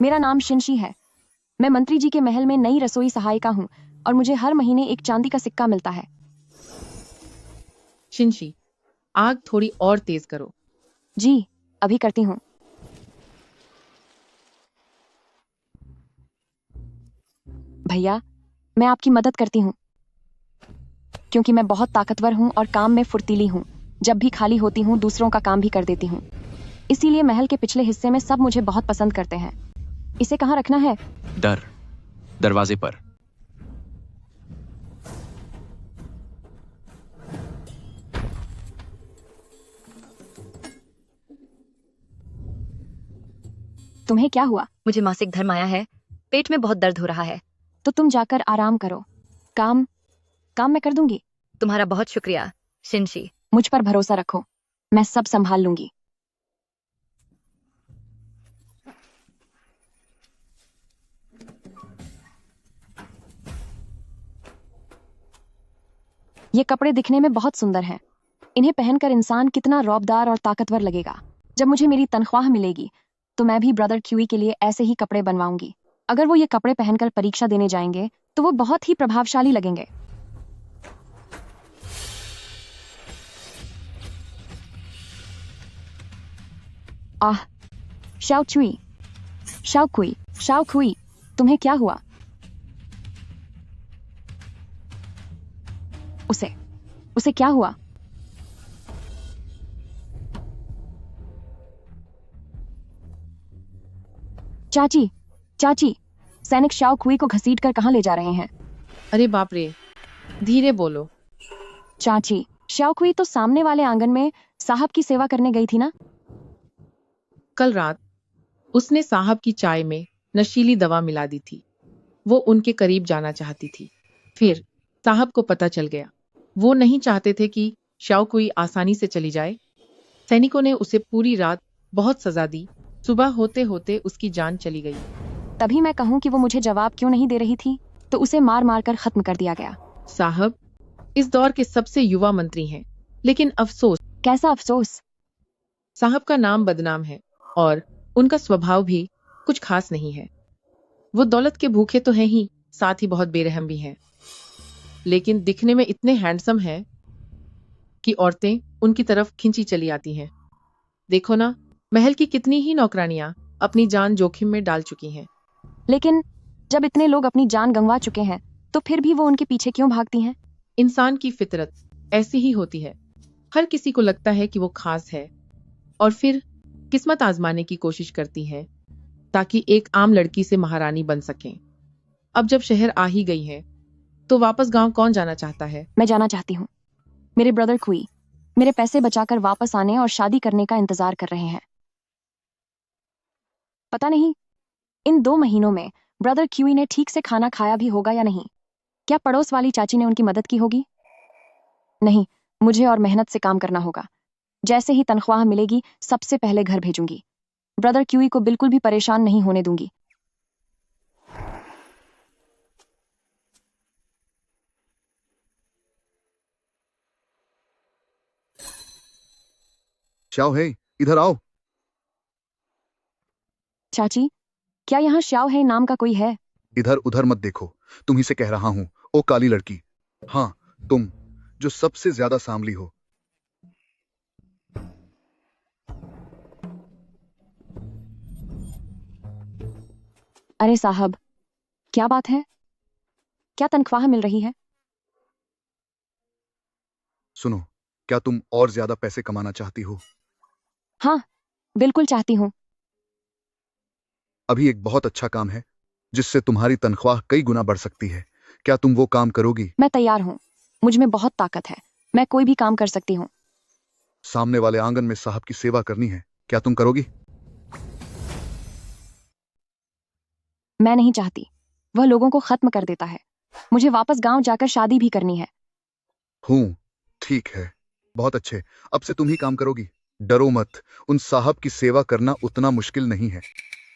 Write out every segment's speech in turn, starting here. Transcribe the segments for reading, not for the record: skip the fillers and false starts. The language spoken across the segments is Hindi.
मेरा नाम शिनशी है। मैं मंत्री जी के महल में नई रसोई सहायिका हूँ और मुझे हर महीने एक चांदी का सिक्का मिलता है। शिनशी, आग थोड़ी और तेज करो। जी, अभी करती हूँ। भैया, मैं आपकी मदद करती हूँ क्योंकि मैं बहुत ताकतवर हूँ और काम में फुर्तीली हूँ। जब भी खाली होती हूँ दूसरों का काम भी कर देती हूँ। इसीलिए महल के पिछले हिस्से में सब मुझे बहुत पसंद करते हैं। इसे कहाँ रखना है? दरवाजे पर। तुम्हें क्या हुआ? मुझे मासिक धर्म आया है, पेट में बहुत दर्द हो रहा है। तो तुम जाकर आराम करो। काम काम मैं कर दूंगी। तुम्हारा बहुत शुक्रिया, शिनशी। मुझ पर भरोसा रखो, मैं सब संभाल लूंगी। ये कपड़े दिखने में बहुत सुंदर हैं। इन्हें पहनकर इंसान कितना रौबदार और ताकतवर लगेगा। जब मुझे मेरी तनख्वाह मिलेगी तो मैं भी ब्रदर क्यूई के लिए ऐसे ही कपड़े बनवाऊंगी। अगर वो ये कपड़े पहनकर परीक्षा देने जाएंगे तो वो बहुत ही प्रभावशाली लगेंगे। आह, शाओ कुई, तुम्हें क्या हुआ? उसे क्या हुआ? चाची, सैनिक शाओ कुई को घसीटकर कहाँ ले जा रहे हैं? अरे बाप रे, धीरे बोलो। चाची, शाओ कुई तो सामने वाले आंगन में साहब की सेवा करने गई थी ना? कल रात उसने साहब की चाय में नशीली दवा मिला दी थी। वो उनके करीब जाना चाहती थी। फिर साहब को पता चल गया। वो नहीं चाहते थे कि शाओ कोई आसानी से चली जाए। सैनिकों ने उसे पूरी रात बहुत सजा दी। सुबह होते होते उसकी जान चली गई। तभी मैं कहूँ कि वो मुझे जवाब क्यों नहीं दे रही थी, तो उसे मार मार कर खत्म कर दिया गया। साहब इस दौर के सबसे युवा मंत्री हैं, लेकिन अफसोस। कैसा अफसोस? साहब का नाम बदनाम है और उनका स्वभाव भी कुछ खास नहीं है। वो दौलत के भूखे तो हैं ही, साथ ही बहुत बेरहम भी हैं। लेकिन दिखने में इतने हैंडसम हैं कि औरतें उनकी तरफ खिंची चली आती हैं। देखो ना, महल की कितनी ही नौकरानियां अपनी जान जोखिम में डाल चुकी हैं। लेकिन जब इतने लोग अपनी जान गंवा चुके हैं तो फिर भी वो उनके पीछे क्यों भागती हैं? इंसान की फितरत ऐसी ही होती है। हर किसी को लगता है कि वो खास है और फिर किस्मत आजमाने की कोशिश करती है ताकि एक आम लड़की से महारानी बन सकें। अब जब शहर आ ही गई है तो वापस गांव कौन जाना चाहता है? मैं जाना चाहती हूँ। मेरे ब्रदर कुई मेरे पैसे बचाकर वापस आने और शादी करने का इंतजार कर रहे हैं। पता नहीं इन 2 महीनों में ब्रदर क्यूई ने ठीक से खाना खाया भी होगा या नहीं। क्या पड़ोस वाली चाची ने उनकी मदद की होगी? नहीं, मुझे और मेहनत से काम करना होगा। जैसे ही तनख्वाह मिलेगी सबसे पहले घर भेजूंगी। ब्रदर क्यूई को बिल्कुल भी परेशान नहीं होने दूंगी। शाओ है, इधर आओ। चाची, क्या यहाँ श्याओ है नाम का कोई है? इधर उधर मत देखो, तुम्ही से कह रहा हूँ। ओ काली लड़की, हाँ तुम जो सबसे ज्यादा सांवली हो। अरे साहब, क्या बात है? क्या तनख्वाह मिल रही है? सुनो, क्या तुम और ज्यादा पैसे कमाना चाहती हो? हाँ, बिल्कुल चाहती हूँ। अभी एक बहुत अच्छा काम है जिससे तुम्हारी तनख्वाह कई गुना बढ़ सकती है। क्या तुम वो काम करोगी? मैं तैयार हूँ। मुझ में बहुत ताकत है। मैं कोई भी काम कर सकती हूँ। सामने वाले आंगन में साहब की सेवा करनी है, क्या तुम करोगी? मैं नहीं चाहती। वह लोगों को खत्म कर देता है। मुझे वापस गांव जाकर शादी भी करनी है। हूँ, ठीक है, बहुत अच्छे। अब से तुम ही काम करोगी। डरो मत, उन साहब की सेवा करना उतना मुश्किल नहीं है।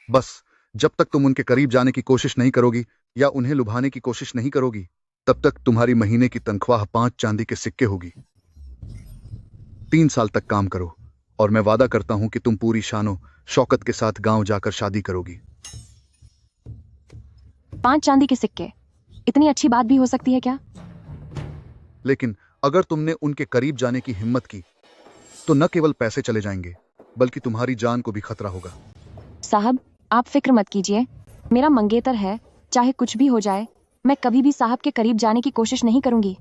बस जब तक तुम उनके करीब जाने की कोशिश नहीं करोगी या उन्हें लुभाने की कोशिश नहीं करोगी, तब तक तुम्हारी महीने की तनख्वाह 5 चांदी के सिक्के होगी। 3 साल तक काम करो और मैं वादा करता हूं कि तुम पूरी शानो शौकत के साथ गांव जाकर शादी करोगी। 5 चांदी के सिक्के, इतनी अच्छी बात भी हो सकती है क्या? लेकिन अगर तुमने उनके करीब जाने की हिम्मत की तो न केवल पैसे चले जाएंगे बल्कि तुम्हारी जान को भी खतरा होगा। साहब, आप फिक्र मत कीजिए, मेरा मंगेतर है, चाहे कुछ भी हो जाए मैं कभी भी साहब के करीब जाने की कोशिश नहीं करूंगी।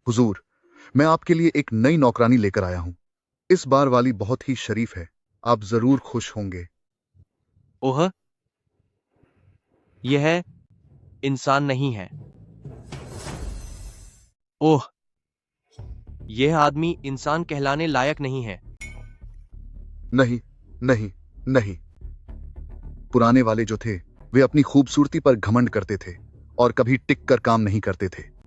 हुजूर, मैं आपके लिए एक नई नौकरानी लेकर आया हूं। इस बार वाली बहुत ही शरीफ है, आप जरूर खुश होंगे। ओह, यह इंसान नहीं है। ओह, यह आदमी इंसान कहलाने लायक नहीं है। नहीं, नहीं, नहीं। पुराने वाले जो थे वे अपनी खूबसूरती पर घमंड करते थे और कभी टिक कर काम नहीं करते थे,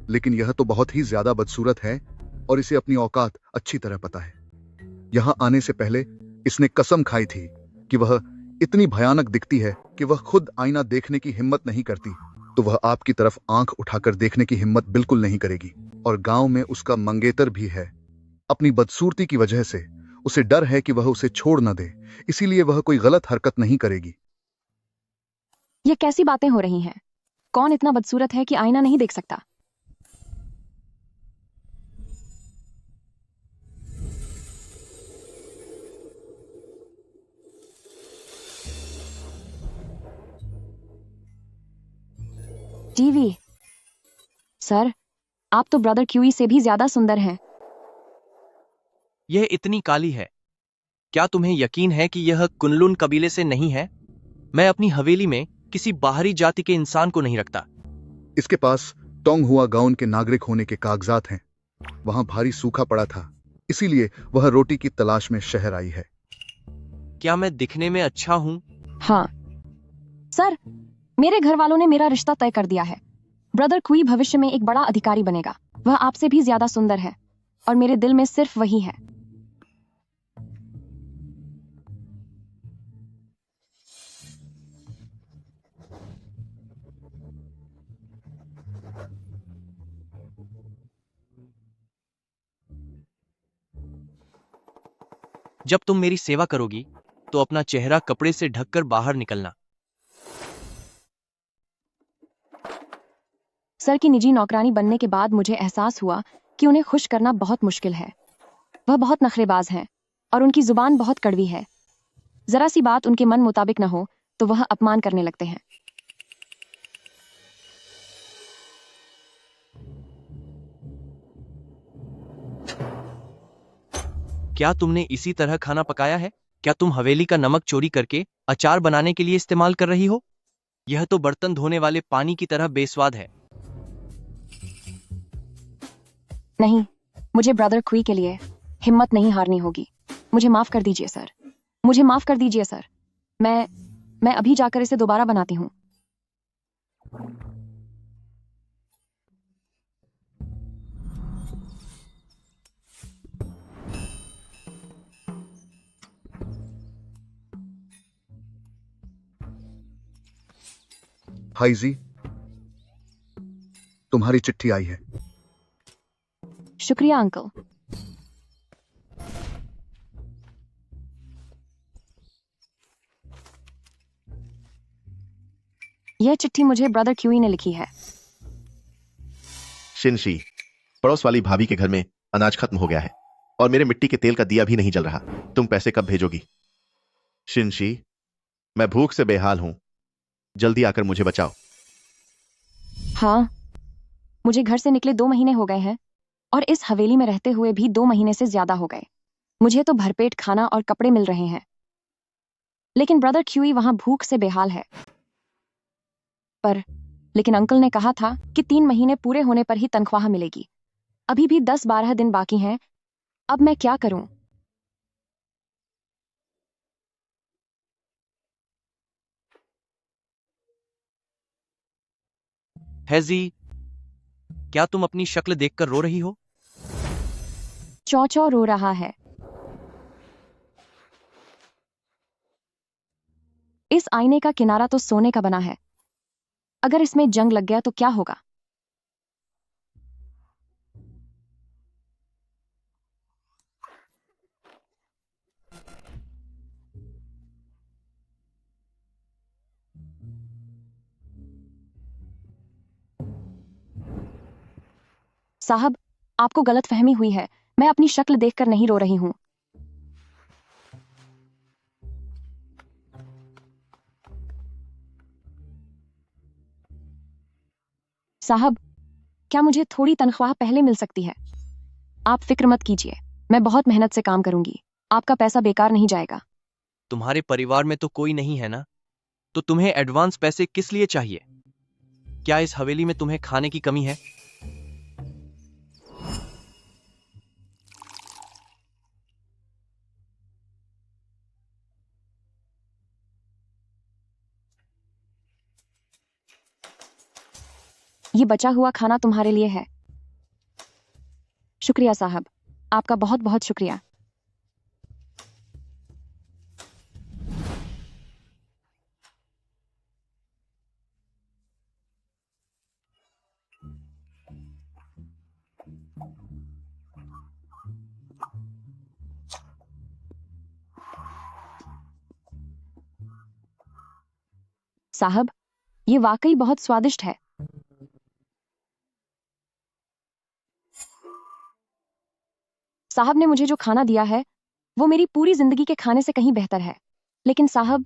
लेकिन यह तो बहुत ही ज्यादा बदसूरत है और इसे अपनी औकात अच्छी तरह पता है। यहां आने से पहले इसने कसम खाई थी कि वह इतनी भयानक दिखती है कि वह खुद आईना देखने की हिम्मत नहीं करती, तो वह आपकी तरफ आंख उठाकर देखने की हिम्मत बिल्कुल नहीं करेगी। और गांव में उसका मंगेतर भी है। अपनी बदसूरती की वजह से उसे डर है कि वह उसे छोड़ न दे, इसीलिए वह कोई गलत हरकत नहीं करेगी। ये कैसी बातें हो रही हैं? कौन इतना बदसूरत है कि आईना नहीं देख सकता? टीवी सर, आप तो ब्रदर क्यूई से भी ज्यादा सुंदर हैं। यह इतनी काली है। क्या तुम्हें यकीन है कि यह कुनलुन कबीले से नहीं है? मैं अपनी हवेली में किसी बाहरी जाति के इंसान को नहीं रखता। इसके पास टोंग हुआ गाउन के नागरिक होने के कागजात हैं। वहां भारी सूखा पड़ा था, इसीलिए वह रोटी की तलाश में शहर आई है। क्या मैं दिखने में अच्छा हूं? हाँ सर, मेरे घर वालों ने मेरा रिश्ता तय कर दिया है। ब्रदर क्वी भविष्य में एक बड़ा अधिकारी बनेगा। वह आपसे भी ज्यादा सुंदर है और मेरे दिल में सिर्फ वही है। जब तुम मेरी सेवा करोगी तो अपना चेहरा कपड़े से ढककर बाहर निकलना। सर की निजी नौकरानी बनने के बाद मुझे एहसास हुआ कि उन्हें खुश करना बहुत मुश्किल है। वह बहुत नखरेबाज हैं और उनकी जुबान बहुत कड़वी है। जरा सी बात उनके मन मुताबिक न हो तो वह अपमान करने लगते हैं। क्या तुमने इसी तरह खाना पकाया है? क्या तुम हवेली का नमक चोरी करके अचार बनाने के लिए इस्तेमाल कर रही हो? यह तो बर्तन धोने वाले पानी की तरह बेस्वाद है। नहीं, मुझे ब्रदर क्वी के लिए हिम्मत नहीं हारनी होगी। मुझे माफ कर दीजिए सर, मुझे माफ कर दीजिए सर। मैं अभी जाकर इसे दोबारा बनाती हूँ। हाई जी, तुम्हारी चिट्ठी आई है। शुक्रिया अंकल। यह चिट्ठी मुझे ब्रदर क्यूई ने लिखी है। शिनशी, पड़ोस वाली भाभी के घर में अनाज खत्म हो गया है और मेरे मिट्टी के तेल का दिया भी नहीं जल रहा। तुम पैसे कब भेजोगी? शिनशी, मैं भूख से बेहाल हूं, जल्दी आकर मुझे बचाओ। हाँ, मुझे घर से निकले 2 महीने हो गए हैं और इस हवेली में रहते हुए भी 2 महीने से ज्यादा हो गए। मुझे तो भरपेट खाना और कपड़े मिल रहे हैं, लेकिन ब्रदर क्यूई वहां भूख से बेहाल है। लेकिन अंकल ने कहा था कि 3 महीने पूरे होने पर ही तनख्वाह मिलेगी। अभी भी 10-12 दिन बाकी हैं। अब मैं क्या करूं? हैजी, क्या तुम अपनी शक्ल देखकर रो रही हो? चौ चौ रो रहा है। इस आईने का किनारा तो सोने का बना है। अगर इसमें जंग लग गया तो क्या होगा? साहब, आपको गलतफहमी हुई है। मैं अपनी शक्ल देखकर नहीं रो रही हूं। साहब, क्या मुझे थोड़ी तनख्वाह पहले मिल सकती है? आप फिक्र मत कीजिए, मैं बहुत मेहनत से काम करूंगी। आपका पैसा बेकार नहीं जाएगा। तुम्हारे परिवार में तो कोई नहीं है ना? तो तुम्हें एडवांस पैसे किस लिए चाहिए? क्या इस हवेली में तुम्हें खाने की कमी है? ये बचा हुआ खाना तुम्हारे लिए है। शुक्रिया साहब, आपका बहुत बहुत शुक्रिया। साहब, ये वाकई बहुत स्वादिष्ट है। साहब ने मुझे जो खाना दिया है वो मेरी पूरी जिंदगी के खाने से कहीं बेहतर है। लेकिन साहब,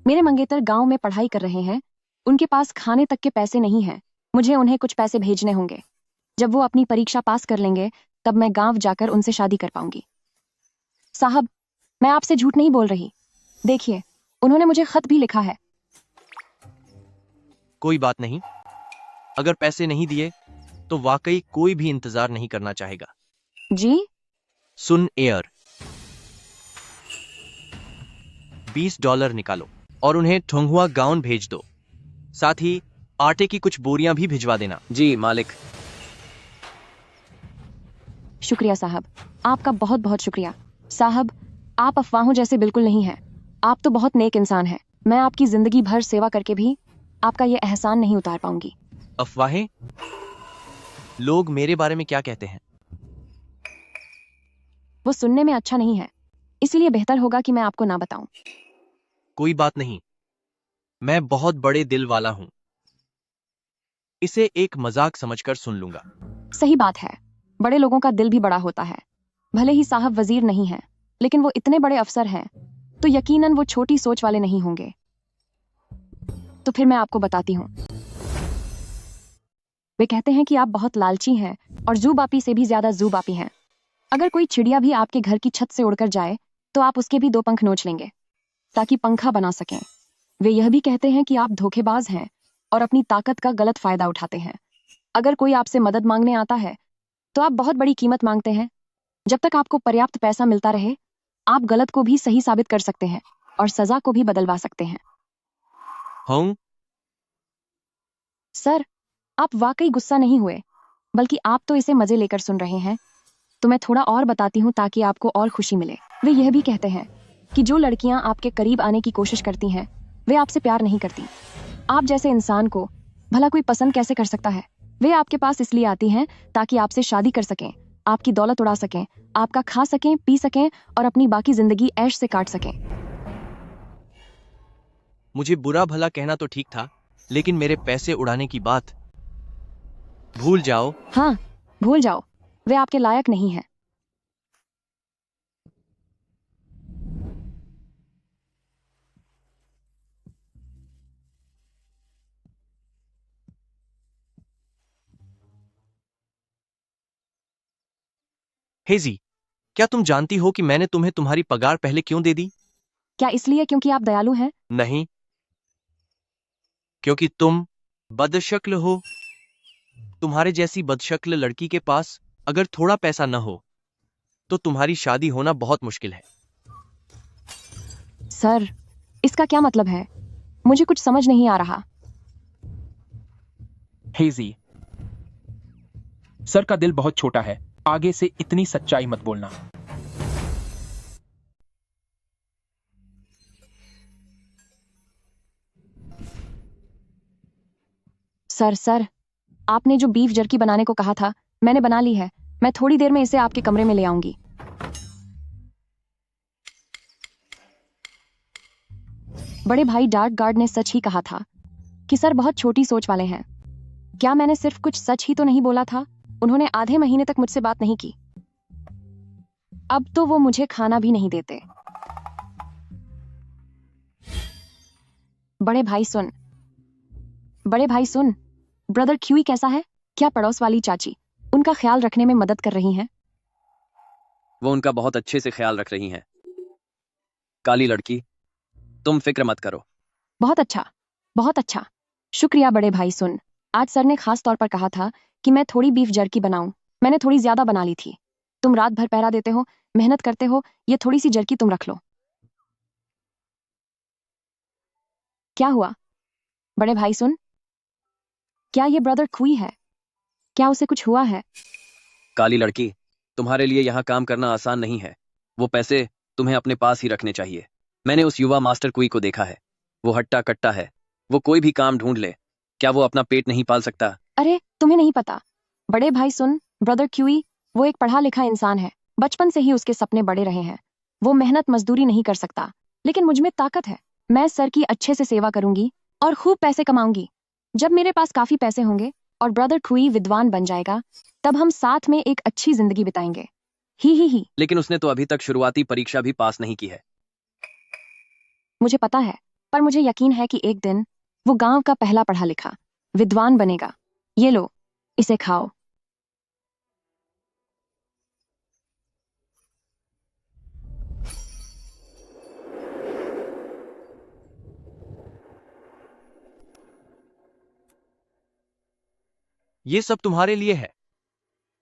मेरे मंगेतर गांव में पढ़ाई कर रहे हैं। उनके पास खाने तक के पैसे नहीं हैं। मुझे उन्हें कुछ पैसे भेजने होंगे। जब वो अपनी परीक्षा पास कर लेंगे तब मैं गांव जाकर उनसे शादी कर पाऊंगी। साहब, मैं आपसे झूठ नहीं बोल रही। देखिए, उन्होंने मुझे खत भी लिखा है। कोई बात नहीं। अगर पैसे नहीं दिए तो वाकई कोई भी इंतजार नहीं करना चाहेगा। जी? सुन एयर, $20 निकालो और उन्हें ठोंगुआ गाउन भेज दो। साथ ही आटे की कुछ बोरियां भी भिजवा देना। जी मालिक। शुक्रिया साहब, आपका बहुत बहुत शुक्रिया। साहब, आप अफवाहों जैसे बिल्कुल नहीं हैं। आप तो बहुत नेक इंसान हैं। मैं आपकी जिंदगी भर सेवा करके भी आपका ये एहसान नहीं उतार पाऊंगी। अफवाहें? लोग मेरे बारे में क्या कहते हैं? वो सुनने में अच्छा नहीं है, इसलिए बेहतर होगा कि मैं आपको ना बताऊं। कोई बात नहीं, मैं बहुत बड़े दिल वाला हूं। इसे एक मजाक समझकर सुन लूंगा। सही बात है, बड़े लोगों का दिल भी बड़ा होता है। भले ही साहब वजीर नहीं है, लेकिन वो इतने बड़े अफसर हैं, तो यकीनन वो छोटी सोच वाले नहीं होंगे। तो फिर मैं आपको बताती हूँ। वे कहते हैं कि आप बहुत लालची हैं और जूबापी से भी ज्यादा जूबापी हैं। अगर कोई चिड़िया भी आपके घर की छत से उड़कर जाए तो आप उसके भी 2 पंख नोच लेंगे ताकि पंखा बना सकें। वे यह भी कहते हैं कि आप धोखेबाज हैं और अपनी ताकत का गलत फायदा उठाते हैं। अगर कोई आपसे मदद मांगने आता है तो आप बहुत बड़ी कीमत मांगते हैं। जब तक आपको पर्याप्त पैसा मिलता रहे, आप गलत को भी सही साबित कर सकते हैं और सजा को भी बदलवा सकते हैं। हूं? सर, आप वाकई गुस्सा नहीं हुए, बल्कि आप तो इसे मजे लेकर सुन रहे हैं। तो मैं थोड़ा और बताती हूँ ताकि आपको और खुशी मिले। वे यह भी कहते हैं कि जो लड़कियां आपके करीब आने की कोशिश करती हैं वे आपसे प्यार नहीं करती। आप जैसे इंसान को भला कोई पसंद कैसे कर सकता है? वे आपके पास इसलिए आती हैं ताकि आपसे शादी कर सकें, आपकी दौलत उड़ा सकें, आपका खा सकें, पी सकें और अपनी बाकी जिंदगी ऐश से काट सकें। मुझे बुरा भला कहना तो ठीक था, लेकिन मेरे पैसे उड़ाने की बात भूल जाओ। हाँ, भूल जाओ, वे आपके लायक नहीं हैं। हेजी, क्या तुम जानती हो कि मैंने तुम्हें तुम्हारी पगार पहले क्यों दे दी? क्या इसलिए क्योंकि आप दयालु हैं? नहीं, क्योंकि तुम बदशक्ल हो। तुम्हारे जैसी बदशक्ल लड़की के पास अगर थोड़ा पैसा न हो तो तुम्हारी शादी होना बहुत मुश्किल है। सर, इसका क्या मतलब है? मुझे कुछ समझ नहीं आ रहा। हेजी, सर का दिल बहुत छोटा है, आगे से इतनी सच्चाई मत बोलना। सर, आपने जो बीफ जर्की बनाने को कहा था, मैंने बना ली है। मैं थोड़ी देर में इसे आपके कमरे में ले आऊंगी। बड़े भाई डार्क गार्ड ने सच ही कहा था कि सर बहुत छोटी सोच वाले हैं। क्या मैंने सिर्फ कुछ सच ही तो नहीं बोला था? उन्होंने आधे महीने तक मुझसे बात नहीं की। अब तो वो मुझे खाना भी नहीं देते। बड़े भाई सुन, ब्रदर क्यूई कैसा है? क्या पड़ोस वाली चाची उनका ख्याल रखने में मदद कर रही हैं? वो उनका बहुत अच्छे से ख्याल रख रही हैं। काली लड़की, तुम फिक्र मत करो। बहुत अच्छा। शुक्रिया बड़े भाई सुन। आज सर ने खास तौर पर कहा था कि मैं थोड़ी बीफ जर्की बनाऊं। मैंने थोड़ी ज्यादा बना ली थी। तुम रात भर पहरा देते हो, मेहनत करते हो, ये थोड़ी सी जर्की तुम रख लो। क्या हुआ बड़े भाई सुन? क्या ये ब्रदर क्यूई है? क्या उसे कुछ हुआ है? काली लड़की, तुम्हारे लिए यहाँ काम करना आसान नहीं है। वो पैसे तुम्हें अपने पास ही रखने चाहिए। मैंने उस युवा मास्टर कुई को देखा है। वो हट्टा कट्टा है। वो कोई भी काम ढूंढ ले। क्या वो अपना पेट नहीं पाल सकता? अरे तुम्हें नहीं पता। बड़े भाई सुन, ब्रदर क्यूई वो एक पढ़ा लिखा इंसान है। बचपन से ही उसके सपने बड़े रहे हैं। वो मेहनत मजदूरी नहीं कर सकता, लेकिन मुझ में ताकत है। मैं सर की अच्छे से सेवा करूंगी और खूब पैसे कमाऊंगी। जब मेरे पास काफी पैसे होंगे और ब्रदर क्यूई विद्वान बन जाएगा, तब हम साथ में एक अच्छी जिंदगी बिताएंगे। ही। लेकिन उसने तो अभी तक शुरुआती परीक्षा भी पास नहीं की है। मुझे पता है, पर मुझे यकीन है कि एक दिन वो गांव का पहला पढ़ा लिखा विद्वान बनेगा। ये लो, इसे खाओ। ये सब तुम्हारे लिए है।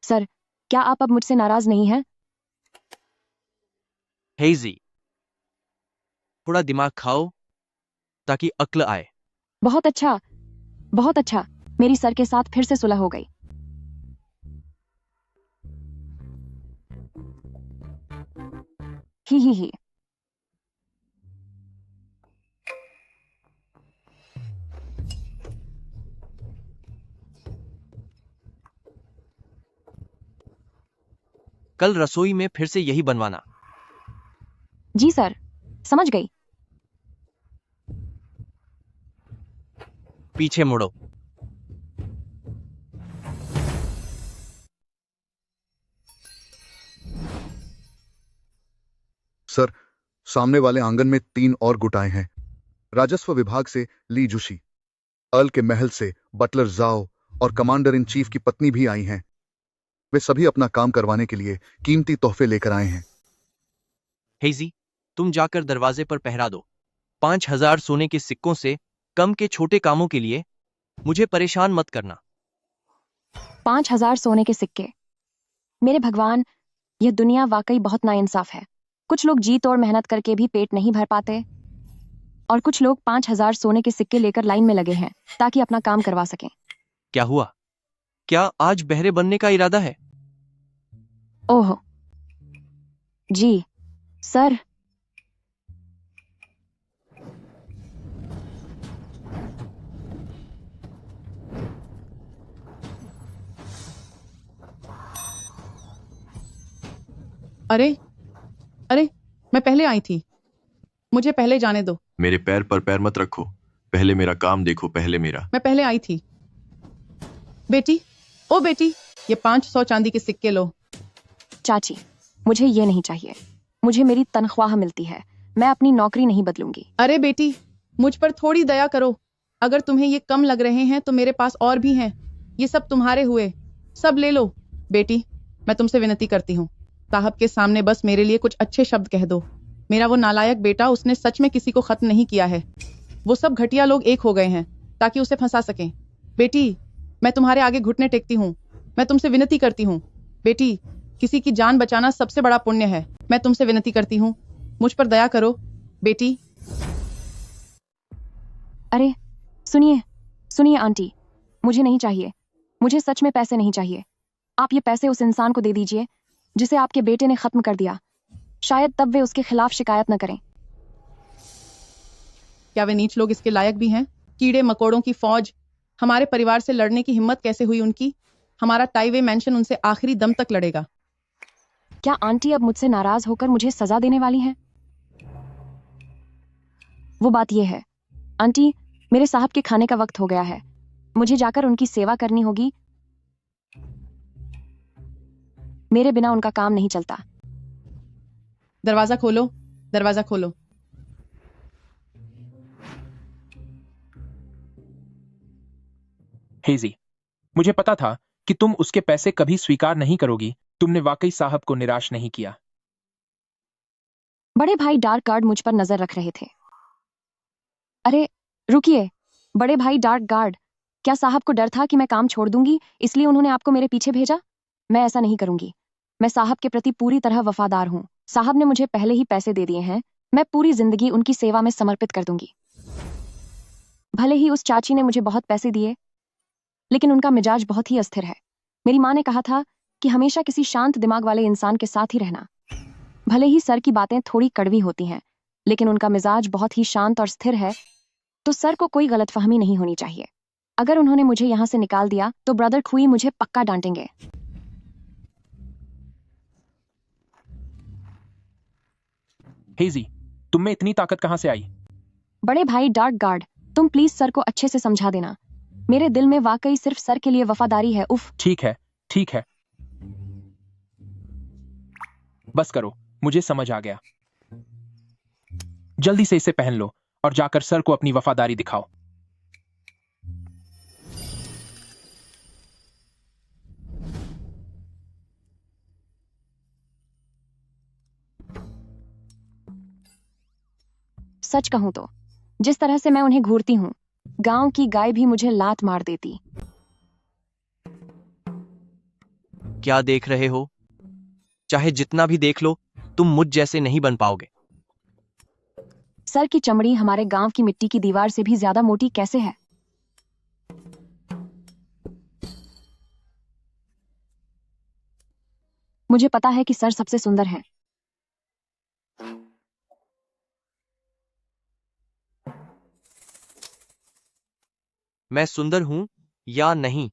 सर, क्या आप अब मुझसे नाराज नहीं हैं? हेजी, थोड़ा दिमाग खाओ ताकि अक्ल आए। बहुत अच्छा। मेरी सर के साथ फिर से सुलह हो गई। ही। कल रसोई में फिर से यही बनवाना। जी सर, समझ गई। पीछे मुड़ो। सर, सामने वाले आंगन में 3 और गुटाएं हैं। राजस्व विभाग से ली जुशी, अर्ल के महल से बटलर जाओ और कमांडर इन चीफ की पत्नी भी आई हैं। वे सभी अपना काम करवाने के लिए कीमती तोहफे लेकर आए हैं। हेजी, तुम जाकर दरवाजे पर पहरा दो। 5,000 सोने के सिक्कों से कम के छोटे कामों के लिए मुझे परेशान मत करना। 5,000 सोने के सिक्के। मेरे भगवान, यह दुनिया वाकई बहुत नाइंसाफ है। कुछ लोग जी तोड़ मेहनत करके भी पेट नहीं भर पाते, और कुछ लोग 5,000 सोने के सिक्के लेकर लाइन में लगे हैं ताकि अपना काम करवा सकें। क्या हुआ? क्या आज बहरे बनने का इरादा है? ओह जी सर। अरे मैं पहले आई थी, मुझे पहले जाने दो। मेरे पैर पर पैर मत रखो। पहले मेरा काम देखो, पहले मेरा। मैं पहले आई थी। बेटी, ओ बेटी, ये 500 चांदी के सिक्के लो। चाची, मुझे ये नहीं चाहिए। मुझे मेरी तनख्वाह मिलती है। मैं अपनी नौकरी नहीं बदलूंगी। अरे बेटी, मुझ पर थोड़ी दया करो। अगर तुम्हें ये कम लग रहे हैं तो मेरे पास और भी हैं। ये सब तुम्हारे हुए, सब ले लो। बेटी, मैं तुमसे विनती करती हूँ, साहब के सामने बस मेरे लिए कुछ अच्छे शब्द कह दो। मेरा वो नालायक बेटा, उसने सच में किसी को खत्म नहीं किया है। वो सब घटिया लोग एक हो गए हैं ताकि उसे फंसा सकें। बेटी, मैं तुम्हारे आगे घुटने टेकती हूँ। मैं तुमसे विनती करती हूँ। बेटी, किसी की जान बचाना सबसे बड़ा पुण्य है। मैं तुमसे विनती करती हूँ, मुझ पर दया करो। बेटी। अरे सुनिए आंटी, मुझे नहीं चाहिए। मुझे सच में पैसे नहीं चाहिए। आप ये पैसे उस इंसान को दे दीजिए जिसे आपके बेटे ने खत्म कर दिया। शायद तब वे उसके खिलाफ शिकायत न करें। क्या वे नीच लोग इसके लायक भी हैं? कीड़े मकोड़ों की फौज, हमारे परिवार से लड़ने की हिम्मत कैसे हुई उनकी? हमारा टाईवे मैंशन उनसे आखिरी दम तक लड़ेगा। क्या आंटी अब मुझसे नाराज होकर मुझे सजा देने वाली हैं? वो बात यह है, आंटी, मेरे साहब के खाने का वक्त हो गया है। मुझे जाकर उनकी सेवा करनी होगी। मेरे बिना उनका काम नहीं चलता। दरवाजा खोलो, दरवाजा खोलो। हेजी, मुझे पता था कि तुम उसके पैसे कभी स्वीकार नहीं करोगी। तुमने वाकई साहब को निराश नहीं किया। बड़े भाई डार्क गार्ड मुझ पर नजर रख रहे थे। अरे रुकिए, बड़े भाई डार्क गार्ड, क्या साहब को डर था कि मैं काम छोड़ दूंगी, इसलिए उन्होंने आपको मेरे पीछे भेजा? मैं ऐसा नहीं करूंगी। मैं साहब के प्रति पूरी तरह वफादार हूं। साहब ने मुझे पहले ही पैसे दे दिए हैं। मैं पूरी जिंदगी उनकी सेवा में समर्पित कर दूंगी। भले ही उस चाची ने मुझे बहुत पैसे दिए, लेकिन उनका मिजाज बहुत ही अस्थिर है। मेरी माँ ने कहा था कि हमेशा किसी शांत दिमाग वाले इंसान के साथ ही रहना। भले ही सर की बातें थोड़ी कड़वी होती हैं, लेकिन उनका मिजाज बहुत ही शांत और स्थिर है, तो सर को कोई गलतफहमी नहीं होनी चाहिए। अगर उन्होंने मुझे यहाँ से निकाल दिया तो ब्रदर खुई मुझे पक्का डांटेंगे। हेजी, तुम में इतनी ताकत कहां से आई? बड़े भाई डार्क गार्ड, तुम प्लीज सर को अच्छे से समझा देना। मेरे दिल में वाकई सिर्फ सर के लिए वफादारी है। उफ। ठीक है, ठीक है, बस करो, मुझे समझ आ गया। जल्दी से इसे पहन लो और जाकर सर को अपनी वफादारी दिखाओ। सच कहूं तो जिस तरह से मैं उन्हें घूरती हूँ, गांव की गाय भी मुझे लात मार देती। क्या देख रहे हो? चाहे जितना भी देख लो, तुम मुझ जैसे नहीं बन पाओगे। सर की चमड़ी हमारे गांव की मिट्टी की दीवार से भी ज्यादा मोटी कैसे है? मुझे पता है कि सर सबसे सुंदर हैं। मैं सुंदर हूं या नहीं,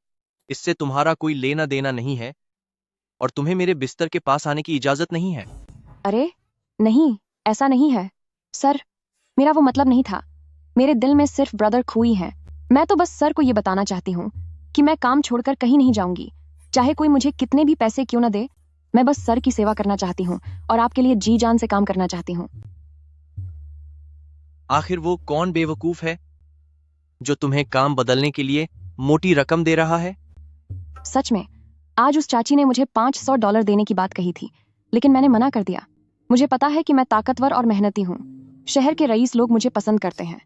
इससे तुम्हारा कोई लेना देना नहीं है, और तुम्हें मेरे बिस्तर के पास आने की इजाजत नहीं है। अरे नहीं, ऐसा नहीं है सर, मेरा वो मतलब नहीं था। मेरे दिल में सिर्फ ब्रदर खुई हैं। मैं तो बस सर को ये बताना चाहती हूँ कि मैं काम छोड़कर कहीं नहीं जाऊंगी, चाहे कोई मुझे कितने भी पैसे क्यों न दे। मैं बस सर की सेवा करना चाहती हूँ और आपके लिए जी जान से काम करना चाहती हूँ। आखिर वो कौन बेवकूफ है जो तुम्हें काम बदलने के लिए मोटी रकम दे रहा है? सच में, आज उस चाची ने मुझे $500 देने की बात कही थी, लेकिन मैंने मना कर दिया। मुझे पता है कि मैं ताकतवर और मेहनती हूँ। शहर के रईस लोग मुझे पसंद करते हैं,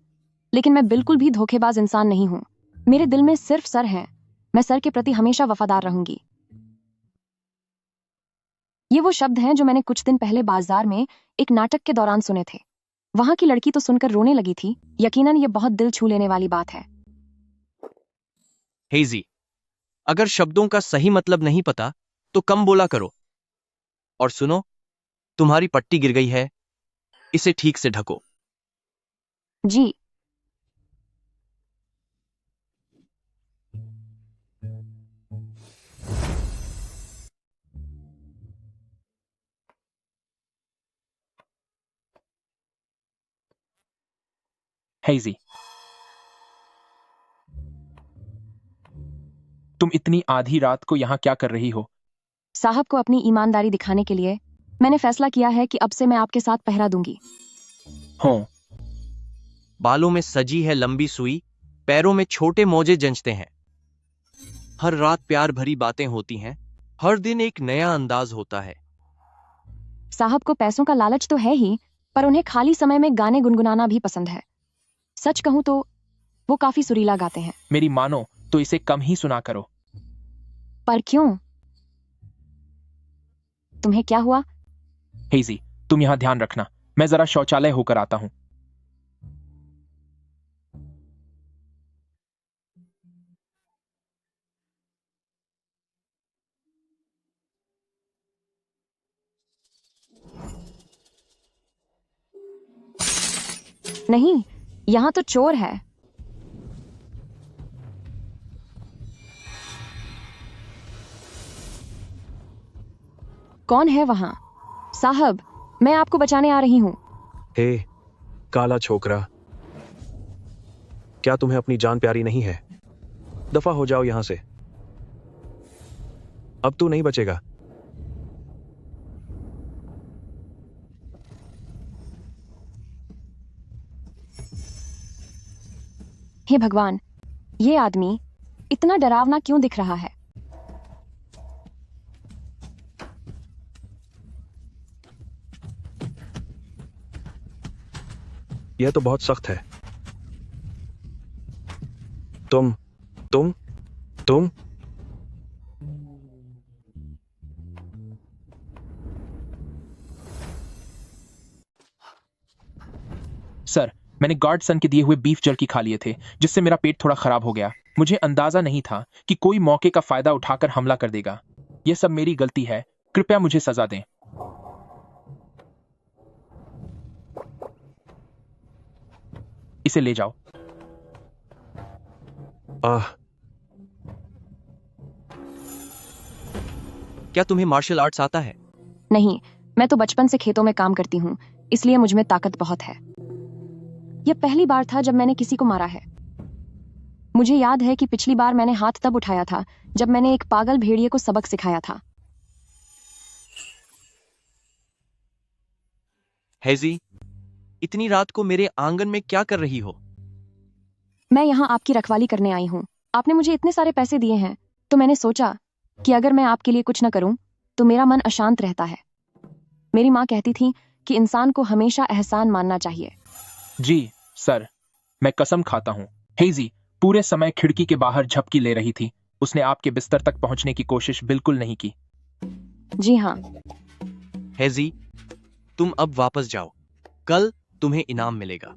लेकिन मैं बिल्कुल भी धोखेबाज इंसान नहीं हूँ। मेरे दिल में सिर्फ सर है। मैं सर के प्रति हमेशा वफादार रहूंगी। ये वो शब्द हैं जो मैंने कुछ दिन पहले बाजार में एक नाटक के दौरान सुने थे। वहां की लड़की तो सुनकर रोने लगी थी। यकीनन ये बहुत दिल छू लेने वाली बात है। हेजी, अगर शब्दों का सही मतलब नहीं पता तो कम बोला करो। और सुनो, तुम्हारी पट्टी गिर गई है, इसे ठीक से ढको। जी। हेजी, तुम इतनी आधी रात को यहाँ क्या कर रही हो? साहब को अपनी ईमानदारी दिखाने के लिए मैंने फैसला किया है कि अब से मैं आपके साथ पहरा दूंगी। हो, बालों में सजी है लंबी सुई, पैरों में छोटे मोजे जंचते हैं। हर रात प्यार भरी बातें होती हैं, हर दिन एक नया अंदाज होता है। साहब को पैसों का लालच तो है ही, पर उन्हें खाली समय में गाने गुनगुनाना भी पसंद है। सच कहूं तो वो काफी सुरीला गाते हैं। मेरी मानो तो इसे कम ही सुना करो। पर क्यों? तुम्हें क्या हुआ? हेजी, तुम यहाँ ध्यान रखना, मैं जरा शौचालय होकर आता हूँ। नहीं, यहाँ तो चोर है। कौन है वहां? साहब, मैं आपको बचाने आ रही हूँ। हे काला छोकरा, क्या तुम्हें अपनी जान प्यारी नहीं है? दफा हो जाओ यहां से, अब तू नहीं बचेगा। हे भगवान, ये आदमी इतना डरावना क्यों दिख रहा है? यह तो बहुत सख्त है। तुम तुम तुम सर, मैंने गार्डसन के दिए हुए बीफ जर्की खा लिए थे, जिससे मेरा पेट थोड़ा खराब हो गया। मुझे अंदाजा नहीं था कि कोई मौके का फायदा उठाकर हमला कर देगा। यह सब मेरी गलती है, कृपया मुझे सजा दें। इसे ले जाओ। क्या तुम्हें मार्शल आर्ट्स आता है? नहीं, मैं तो बचपन से खेतों में काम करती हूँ, इसलिए मुझ में ताकत बहुत है। यह पहली बार था जब मैंने किसी को मारा है। मुझे याद है कि पिछली बार मैंने हाथ तब उठाया था जब मैंने एक पागल भेड़िए को सबक सिखाया था। हेजी, इतनी रात को मेरे आंगन में क्या कर रही हो? मैं यहाँ आपकी रखवाली करने आई हूँ। आपने मुझे इतने सारे पैसे दिए हैं, तो मैंने सोचा कि अगर मैं आपके लिए कुछ न करूं तो मेरा मन अशांत रहता है। मेरी माँ कहती थी कि इंसान को हमेशा एहसान मानना चाहिए। जी सर, मैं कसम खाता हूँ। हेजी पूरे समय खिड़की के बाहर झपकी ले रही थी। उसने आपके बिस्तर तक पहुंचने की कोशिश बिल्कुल नहीं की। जी हाँ। हेजी, तुम अब वापस जाओ, कल तुम्हें इनाम मिलेगा।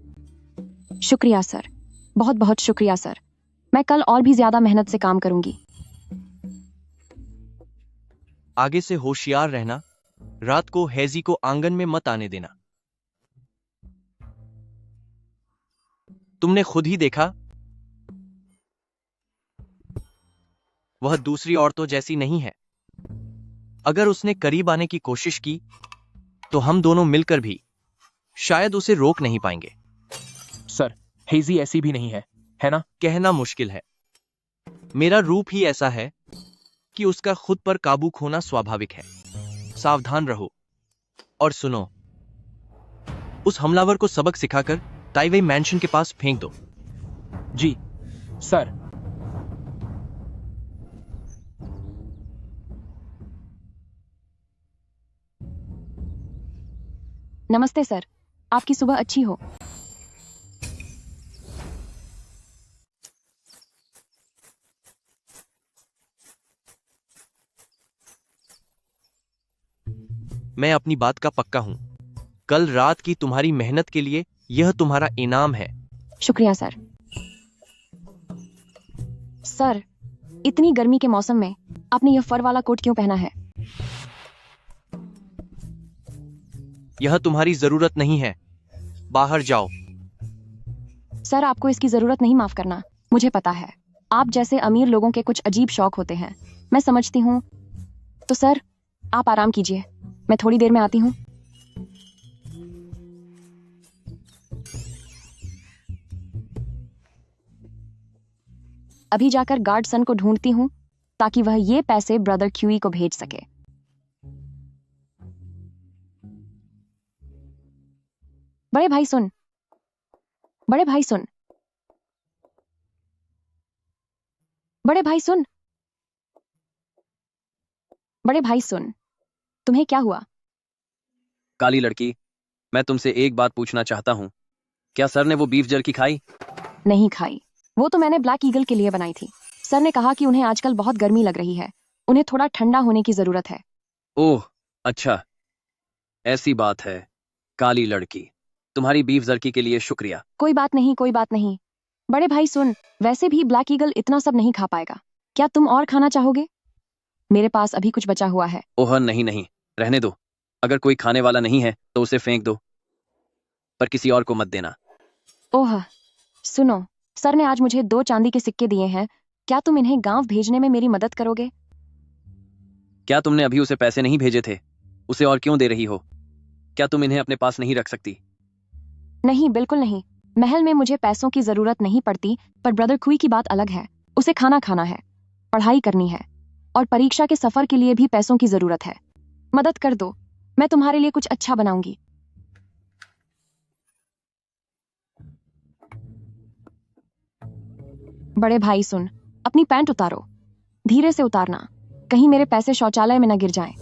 शुक्रिया सर, बहुत बहुत शुक्रिया सर। मैं कल और भी ज्यादा मेहनत से काम करूंगी। आगे से होशियार रहना, रात को हेजी को आंगन में मत आने देना। तुमने खुद ही देखा, वह दूसरी औरतों जैसी नहीं है। अगर उसने करीब आने की कोशिश की तो हम दोनों मिलकर भी शायद उसे रोक नहीं पाएंगे। सर, हेजी ऐसी भी नहीं है ना? कहना मुश्किल है। मेरा रूप ही ऐसा है कि उसका खुद पर काबू खोना स्वाभाविक है। सावधान रहो और सुनो, उस हमलावर को सबक सिखाकर ताइवे मैंशन के पास फेंक दो। जी सर। नमस्ते सर, आपकी सुबह अच्छी हो। मैं अपनी बात का पक्का हूं। कल रात की तुम्हारी मेहनत के लिए यह तुम्हारा इनाम है। शुक्रिया सर। सर, इतनी गर्मी के मौसम में आपने यह फर वाला कोट क्यों पहना है? यह तुम्हारी जरूरत नहीं है, बाहर जाओ। सर, आपको इसकी जरूरत नहीं, माफ करना। मुझे पता है आप जैसे अमीर लोगों के कुछ अजीब शौक होते हैं, मैं समझती हूँ। तो सर, आप आराम कीजिए, मैं थोड़ी देर में आती हूँ। अभी जाकर गार्डसन को ढूंढती हूँ ताकि वह ये पैसे ब्रदर क्यूई को भेज सके। बड़े भाई सुन, बड़े भाई सुन, बड़े भाई सुन, बड़े भाई सुन, तुम्हें क्या हुआ? काली लड़की, मैं तुमसे एक बात पूछना चाहता हूं। क्या सर ने वो बीफ जर्की खाई? नहीं खाई, वो तो मैंने ब्लैक ईगल के लिए बनाई थी। सर ने कहा कि उन्हें आजकल बहुत गर्मी लग रही है, उन्हें थोड़ा ठंडा होने की जरूरत है। ओह अच्छा, ऐसी बात है। काली लड़की, तुम्हारी बीफ जर्की के लिए शुक्रिया। कोई बात नहीं, कोई बात नहीं। बड़े भाई सुन, वैसे भी ब्लैक ईगल इतना सब नहीं खा पाएगा। क्या तुम और खाना चाहोगे? मेरे पास अभी कुछ बचा हुआ है। ओह नहीं नहीं, रहने दो। अगर कोई खाने वाला नहीं है तो उसे फेंक दो, पर किसी और को मत देना। ओह, सुनो, सर ने आज मुझे 2 चांदी के सिक्के दिए हैं। क्या तुम इन्हें गांव भेजने में मेरी मदद करोगे? क्या तुमने अभी उसे पैसे नहीं भेजे थे? उसे और क्यों दे रही हो? क्या तुम इन्हें अपने पास नहीं रख सकती? नहीं, बिल्कुल नहीं। महल में मुझे पैसों की जरूरत नहीं पड़ती, पर ब्रदर क्वी की बात अलग है। उसे खाना खाना है, पढ़ाई करनी है, और परीक्षा के सफर के लिए भी पैसों की जरूरत है। मदद कर दो, मैं तुम्हारे लिए कुछ अच्छा बनाऊंगी। बड़े भाई सुन, अपनी पैंट उतारो। धीरे से उतारना, कहीं मेरे पैसे शौचालय में न गिर जाएं।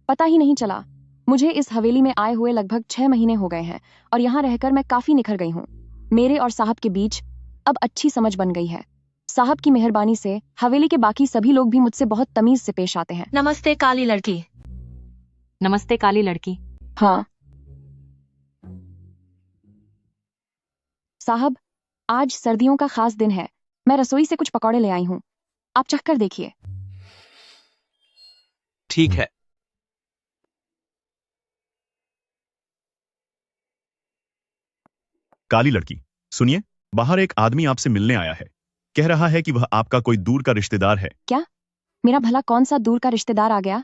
पता ही नहीं चला, मुझे इस हवेली में आए हुए लगभग 6 महीने हो गए हैं और यहाँ रहकर मैं काफी निखर गई हूँ। मेरे और साहब के बीच अब अच्छी समझ बन गई है। साहब की मेहरबानी से हवेली के बाकी सभी लोग भी मुझसे बहुत तमीज से पेश आते हैं। नमस्ते काली लड़की। नमस्ते काली लड़की। हाँ साहब, आज सर्दियों का खास दिन है। मैं रसोई से कुछ पकौड़े ले आई हूँ, आप चखकर देखिए। ठीक है। काली लड़की, सुनिए, बाहर एक आदमी आपसे मिलने आया है। कह रहा है कि वह आपका कोई दूर का रिश्तेदार है। क्या? मेरा भला कौन सा दूर का रिश्तेदार आ गया?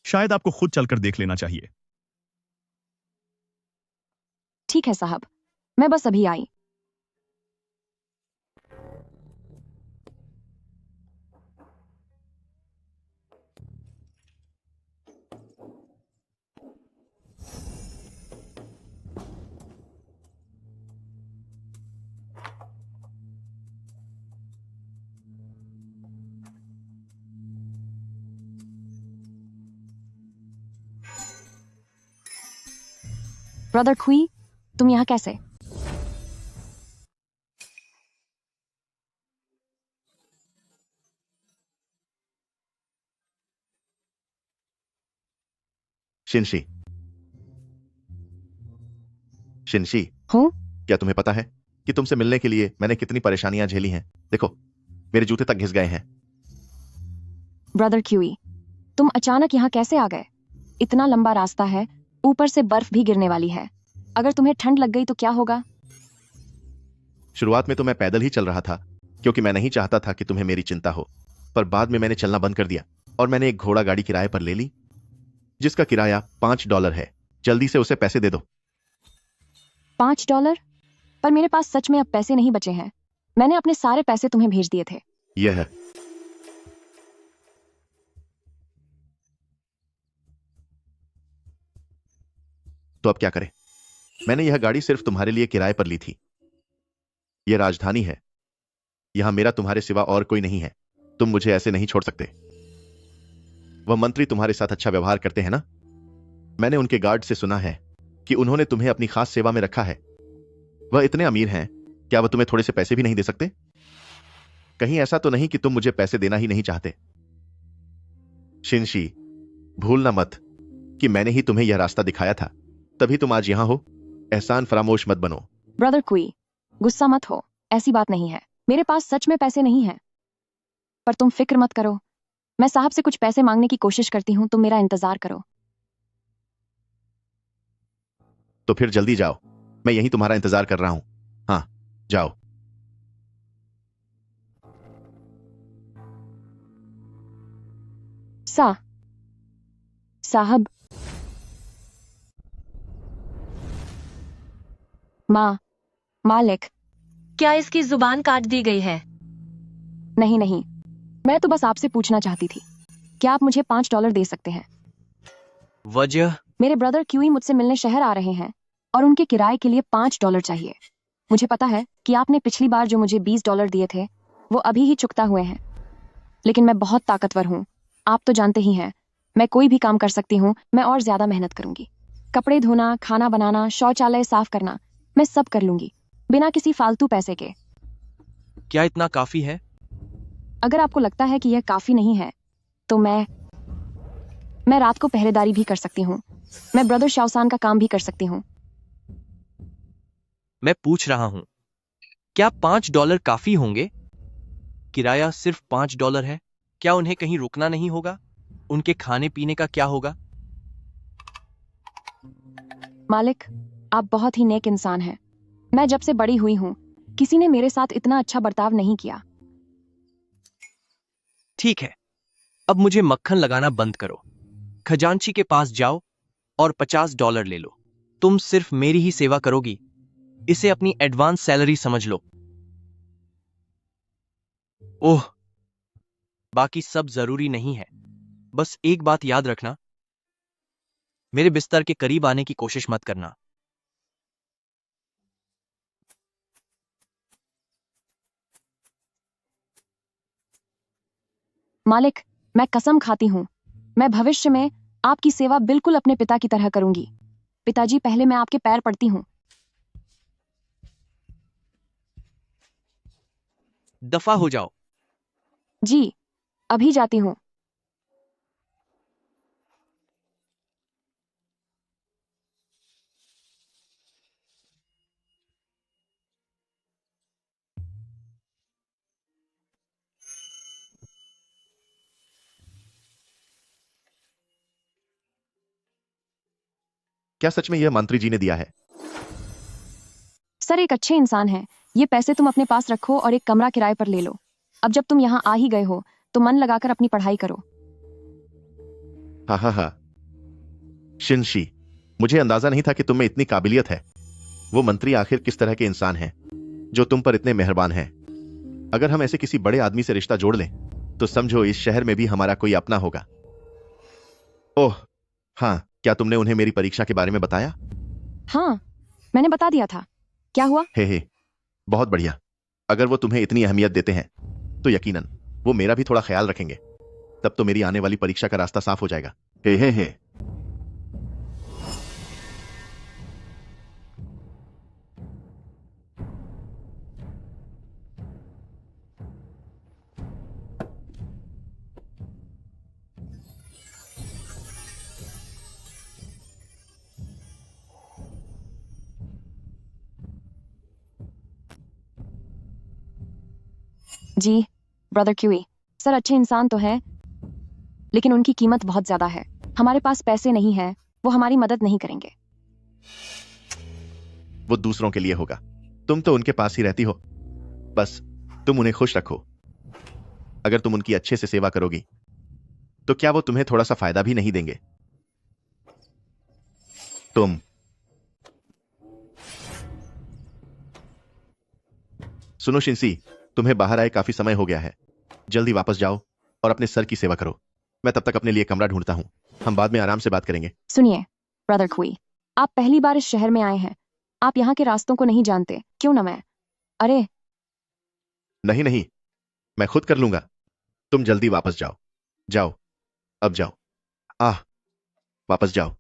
शायद आपको खुद चलकर देख लेना चाहिए। ठीक है साहब, मैं बस अभी आई। ब्रदर क्वी, तुम यहाँ कैसे? शिनशी, शिनशी, हूँ? क्या तुम्हें पता है कि तुमसे मिलने के लिए मैंने कितनी परेशानियां झेली हैं? देखो, मेरे जूते तक घिस गए हैं। ब्रदर क्यूई, तुम अचानक यहाँ कैसे आ गए? इतना लंबा रास्ता है, ऊपर से बर्फ भी गिरने वाली है। अगर तुम्हें ठंड लग गई तो क्या होगा? शुरुआत में तो मैं पैदल ही चल रहा था, क्योंकि मैं नहीं चाहता था कि तुम्हें मेरी चिंता हो। पर बाद में मैंने चलना बंद कर दिया और मैंने एक घोड़ा गाड़ी किराए पर ले ली, जिसका किराया $5 है। जल्दी से उसे पैसे दे दो। $5? पर मेरे पास सच में अब पैसे नहीं बचे हैं। मैंने अपने सारे पैसे तुम्हें भेज दिए थे। यह है। तो अब क्या करें? मैंने यह गाड़ी सिर्फ तुम्हारे लिए किराए पर ली थी। यह राजधानी है, यहां मेरा तुम्हारे सिवा और कोई नहीं है। तुम मुझे ऐसे नहीं छोड़ सकते। वह मंत्री तुम्हारे साथ अच्छा व्यवहार करते हैं ना? मैंने उनके गार्ड से सुना है कि उन्होंने तुम्हें अपनी खास सेवा में रखा है। वह इतने अमीर हैं, क्या वह तुम्हें थोड़े से पैसे भी नहीं दे सकते? कहीं ऐसा तो नहीं कि तुम मुझे पैसे देना ही नहीं चाहते? शिनशी, भूलना मत कि मैंने ही तुम्हें यह रास्ता दिखाया था, तभी तुम आज यहां हो। एहसान फरामोश मत बनो। ब्रदर क्वी, गुस्सा मत हो, ऐसी बात नहीं है। मेरे पास सच में पैसे नहीं हैं। पर तुम फिक्र मत करो, मैं साहब से कुछ पैसे मांगने की कोशिश करती हूँ, तुम मेरा इंतजार करो। तो फिर जल्दी जाओ, मैं यहीं तुम्हारा इंतजार कर रहा हूं। हाँ, जाओ। साहब, मालिक। क्या इसकी जुबान काट दी गई है? नहीं, मैं तो बस आपसे पूछना चाहती थी, क्या आप मुझे $5 दे सकते हैं? वजह? मेरे ब्रदर क्यूई मुझसे मिलने शहर आ रहे हैं और उनके किराए के लिए $5 चाहिए। मुझे पता है कि आपने पिछली बार जो मुझे $20 दिए थे वो अभी ही चुकता हुए हैं, लेकिन मैं बहुत ताकतवर हूँ। आप तो जानते ही हैं, मैं कोई भी काम कर सकती हूँ। मैं और ज्यादा मेहनत करूंगी। कपड़े धोना, खाना बनाना, शौचालय साफ करना, मैं सब कर लूंगी बिना किसी फालतू पैसे के। क्या इतना काफी है? अगर आपको लगता है कि यह काफी नहीं है तो मैं रात को पहरेदारी भी कर सकती हूँ। मैं ब्रदर शाओसान का काम भी कर सकती हूँ। मैं पूछ रहा हूं, क्या $5 काफी होंगे? किराया सिर्फ $5 है। क्या उन्हें कहीं रुकना नहीं होगा? उनके खाने पीने का क्या होगा? मालिक, आप बहुत ही नेक इंसान हैं। मैं जब से बड़ी हुई हूँ किसी ने मेरे साथ इतना अच्छा बर्ताव नहीं किया। ठीक है, अब मुझे मक्खन लगाना बंद करो। खजांची के पास जाओ और $50 ले लो। तुम सिर्फ मेरी ही सेवा करोगी, इसे अपनी एडवांस सैलरी समझ लो। ओह, बाकी सब जरूरी नहीं है। बस एक बात याद रखना, मेरे बिस्तर के करीब आने की कोशिश मत करना। मालिक, मैं कसम खाती हूँ, मैं भविष्य में आपकी सेवा बिल्कुल अपने पिता की तरह करूंगी। पिताजी, पहले मैं आपके पैर पड़ती हूँ। दफा हो जाओ। जी, अभी जाती हूँ। क्या सच में यह मंत्री जी ने दिया है? सर, एक अच्छे इंसान हैं। ये पैसे तुम अपने पास रखो और एक कमरा किराए पर ले लो। अब जब तुम यहाँ आ ही गए हो तो मन लगाकर अपनी पढ़ाई करो। हा हा हा। शिनशी, मुझे अंदाजा नहीं था कि तुम में इतनी काबिलियत है। वो मंत्री आखिर किस तरह के इंसान हैं जो तुम पर इतने मेहरबान हैं? अगर हम ऐसे किसी बड़े आदमी से रिश्ता जोड़ लें तो समझो इस शहर में भी हमारा कोई अपना होगा। ओह हाँ, क्या तुमने उन्हें मेरी परीक्षा के बारे में बताया? हाँ, मैंने बता दिया था। क्या हुआ? हे, बहुत बढ़िया। अगर वो तुम्हें इतनी अहमियत देते हैं तो यकीनन वो मेरा भी थोड़ा ख्याल रखेंगे। तब तो मेरी आने वाली परीक्षा का रास्ता साफ हो जाएगा। हे। जी, ब्रदर क्यूई। सर, अच्छे इंसान तो है, लेकिन उनकी कीमत बहुत ज्यादा है। हमारे पास पैसे नहीं है, वो हमारी मदद नहीं करेंगे। वो दूसरों के लिए होगा, तुम तो उनके पास ही रहती हो। बस तुम उन्हें खुश रखो। अगर तुम उनकी अच्छे से सेवा करोगी तो क्या वो तुम्हें थोड़ा सा फायदा भी नहीं देंगे? तुम सुनो शिंसी, तुम्हें बाहर आए काफी समय हो गया है। जल्दी वापस जाओ और अपने सर की सेवा करो। मैं तब तक अपने लिए कमरा ढूंढता हूं। हम बाद में आराम से बात करेंगे। सुनिए ब्रदर क्यूई, आप पहली बार इस शहर में आए हैं। आप यहाँ के रास्तों को नहीं जानते। क्यों ना मैं? अरे, नहीं, मैं खुद कर लूंगा। तुम जल्दी वापस जाओ। जाओ, अब जाओ। वापस जाओ।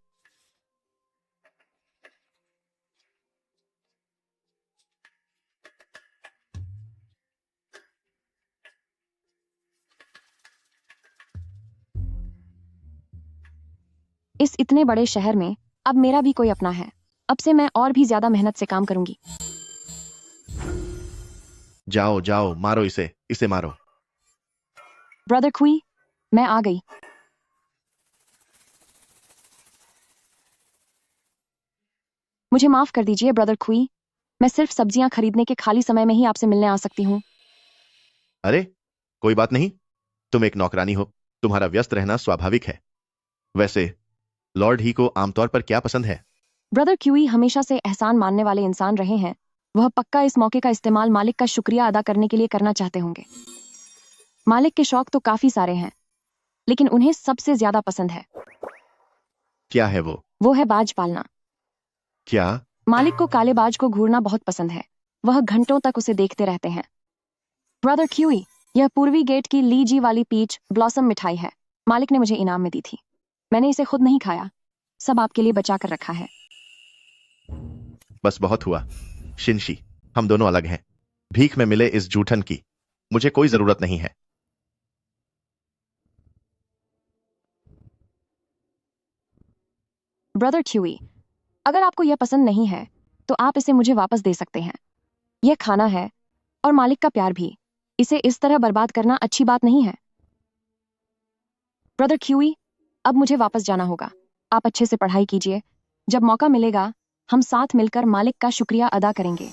इस इतने बड़े शहर में अब मेरा भी कोई अपना है। अब से मैं और भी ज्यादा मेहनत से काम करूंगी। जाओ, मारो इसे मारो। ब्रदर क्यूई, मैं आ गई। मुझे माफ कर दीजिए ब्रदर क्यूई, मैं सिर्फ सब्जियां खरीदने के खाली समय में ही आपसे मिलने आ सकती हूँ। अरे कोई बात नहीं, तुम एक नौकरानी हो, तुम्हारा व्यस्त रहना स्वाभाविक है। वैसे लॉर्ड ही को आमतौर पर क्या पसंद है? ब्रदर क्यूई हमेशा से एहसान मानने वाले इंसान रहे हैं। वह पक्का इस मौके का इस्तेमाल मालिक का शुक्रिया अदा करने के लिए करना चाहते होंगे। मालिक के शौक तो काफी सारे हैं, लेकिन उन्हें सबसे ज्यादा पसंद है। क्या है वो? वो है बाज पालना। क्या? मालिक को काले बाज को घूरना बहुत पसंद है। वह घंटों तक उसे देखते रहते हैं। ब्रदर क्यूई, यह पूर्वी गेट की लीजी वाली पीच ब्लॉसम मिठाई है। मालिक ने मुझे इनाम में दी थी। मैंने इसे खुद नहीं खाया, सब आपके लिए बचा कर रखा है। बस बहुत हुआ शिनशी, हम दोनों अलग हैं। भीख में मिले इस जूठन की मुझे कोई जरूरत नहीं है। ब्रदर क्यूई, अगर आपको यह पसंद नहीं है तो आप इसे मुझे वापस दे सकते हैं। यह खाना है और मालिक का प्यार भी। इसे इस तरह बर्बाद करना अच्छी बात नहीं है। ब्रदर क्यूई, अब मुझे वापस जाना होगा। आप अच्छे से पढ़ाई कीजिए। जब मौका मिलेगा हम साथ मिलकर मालिक का शुक्रिया अदा करेंगे।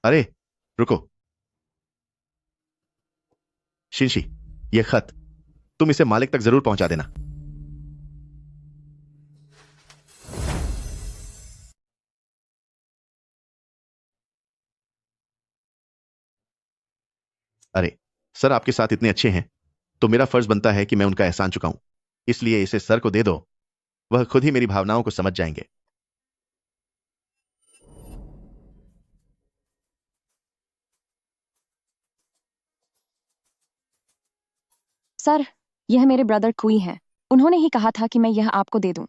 अरे रुको शिनशी, ये खत तुम इसे मालिक तक जरूर पहुंचा देना। अरे सर, आपके साथ इतने अच्छे हैं तो मेरा फर्ज बनता है कि मैं उनका एहसान चुकाऊं, इसलिए इसे सर को दे दो, वह खुद ही मेरी भावनाओं को समझ जाएंगे। सर, यह मेरे ब्रदर कुई हैं। उन्होंने ही कहा था कि मैं यह आपको दे दूं।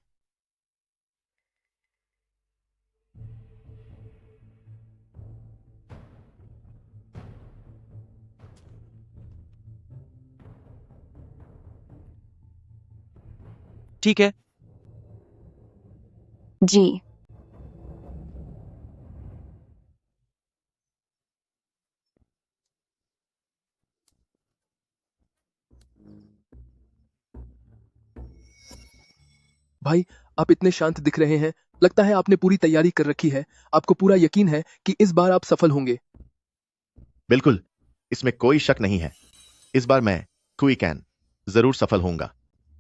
ठीक है। जी। भाई, आप इतने शांत दिख रहे हैं। लगता है आपने पूरी तैयारी कर रखी है। आपको पूरा यकीन है कि इस बार आप सफल होंगे। बिल्कुल, इसमें कोई शक नहीं है। इस बार मैं क्विकैन जरूर सफल होऊंगा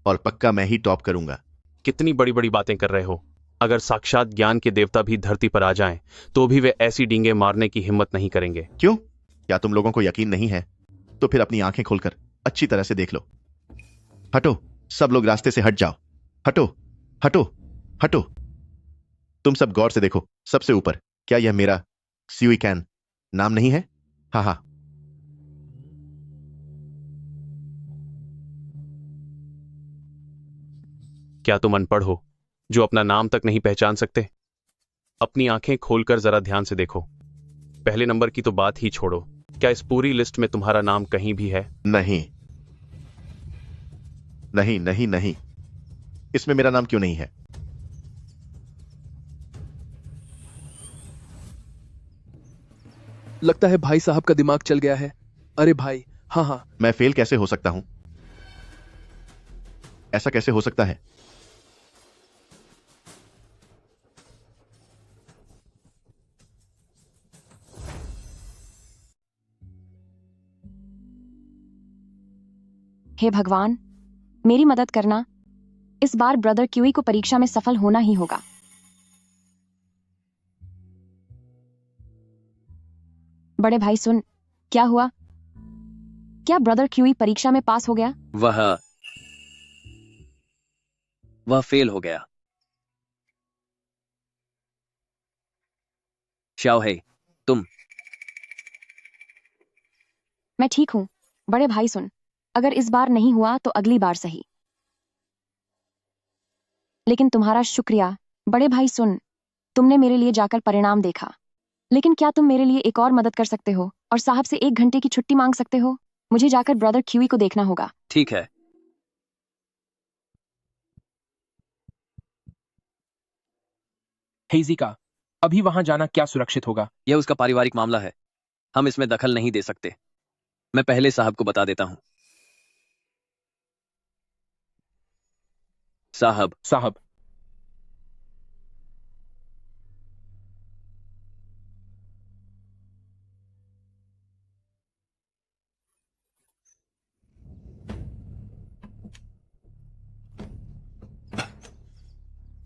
और पक्का मैं ही टॉप करूंगा। कितनी बड़ी बड़ी बातें कर रहे हो। अगर साक्षात ज्ञान के देवता भी धरती पर आ जाएं, तो भी वे ऐसी डींगे मारने की हिम्मत नहीं करेंगे। क्यों? क्या तुम लोगों को यकीन नहीं है? तो फिर अपनी आंखें खोलकर अच्छी तरह से देख लो। हटो, सब लोग रास्ते से हट जाओ। हटो हटो हटो। तुम सब गौर से देखो, सबसे ऊपर क्या यह मेरा क्विकैन नाम नहीं है? हाँ हाँ। क्या तुम अनपढ़ हो जो अपना नाम तक नहीं पहचान सकते? अपनी आंखें खोलकर जरा ध्यान से देखो। पहले नंबर की तो बात ही छोड़ो, क्या इस पूरी लिस्ट में तुम्हारा नाम कहीं भी है? नहीं नहीं नहीं नहीं, इसमें मेरा नाम क्यों नहीं है? लगता है भाई साहब का दिमाग चल गया है। अरे भाई, हाँ हाँ। मैं फेल कैसे हो सकता हूं? ऐसा कैसे हो सकता है? हे भगवान, मेरी मदद करना। इस बार ब्रदर क्यूई को परीक्षा में सफल होना ही होगा। बड़े भाई सुन, क्या हुआ? क्या ब्रदर क्यूई परीक्षा में पास हो गया? वह फेल हो गया। शाओहे, तुम। मैं ठीक हूं। बड़े भाई सुन, अगर इस बार नहीं हुआ तो अगली बार सही। लेकिन तुम्हारा शुक्रिया। बड़े भाई सुन, तुमने मेरे लिए जाकर परिणाम देखा, लेकिन क्या तुम मेरे लिए एक और मदद कर सकते हो और साहब से 1 घंटे की छुट्टी मांग सकते हो? मुझे जाकर ब्रदर क्यूई को देखना होगा। ठीक है। हेजिका, अभी वहां जाना क्या सुरक्षित होगा? यह उसका पारिवारिक मामला है, हम इसमें दखल नहीं दे सकते। मैं पहले साहब को बता देता हूं। साहब।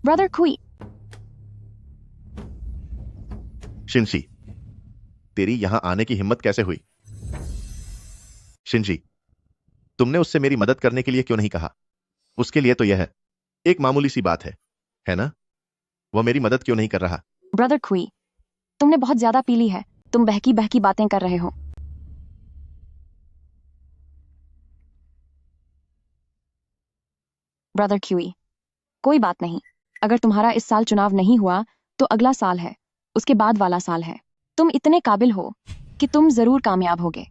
Brother QE. शिनशी, तेरी यहां आने की हिम्मत कैसे हुई? शिनशी, तुमने उससे मेरी मदद करने के लिए क्यों नहीं कहा? उसके लिए तो यह एक मामूली सी बात है ना? वह मेरी मदद क्यों नहीं कर रहा? ब्रदर क्यूई, तुमने बहुत ज्यादा पी ली है। तुम बहकी बहकी बातें कर रहे हो। ब्रदर क्यूई, कोई बात नहीं। अगर तुम्हारा इस साल चुनाव नहीं हुआ तो अगला साल है, उसके बाद वाला साल है। तुम इतने काबिल हो कि तुम जरूर कामयाब होगे।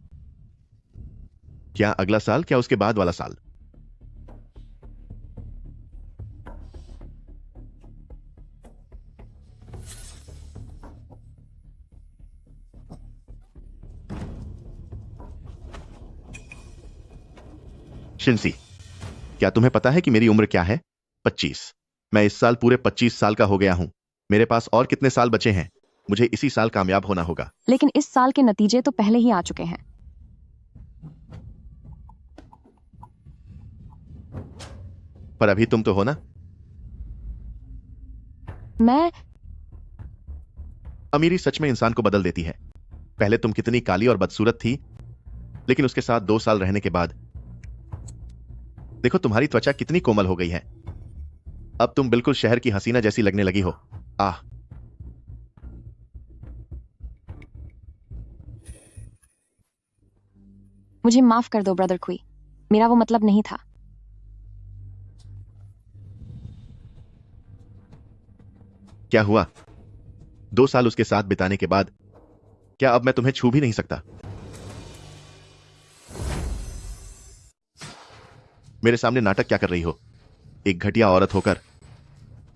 क्या अगला साल? क्या उसके बाद वाला साल? शिनसी, क्या तुम्हें पता है कि मेरी उम्र क्या है? 25। मैं इस साल पूरे 25 साल का हो गया हूं। मेरे पास और कितने साल बचे हैं? मुझे इसी साल कामयाब होना होगा। लेकिन इस साल के नतीजे तो पहले ही आ चुके हैं। पर अभी तुम तो हो ना? मैं अमीरी सच में इंसान को बदल देती है। पहले तुम कितनी काली और बदसूरत थी, लेकिन उसके साथ 2 साल रहने के बाद देखो तुम्हारी त्वचा कितनी कोमल हो गई है। अब तुम बिल्कुल शहर की हसीना जैसी लगने लगी हो। आह, मुझे माफ कर दो ब्रदर क्वी, मेरा वो मतलब नहीं था। क्या हुआ? 2 साल उसके साथ बिताने के बाद क्या अब मैं तुम्हें छू भी नहीं सकता? मेरे सामने नाटक क्या कर रही हो? एक घटिया औरत होकर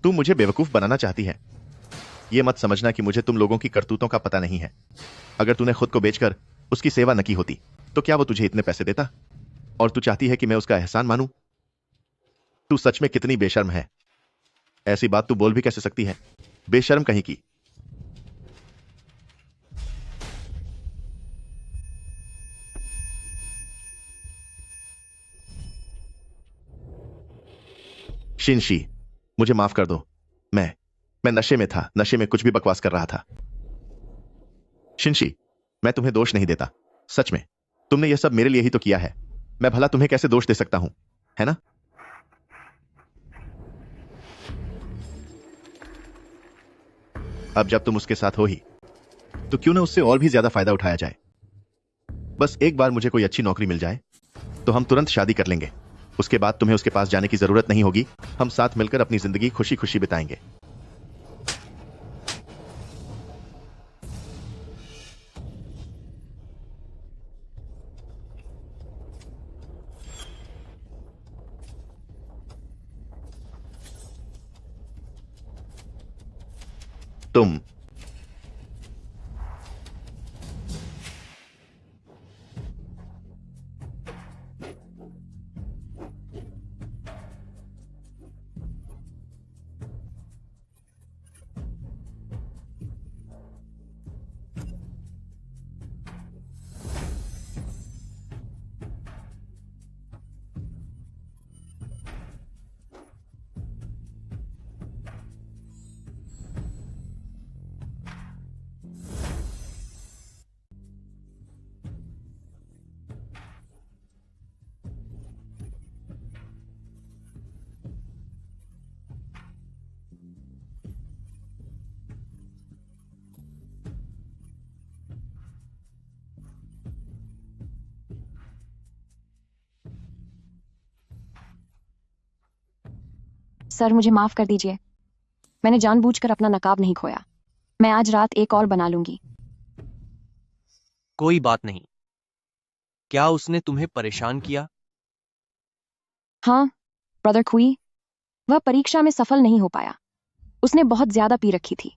तुम मुझे बेवकूफ बनाना चाहती है। यह मत समझना कि मुझे तुम लोगों की करतूतों का पता नहीं है। अगर तूने खुद को बेचकर उसकी सेवा न की होती तो क्या वो तुझे इतने पैसे देता? और तू चाहती है कि मैं उसका एहसान मानूं? तू सच में कितनी बेशर्म है। ऐसी बात तू बोल भी कैसे सकती है? बेशर्म कहीं की। शिनशी, मुझे माफ कर दो। मैं नशे में था, नशे में कुछ भी बकवास कर रहा था। शिनशी, मैं तुम्हें दोष नहीं देता। सच में तुमने यह सब मेरे लिए ही तो किया है। मैं भला तुम्हें कैसे दोष दे सकता हूं, है ना? अब जब तुम उसके साथ हो ही तो क्यों ना उससे और भी ज्यादा फायदा उठाया जाए। बस एक बार मुझे कोई अच्छी नौकरी मिल जाए तो हम तुरंत शादी कर लेंगे। उसके बाद तुम्हें उसके पास जाने की जरूरत नहीं होगी। हम साथ मिलकर अपनी जिंदगी खुशी खुशी बिताएंगे। तुम सर मुझे माफ कर दीजिए, मैंने जानबूझकर अपना नकाब नहीं खोया। मैं आज रात एक और बना लूंगी। कोई बात नहीं। क्या उसने तुम्हें परेशान किया? हाँ ब्रदर क्वी, वह परीक्षा में सफल नहीं हो पाया। उसने बहुत ज्यादा पी रखी थी।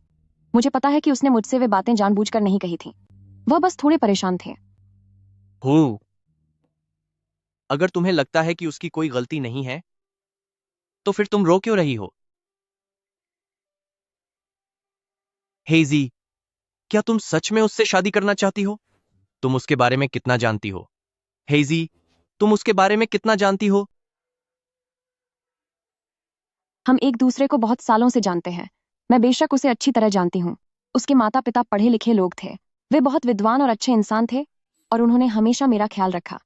मुझे पता है कि उसने मुझसे वे बातें जानबूझकर नहीं कही थी। वह बस थोड़े परेशान थे। हो, अगर तुम्हें लगता है कि उसकी कोई गलती नहीं है तो फिर तुम रो क्यों रही हो? हेजी, क्या तुम सच में उससे शादी करना चाहती हो? तुम उसके बारे में कितना जानती हो? हेजी, तुम उसके बारे में कितना जानती हो? हम एक दूसरे को बहुत सालों से जानते हैं। मैं बेशक उसे अच्छी तरह जानती हूँ। उसके माता पिता पढ़े लिखे लोग थे। वे बहुत विद्वान और अच्छे इंसान थे और उन्होंने हमेशा मेरा ख्याल रखा।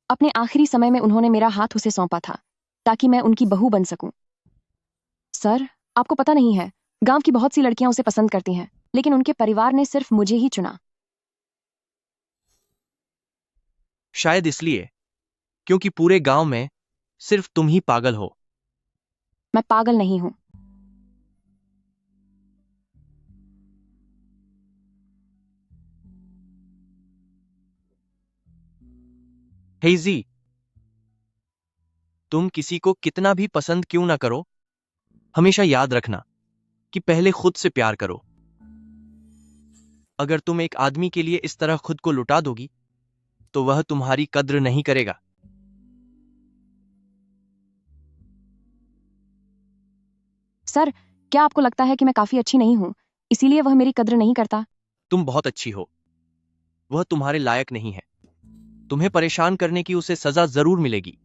अपने आखिरी समय में उन्होंने मेरा हाथ उसे सौंपा था ताकि मैं उनकी बहू बन सकूं। सर, आपको पता नहीं है, गांव की बहुत सी लड़कियां उसे पसंद करती हैं, लेकिन उनके परिवार ने सिर्फ मुझे ही चुना। शायद इसलिए क्योंकि पूरे गांव में सिर्फ तुम ही पागल हो। मैं पागल नहीं हूं। हेजी, तुम किसी को कितना भी पसंद क्यों ना करो, हमेशा याद रखना कि पहले खुद से प्यार करो। अगर तुम एक आदमी के लिए इस तरह खुद को लुटा दोगी तो वह तुम्हारी कद्र नहीं करेगा। सर, क्या आपको लगता है कि मैं काफी अच्छी नहीं हूँ, इसीलिए वह मेरी कद्र नहीं करता? तुम बहुत अच्छी हो, वह तुम्हारे लायक नहीं है। तुम्हें परेशान करने की उसे सजा जरूर मिलेगी।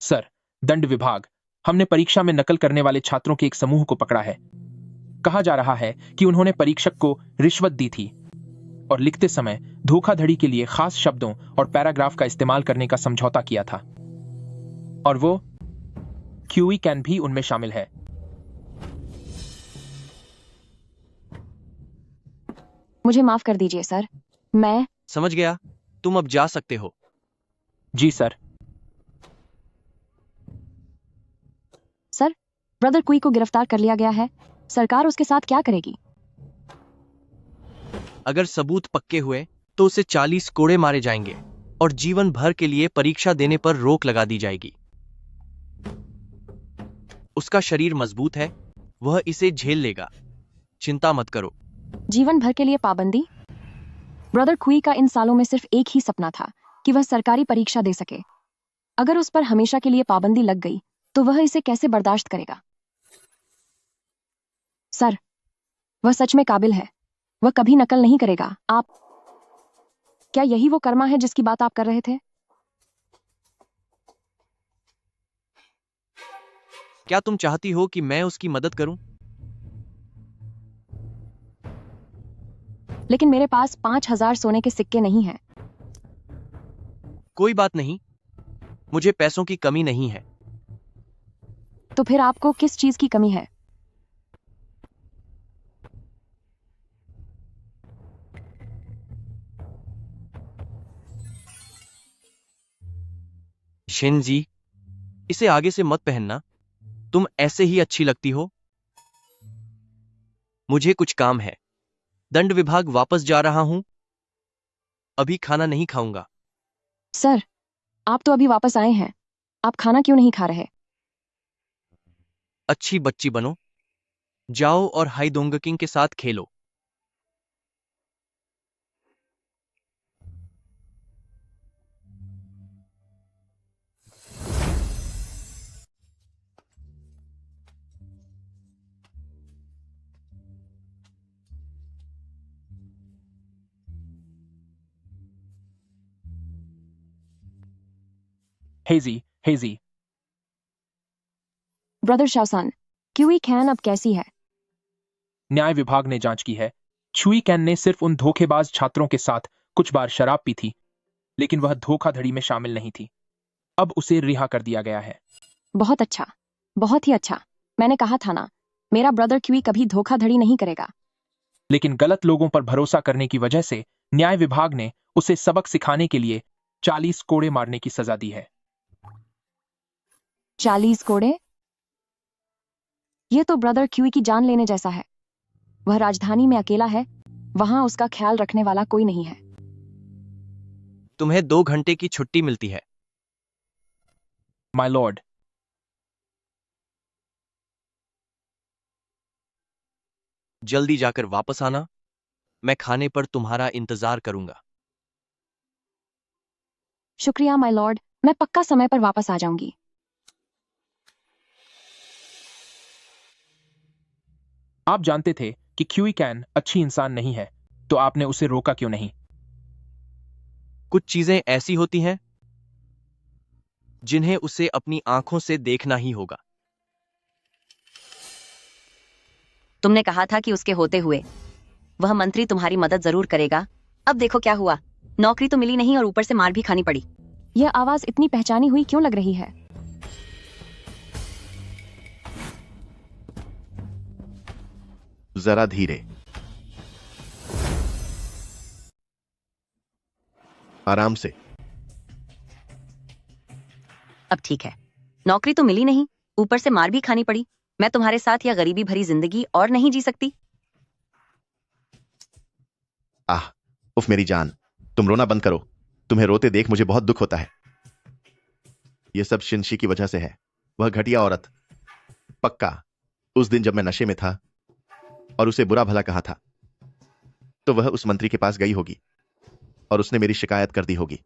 सर, दंड विभाग, हमने परीक्षा में नकल करने वाले छात्रों के एक समूह को पकड़ा है। कहा जा रहा है कि उन्होंने परीक्षक को रिश्वत दी थी और लिखते समय धोखाधड़ी के लिए खास शब्दों और पैराग्राफ का इस्तेमाल करने का समझौता किया था। और वो क्यूई कैन भी उनमें शामिल है। मुझे माफ कर दीजिए सर, मैं समझ गया, तुम अब जा सकते हो। जी सर। सर, ब्रदर क्वी को गिरफ्तार कर लिया गया है। सरकार उसके साथ क्या करेगी? अगर सबूत पक्के हुए तो उसे 40 कोड़े मारे जाएंगे और जीवन भर के लिए परीक्षा देने पर रोक लगा दी जाएगी। उसका शरीर मजबूत है, वह इसे झेल लेगा, चिंता मत करो। जीवन भर के लिए पाबंदी? ब्रदर क्वी का इन सालों में सिर्फ एक ही सपना था कि वह सरकारी परीक्षा दे सके। अगर उस पर हमेशा के लिए पाबंदी लग गई तो वह इसे कैसे बर्दाश्त करेगा? सर, वह सच में काबिल है, वह कभी नकल नहीं करेगा। आप क्या यही वो कर्मा है जिसकी बात आप कर रहे थे? क्या तुम चाहती हो कि मैं उसकी मदद करूं? लेकिन मेरे पास 5,000 सोने के सिक्के नहीं हैं। कोई बात नहीं, मुझे पैसों की कमी नहीं है। तो फिर आपको किस चीज की कमी है? शिनजी, इसे आगे से मत पहनना, तुम ऐसे ही अच्छी लगती हो। मुझे कुछ काम है, दंड विभाग वापस जा रहा हूं, अभी खाना नहीं खाऊंगा। सर, आप तो अभी वापस आए हैं, आप खाना क्यों नहीं खा रहे? अच्छी बच्ची बनो, जाओ और हाई दोंगकिंग के साथ खेलो। हेजी, हेजी, ब्रदर शाओसान, क्यूई कैन अब कैसी है? न्याय विभाग ने जांच की है। छुई कैन ने सिर्फ उन धोखेबाज छात्रों के साथ कुछ बार शराब पी थी, लेकिन वह धोखाधड़ी में शामिल नहीं थी। अब उसे रिहा कर दिया गया है। बहुत अच्छा, बहुत ही अच्छा। मैंने कहा था ना, मेरा ब्रदर क्यूई कभी धोखाधड़ी नहीं करेगा। लेकिन गलत लोगों पर भरोसा करने की वजह से न्याय विभाग ने उसे सबक सिखाने के लिए 40 कोड़े मारने की सजा दी है। 40 कोड़े? यह तो ब्रदर क्यूई की जान लेने जैसा है। वह राजधानी में अकेला है, वहां उसका ख्याल रखने वाला कोई नहीं है। तुम्हें 2 घंटे की छुट्टी मिलती है। माय लॉर्ड, जल्दी जाकर वापस आना, मैं खाने पर तुम्हारा इंतजार करूंगा। शुक्रिया माय लॉर्ड, मैं पक्का समय पर वापस आ जाऊंगी। आप जानते थे कि क्यूई कैन अच्छी इंसान नहीं है, तो आपने उसे रोका क्यों नहीं? कुछ चीजें ऐसी होती हैं जिन्हें उसे अपनी आंखों से देखना ही होगा। तुमने कहा था कि उसके होते हुए वह मंत्री तुम्हारी मदद जरूर करेगा। अब देखो क्या हुआ, नौकरी तो मिली नहीं और ऊपर से मार भी खानी पड़ी। यह आवाज इतनी पहचानी हुई क्यों लग रही है? जरा धीरे, आराम से। अब ठीक है, नौकरी तो मिली नहीं, ऊपर से मार भी खानी पड़ी। मैं तुम्हारे साथ यह गरीबी भरी जिंदगी और नहीं जी सकती। आह, उफ मेरी जान, तुम रोना बंद करो। तुम्हें रोते देख मुझे बहुत दुख होता है। यह सब शिनशी की वजह से है। वह घटिया औरत, पक्का उस दिन जब मैं नशे में था और उसे बुरा भला कहा था। तो वह उस मंत्री के पास गई होगी और उसने मेरी शिकायत कर दी होगी।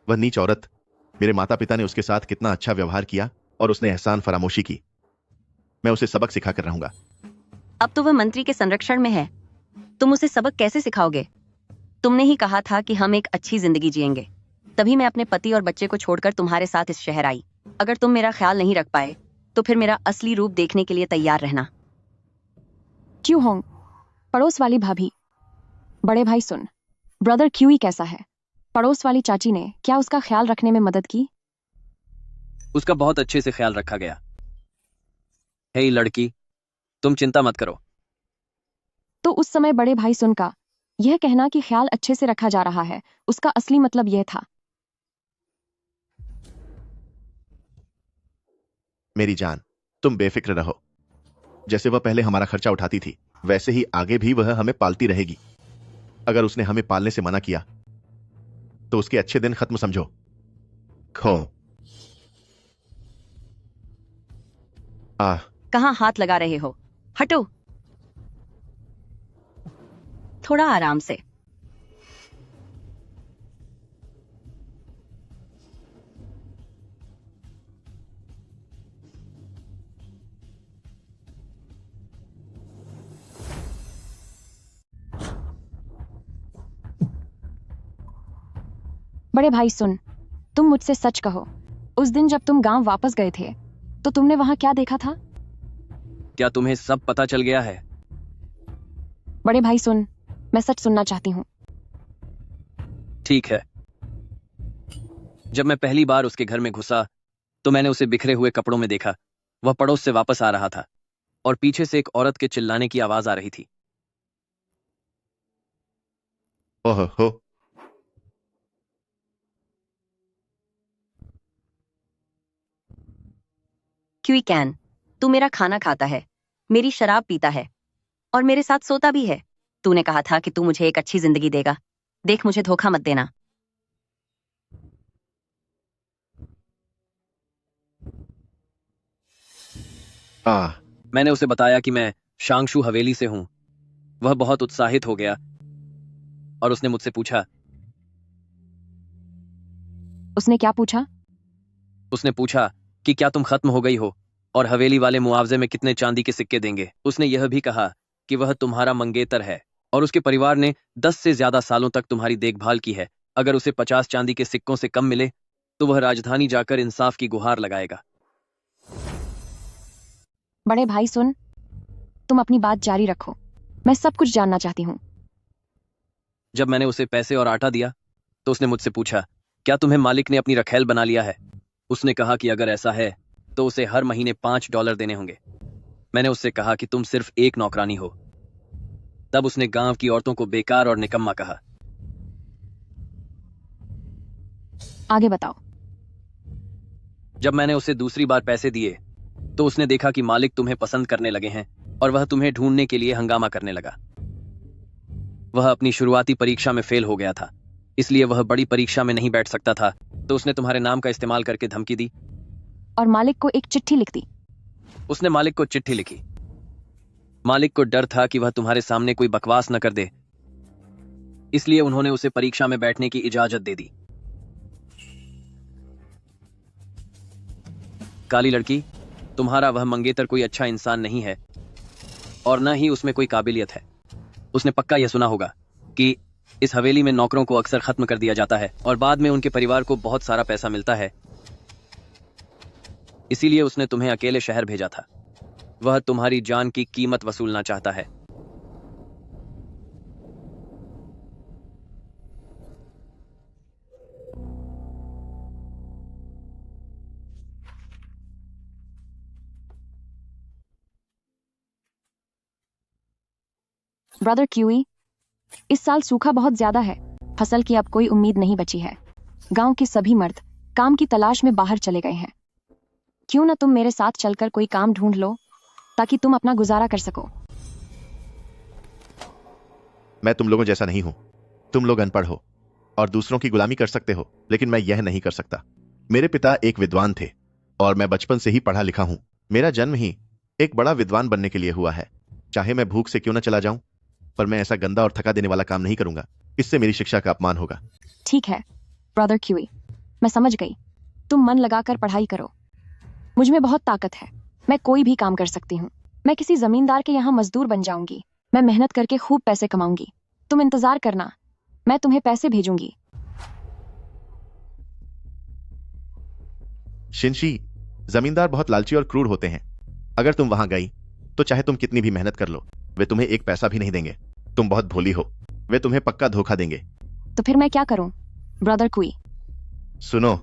वह नीच औरत, मेरे माता पिता ने उसके साथ कितना अच्छा व्यवहार किया और उसने एहसान फरामोशी की। मैं उसे सबक सिखा कर रहूंगा। अब तो वह मंत्री के संरक्षण में है, तुम उसे सबक कैसे सिखाओगे? तुमने ही कहा था कि हम एक अच्छी जिंदगी जिएंगे, तभी मैं अपने पति और बच्चे को छोड़कर तुम्हारे साथ इस शहर आई। अगर तुम मेरा ख्याल नहीं रख पाए तो फिर मेरा असली रूप देखने के लिए तैयार रहना। क्यों होंग? पड़ोस वाली भाभी। बड़े भाई सुन, ब्रदर क्यूई कैसा है? पड़ोस वाली चाची ने क्या उसका ख्याल रखने में मदद की? उसका बहुत अच्छे से ख्याल रखा गया। हे लड़की, तुम चिंता मत करो। तो उस समय बड़े भाई सुन का यह कहना कि ख्याल अच्छे से रखा जा रहा है, उसका असली मतलब यह था। मेरी जान, तुम बेफिक्र रहो। जैसे वह पहले हमारा खर्चा उठाती थी, वैसे ही आगे भी वह हमें पालती रहेगी। अगर उसने हमें पालने से मना किया तो उसके अच्छे दिन खत्म समझो। खो कहाँ हाथ लगा रहे हो? हटो, थोड़ा आराम से। बड़े भाई सुन, तुम मुझसे सच कहो, उस दिन जब तुम गांव वापस गए थे तो तुमने वहां क्या देखा था? क्या तुम्हें सब पता चल गया है? बड़े भाई सुन, मैं सच सुनना चाहती हूँ। ठीक है। जब मैं पहली बार उसके घर में घुसा तो मैंने उसे बिखरे हुए कपड़ों में देखा। वह पड़ोस से वापस आ रहा था और पीछे से एक औरत के चिल्लाने की आवाज आ रही थी। ओह हो, क्यों कैन, तू मेरा खाना खाता है, मेरी शराब पीता है और मेरे साथ सोता भी है। तूने कहा था कि तू मुझे एक अच्छी जिंदगी देगा। देख, मुझे धोखा मत देना। मैंने उसे बताया कि मैं शांगशु हवेली से हूं। वह बहुत उत्साहित हो गया और उसने मुझसे पूछा। उसने क्या पूछा? उसने पूछा कि क्या तुम खत्म हो गई हो और हवेली वाले मुआवजे में कितने चांदी के सिक्के देंगे। उसने यह भी कहा कि वह तुम्हारा मंगेतर है और उसके परिवार ने 10 से ज्यादा सालों तक तुम्हारी देखभाल की है। अगर उसे 50 चांदी के सिक्कों से कम मिले तो वह राजधानी जाकर इंसाफ की गुहार लगाएगा। बड़े भाई सुन, तुम अपनी बात जारी रखो, मैं सब कुछ जानना चाहती हूँ। जब मैंने उसे पैसे और आटा दिया तो उसने मुझसे पूछा, क्या तुम्हें मालिक ने अपनी रखैल बना लिया है? उसने कहा कि अगर ऐसा है तो उसे हर महीने $5 देने होंगे। मैंने उससे कहा कि तुम सिर्फ एक नौकरानी हो। तब उसने गांव की औरतों को बेकार और निकम्मा कहा। आगे बताओ। जब मैंने उसे दूसरी बार पैसे दिए तो उसने देखा कि मालिक तुम्हें पसंद करने लगे हैं और वह तुम्हें ढूंढने के लिए हंगामा करने लगा। वह अपनी शुरुआती परीक्षा में फेल हो गया था, इसलिए वह बड़ी परीक्षा में नहीं बैठ सकता था, तो उसने तुम्हारे नाम का इस्तेमाल करके धमकी दी और मालिक को एक चिट्ठी लिख दी। उसने मालिक को चिट्ठी लिखी। मालिक को डर था कि वह तुम्हारे सामने कोई बकवास न कर दे, इसलिए उन्होंने उसे परीक्षा में बैठने की इजाजत दे दी। काली लड़की, तुम्हारा वह मंगेतर कोई अच्छा इंसान नहीं है और न ही उसमें कोई काबिलियत है। उसने पक्का यह सुना होगा कि इस हवेली में नौकरों को अक्सर खत्म कर दिया जाता है और बाद में उनके परिवार को बहुत सारा पैसा मिलता है। इसीलिए उसने तुम्हें अकेले शहर भेजा था। वह तुम्हारी जान की कीमत वसूलना चाहता है। ब्रदर क्यूई, इस साल सूखा बहुत ज्यादा है, फसल की अब कोई उम्मीद नहीं बची है। गांव के सभी मर्द काम की तलाश में बाहर चले गए हैं। क्यों ना तुम मेरे साथ चलकर कोई काम ढूंढ लो ताकि तुम अपना गुजारा कर सको। मैं तुम लोगों जैसा नहीं हूं। तुम लोग अनपढ़ हो और दूसरों की गुलामी कर सकते हो, लेकिन मैं यह नहीं कर सकता। मेरे पिता एक विद्वान थे और मैं बचपन से ही पढ़ा लिखा हूं। मेरा जन्म ही एक बड़ा विद्वान बनने के लिए हुआ है, चाहे मैं भूख से क्यों न चला जाऊं। पर मैं ऐसा गंदा और थका देने वाला काम नहीं करूंगा। इससे मेरी शिक्षा का अपमान होगा। ठीक है ब्रदर क्यूई, मैं समझ गई। तुम मन लगाकर पढ़ाई करो। मुझ में बहुत ताकत है, मैं कोई भी काम कर सकती हूँ। मैं किसी जमींदार के यहाँ मजदूर बन जाऊंगी। मैं मेहनत करके खूब पैसे कमाऊंगी। तुम इंतजार करना, मैं तुम्हें पैसे भेजूंगी। शिनशी, जमींदार बहुत लालची और क्रूर होते हैं। अगर तुम वहां गई तो चाहे तुम कितनी भी मेहनत कर लो, वे तुम्हें एक पैसा भी नहीं देंगे। तुम बहुत भोली हो, वे तुम्हें पक्का धोखा देंगे। तो फिर मैं क्या करूं ब्रदर क्यूई? सुनो,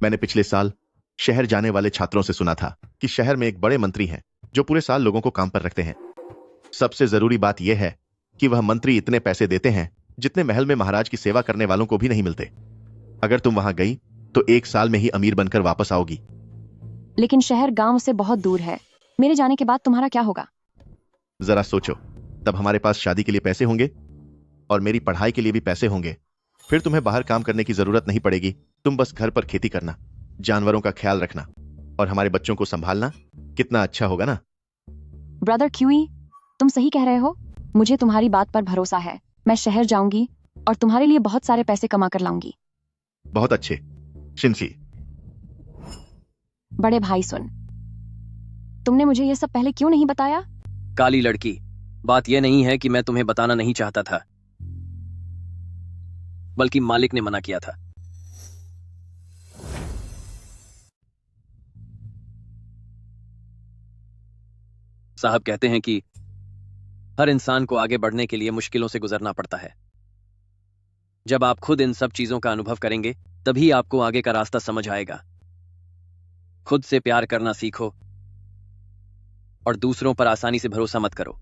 मैंने पिछले साल शहर जाने वाले छात्रों से सुना था कि शहर में एक बड़े मंत्री हैं जो पूरे साल लोगों को काम पर रखते हैं। सबसे जरूरी बात यह है कि वह मंत्री इतने पैसे देते हैं जितने महल में महाराज की सेवा करने वालों को भी नहीं मिलते। अगर तुम वहां गई तो 1 साल में ही अमीर बनकर वापस आओगी। लेकिन शहर गांव से बहुत दूर है, मेरे जाने के बाद तुम्हारा क्या होगा? जरा सोचो, तब हमारे पास शादी के लिए पैसे होंगे और मेरी पढ़ाई के लिए भी पैसे होंगे। फिर तुम्हें बाहर काम करने की जरूरत नहीं पड़ेगी। तुम बस घर पर खेती करना, जानवरों का ख्याल रखना और हमारे बच्चों को संभालना। कितना अच्छा होगा ना? ब्रदर क्यूई, तुम सही कह रहे हो। मुझे तुम्हारी बात पर भरोसा है। मैं शहर जाऊंगी और तुम्हारे लिए बहुत सारे पैसे कमा कर लाऊंगी। बहुत अच्छे शिनशी। बड़े भाई सुन, तुमने मुझे ये सब पहले क्यों नहीं बताया? काली लड़की, बात यह नहीं है कि मैं तुम्हें बताना नहीं चाहता था, बल्कि मालिक ने मना किया था। साहब कहते हैं कि हर इंसान को आगे बढ़ने के लिए मुश्किलों से गुजरना पड़ता है। जब आप खुद इन सब चीजों का अनुभव करेंगे तभी आपको आगे का रास्ता समझ आएगा। खुद से प्यार करना सीखो और दूसरों पर आसानी से भरोसा मत करो।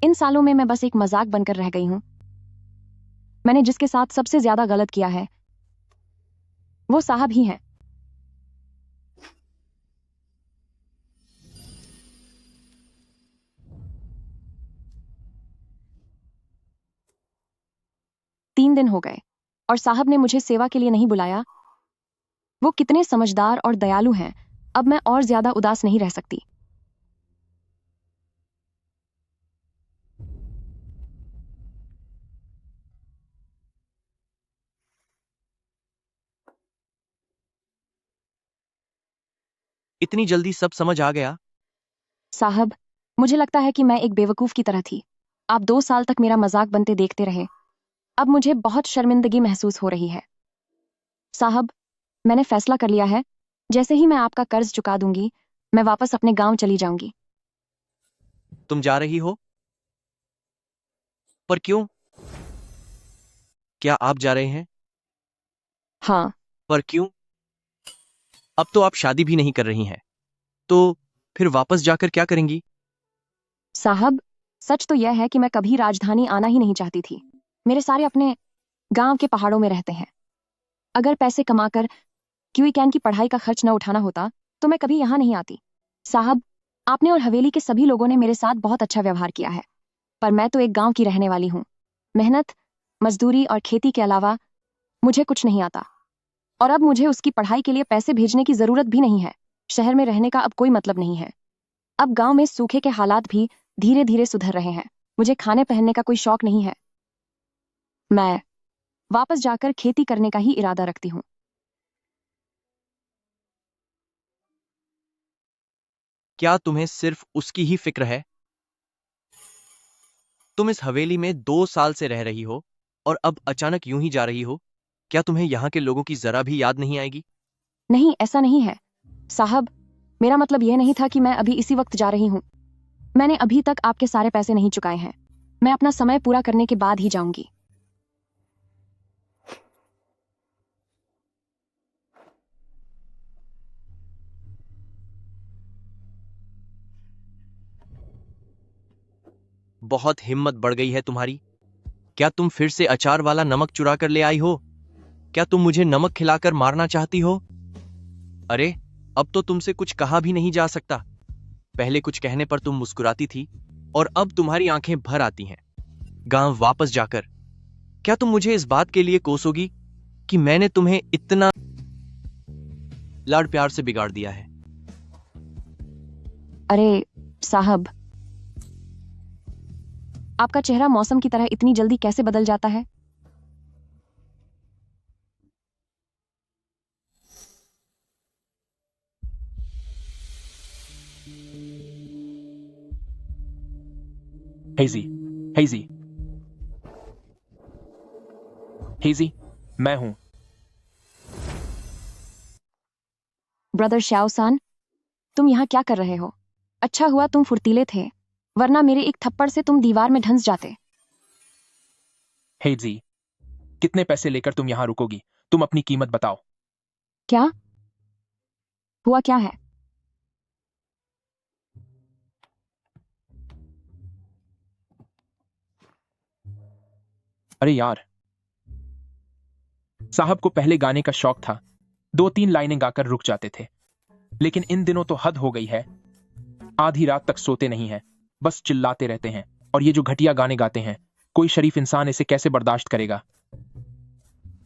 इन सालों में मैं बस एक मजाक बनकर रह गई हूं। मैंने जिसके साथ सबसे ज्यादा गलत किया है वो साहब ही हैं। तीन दिन हो गए और साहब ने मुझे सेवा के लिए नहीं बुलाया। वो कितने समझदार और दयालु हैं। अब मैं और ज्यादा उदास नहीं रह सकती। इतनी जल्दी सब समझ आ गया? साहब, मुझे लगता है कि मैं एक बेवकूफ की तरह थी। आप 2 साल तक मेरा मजाक बनते देखते रहे। अब मुझे बहुत शर्मिंदगी महसूस हो रही है। साहब, मैंने फैसला कर लिया है, जैसे ही मैं आपका कर्ज चुका दूंगी मैं वापस अपने गांव चली जाऊंगी। तुम जा रही हो? पर क्यों? क्या आप जा रहे हैं? हाँ। पर क्यों? अब तो आप शादी भी नहीं कर रही हैं, तो फिर वापस जाकर क्या करेंगी? साहब, सच तो यह है कि मैं कभी राजधानी आना ही नहीं चाहती थी। मेरे सारे अपने गांव के पहाड़ों में रहते हैं। अगर पैसे कमाकर क्यूई कैन की पढ़ाई का खर्च न उठाना होता तो मैं कभी यहां नहीं आती। साहब, आपने और हवेली के सभी लोगों ने मेरे साथ बहुत अच्छा व्यवहार किया है, पर मैं तो एक गांव की रहने वाली हूं। मेहनत, मजदूरी और खेती के अलावा मुझे कुछ नहीं आता, और अब मुझे उसकी पढ़ाई के लिए पैसे भेजने की जरूरत भी नहीं है। शहर में रहने का अब कोई मतलब नहीं है। अब गांव में सूखे के हालात भी धीरे धीरे सुधर रहे हैं। मुझे खाने पहनने का कोई शौक नहीं है। मैं वापस जाकर खेती करने का ही इरादा रखती हूँ। क्या तुम्हें सिर्फ उसकी ही फिक्र है? तुम इस हवेली में 2 साल से रह रही हो और अब अचानक यूं ही जा रही हो। क्या तुम्हें यहाँ के लोगों की जरा भी याद नहीं आएगी? नहीं, ऐसा नहीं है साहब। मेरा मतलब यह नहीं था कि मैं अभी इसी वक्त जा रही हूँ। मैंने अभी तक आपके सारे पैसे नहीं चुकाए हैं। मैं अपना समय पूरा करने के बाद ही जाऊंगी। बहुत हिम्मत बढ़ गई है तुम्हारी। क्या तुम फिर से अचार वाला नमक चुरा कर ले आई हो? क्या तुम मुझे नमक खिलाकर मारना चाहती हो? अरे, अब तो तुमसे कुछ कहा भी नहीं जा सकता। पहले कुछ कहने पर तुम मुस्कुराती थी और अब तुम्हारी आंखें भर आती हैं। गांव वापस जाकर क्या तुम मुझे इस बात के लिए कोसोगी कि मैंने तुम्हें इतना लाड प्यार से बिगाड़ दिया है? अरे साहब, आपका चेहरा मौसम की तरह इतनी जल्दी कैसे बदल जाता है? हेजी, हेजी, हेजी, मैं हूं। ब्रदर शाओसान, तुम यहाँ क्या कर रहे हो? अच्छा हुआ तुम फुर्तीले थे, वरना मेरे एक थप्पड़ से तुम दीवार में धंस जाते। हेजी, कितने पैसे लेकर तुम यहां रुकोगी? तुम अपनी कीमत बताओ। क्या हुआ, क्या है? अरे यार, साहब को पहले गाने का शौक था, 2-3 लाइनें गाकर रुक जाते थे, लेकिन इन दिनों तो हद हो गई है। आधी रात तक सोते नहीं हैं, बस चिल्लाते रहते हैं, और ये जो घटिया गाने गाते हैं, कोई शरीफ इंसान इसे कैसे बर्दाश्त करेगा?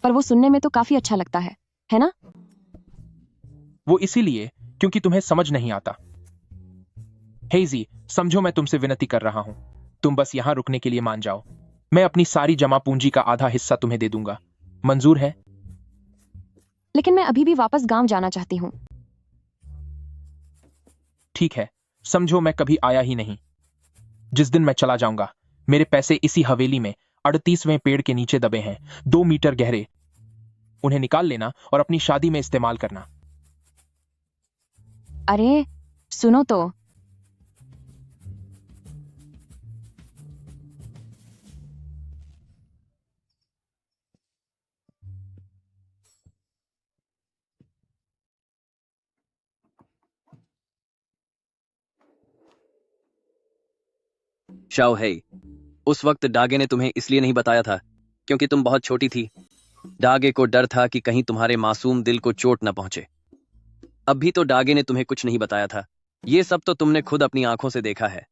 पर वो सुनने में तो काफी अच्छा लगता है ना? वो इसीलिए क्योंकि तुम्हें समझ नहीं आता। हेजी, समझो मैं तुमसे विनती कर रहा हूं, तुम बस यहां रुकने के लिए मान जाओ। मैं अपनी सारी जमा पूंजी का आधा हिस्सा तुम्हें दे दूंगा। मंजूर है? लेकिन मैं अभी भी वापस गांव जाना चाहती हूँ। ठीक है, समझो मैं कभी आया ही नहीं। जिस दिन मैं चला जाऊंगा, मेरे पैसे इसी हवेली में 38वें पेड़ के नीचे दबे हैं, 2 मीटर गहरे। उन्हें निकाल लेना और अपनी शादी में इस्तेमाल करना। अरे सुनो तो। शाओ है, उस वक्त डागे ने तुम्हें इसलिए नहीं बताया था क्योंकि तुम बहुत छोटी थी। डागे को डर था कि कहीं तुम्हारे मासूम दिल को चोट न पहुंचे। अब भी तो डागे ने तुम्हें कुछ नहीं बताया था। ये सब तो तुमने खुद अपनी आंखों से देखा है।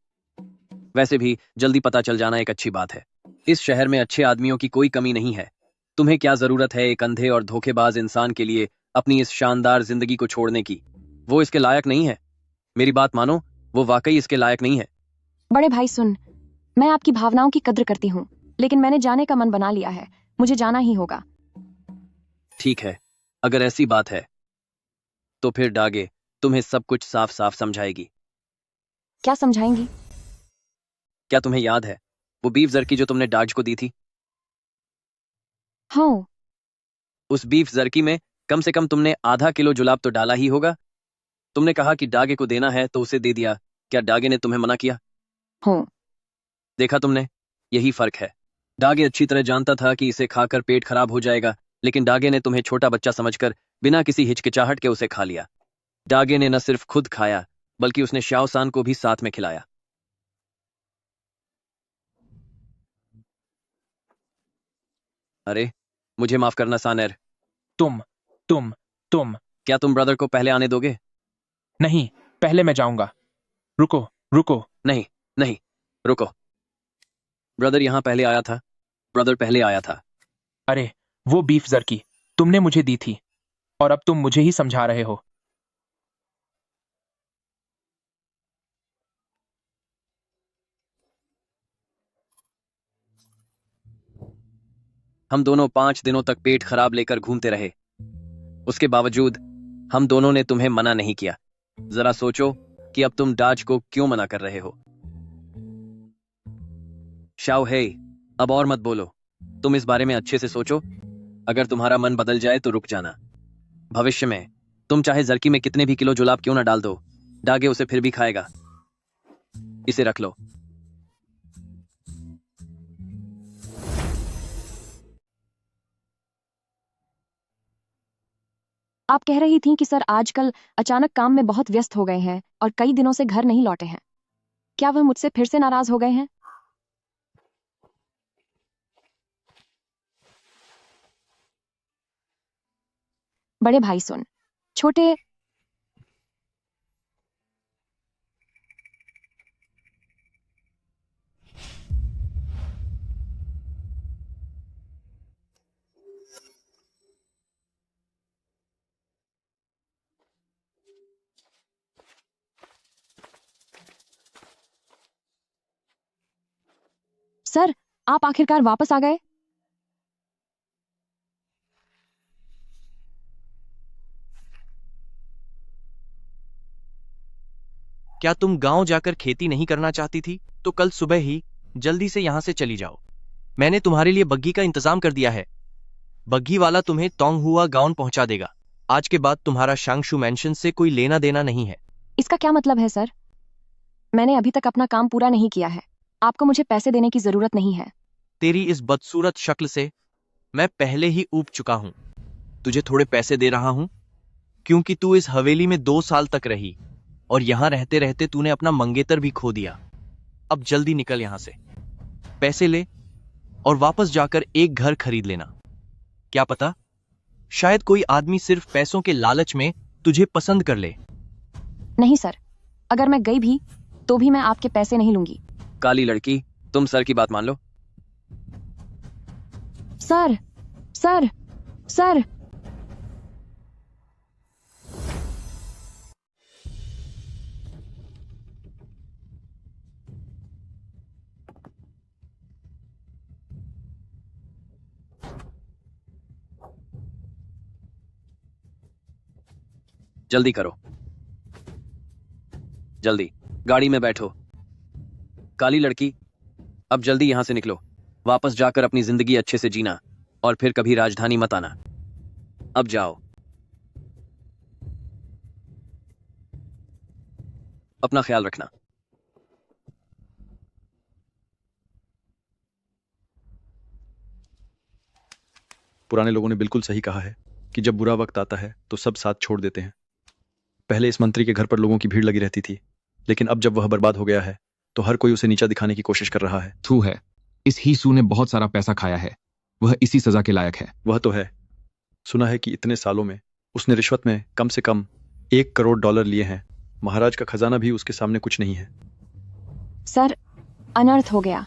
वैसे भी जल्दी पता चल जाना एक अच्छी बात है। इस शहर में अच्छे आदमियों की कोई कमी नहीं है। तुम्हें क्या जरूरत है एक अंधे और धोखेबाज इंसान के लिए अपनी इस शानदार जिंदगी को छोड़ने की? वो इसके लायक नहीं है। मेरी बात मानो, वो वाकई इसके लायक नहीं है। बड़े भाई सुन, मैं आपकी भावनाओं की कद्र करती हूँ, लेकिन मैंने जाने का मन बना लिया है। मुझे जाना ही होगा। ठीक है, अगर ऐसी बात है तो फिर डागे तुम्हें सब कुछ साफ साफ समझाएगी। क्या समझाएंगी? क्या तुम्हें याद है वो बीफ जर्की जो तुमने डार्ज को दी थी? हाँ। उस बीफ जर्की में कम से कम तुमने आधा किलो जुलाब तो डाला ही होगा। तुमने कहा कि डागे को देना है तो उसे दे दिया। क्या डागे ने तुम्हें मना किया? हाँ। देखा तुमने, यही फर्क है। डागे अच्छी तरह जानता था कि इसे खाकर पेट खराब हो जाएगा, लेकिन डागे ने तुम्हें छोटा बच्चा समझकर बिना किसी हिचकिचाहट के उसे खा लिया। डागे ने न सिर्फ खुद खाया, बल्कि उसने शाओसान को भी साथ में खिलाया। अरे, मुझे माफ करना सानेर। तुम, तुम। क्या तुम ब्रदर को पहले आने दोगे? नहीं, पहले मैं जाऊंगा। रुको, रुको। नहीं, नहीं, रुको। ब्रदर यहाँ पहले आया था। ब्रदर पहले आया था। अरे, वो बीफ जर्की तुमने मुझे दी थी, और अब तुम मुझे ही समझा रहे हो। हम दोनों 5 दिनों तक पेट खराब लेकर घूमते रहे। उसके बावजूद हम दोनों ने तुम्हें मना नहीं किया। जरा सोचो कि अब तुम डाज को क्यों मना कर रहे हो। शाओ हे, अब और मत बोलो। तुम इस बारे में अच्छे से सोचो। अगर तुम्हारा मन बदल जाए तो रुक जाना। भविष्य में तुम चाहे जर्की में कितने भी किलो जुलाब क्यों ना डाल दो, डागे उसे फिर भी खाएगा। इसे रख लो। आप कह रही थीं कि सर आजकल अचानक काम में बहुत व्यस्त हो गए हैं और कई दिनों से घर नहीं लौटे हैं। क्या वह मुझसे फिर से नाराज हो गए हैं? बड़े भाई सुन, छोटे सर, आप आखिरकार वापस आ गए। क्या तुम गांव जाकर खेती नहीं करना चाहती थी? तो कल सुबह ही जल्दी से यहां से चली जाओ। मैंने तुम्हारे लिए बग्घी का इंतजाम कर दिया है। बग्घी वाला तुम्हें तोंगहुआ गांव पहुंचा देगा। आज के बाद तुम्हारा शांगशु मैंशन से कोई लेना देना नहीं है। इसका क्या मतलब है सर? मैंने अभी तक अपना काम पूरा नहीं किया है। आपको मुझे पैसे देने की जरूरत नहीं है। तेरी इस बदसूरत शक्ल से मैं पहले ही ऊब चुका हूं। तुझे थोड़े पैसे दे रहा हूं क्योंकि तू इस हवेली में 2 साल तक रही और यहां रहते रहते तूने अपना मंगेतर भी खो दिया। अब जल्दी निकल यहां से। पैसे ले और वापस जाकर एक घर खरीद लेना। क्या पता, शायद कोई आदमी सिर्फ पैसों के लालच में तुझे पसंद कर ले। नहीं सर, अगर मैं गई भी तो भी मैं आपके पैसे नहीं लूंगी। काली लड़की, तुम सर की बात मान लो। Sir, sir, sir. जल्दी करो, जल्दी गाड़ी में बैठो। काली लड़की, अब जल्दी यहां से निकलो। वापस जाकर अपनी जिंदगी अच्छे से जीना और फिर कभी राजधानी मत आना। अब जाओ। अपना ख्याल रखना। पुराने लोगों ने बिल्कुल सही कहा है कि जब बुरा वक्त आता है तो सब साथ छोड़ देते हैं। पहले इस मंत्री के घर पर लोगों की भीड़ लगी रहती थी, लेकिन अब जब वह बर्बाद हो गया है तो हर कोई उसे नीचा दिखाने की कोशिश कर रहा है। थू है, इस हीसू ने बहुत सारा पैसा खाया है। वह इसी सजा के लायक है। वह तो है। सुना है कि इतने सालों में उसने रिश्वत में कम से कम $1 करोड़ लिए हैं। महाराज का खजाना भी उसके सामने कुछ नहीं है। सर, अनर्थ हो गया।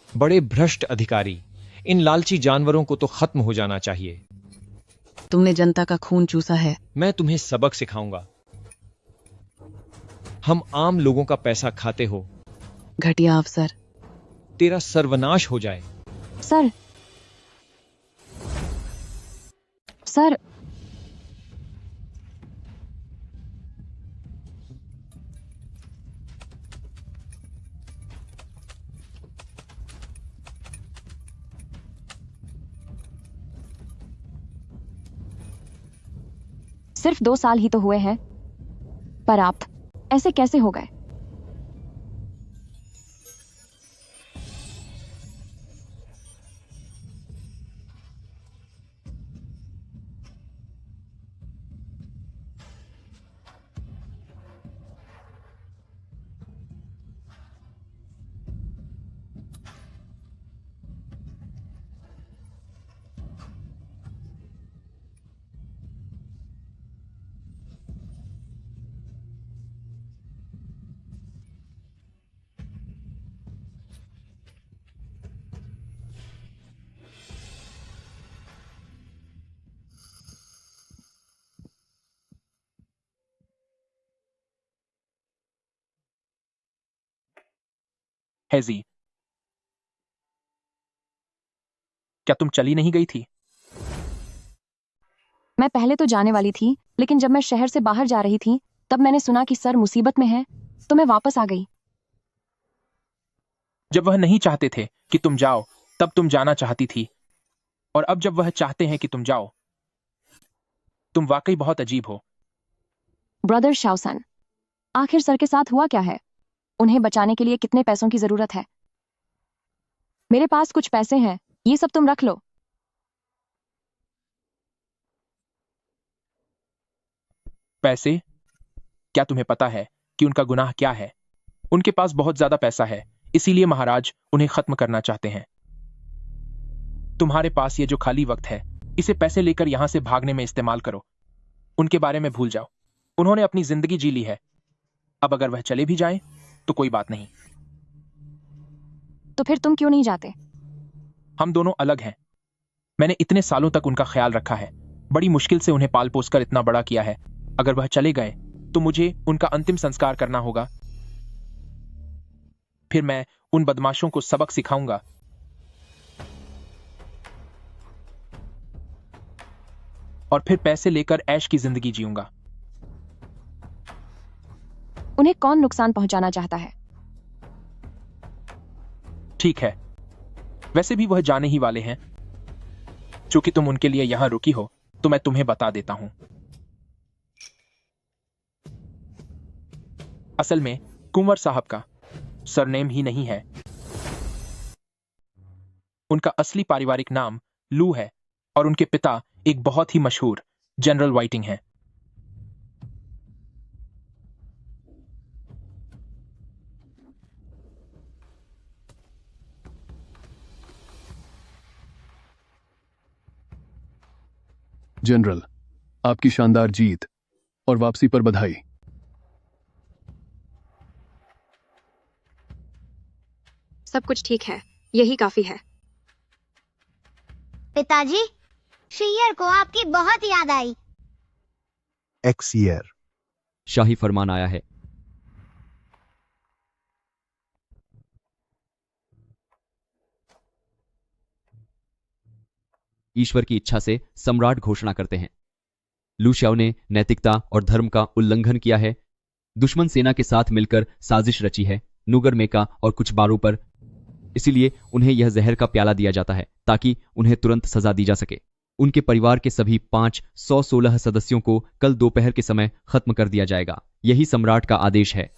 बड़े भ्रष्ट अधिकारी, इन लालची जानवरों को तो खत्म हो जाना चाहिए। तुमने जनता का खून चूसा है। मैं तुम्हें सबक सिखाऊंगा। हम आम लोगों का पैसा खाते हो। घटिया अफसर। तेरा सर्वनाश हो जाए। Sir, sir. सिर्फ 2 साल ही तो हुए हैं, पर आप ऐसे कैसे हो गए? हैजी, क्या तुम चली नहीं गई थी? मैं पहले तो जाने वाली थी, लेकिन जब मैं शहर से बाहर जा रही थी तब मैंने सुना कि सर मुसीबत में है, तो मैं वापस आ गई। जब वह नहीं चाहते थे कि तुम जाओ तब तुम जाना चाहती थी, और अब जब वह चाहते हैं कि तुम जाओ, तुम वाकई बहुत अजीब हो। ब्रदर शाओसन, आखिर सर के साथ हुआ क्या है? उन्हें बचाने के लिए कितने पैसों की जरूरत है? मेरे पास कुछ पैसे हैं, ये सब तुम रख लो। पैसे? क्या तुम्हें पता है कि उनका गुनाह क्या है? उनके पास बहुत ज्यादा पैसा है, इसीलिए महाराज उन्हें खत्म करना चाहते हैं। तुम्हारे पास ये जो खाली वक्त है, इसे पैसे लेकर यहां से भागने में इस्तेमाल करो। उनके बारे में भूल जाओ। उन्होंने अपनी जिंदगी जी ली है। अब अगर वह चले भी जाएं, तो कोई बात नहीं। तो फिर तुम क्यों नहीं जाते? हम दोनों अलग हैं। मैंने इतने सालों तक उनका ख्याल रखा है, बड़ी मुश्किल से उन्हें पाल पोस कर इतना बड़ा किया है, अगर वह चले गए तो मुझे उनका अंतिम संस्कार करना होगा। फिर मैं उन बदमाशों को सबक सिखाऊंगा। और फिर पैसे लेकर ऐश की जिंदगी जीऊंगा। उन्हें कौन नुकसान पहुंचाना चाहता है? ठीक है, वैसे भी वह जाने ही वाले हैं। चूंकि तुम उनके लिए यहां रुकी हो तो मैं तुम्हें बता देता हूं। असल में कुंवर साहब का सरनेम ही नहीं है। उनका असली पारिवारिक नाम लू है और उनके पिता एक बहुत ही मशहूर जनरल वाइटिंग हैं। जनरल, आपकी शानदार जीत और वापसी पर बधाई। सब कुछ ठीक है, यही काफी है। पिताजी, शेयर को आपकी बहुत याद आई। एक्सियर। शाही फरमान आया है। ईश्वर की इच्छा से सम्राट घोषणा करते हैं। लू शाओ ने नैतिकता और धर्म का उल्लंघन किया है, दुश्मन सेना के साथ मिलकर साजिश रची है नुगर मेका और कुछ बारों पर। इसीलिए उन्हें यह जहर का प्याला दिया जाता है ताकि उन्हें तुरंत सजा दी जा सके। उनके परिवार के सभी 516 सदस्यों को कल दोपहर के समय खत्म कर दिया जाएगा। यही सम्राट का आदेश है।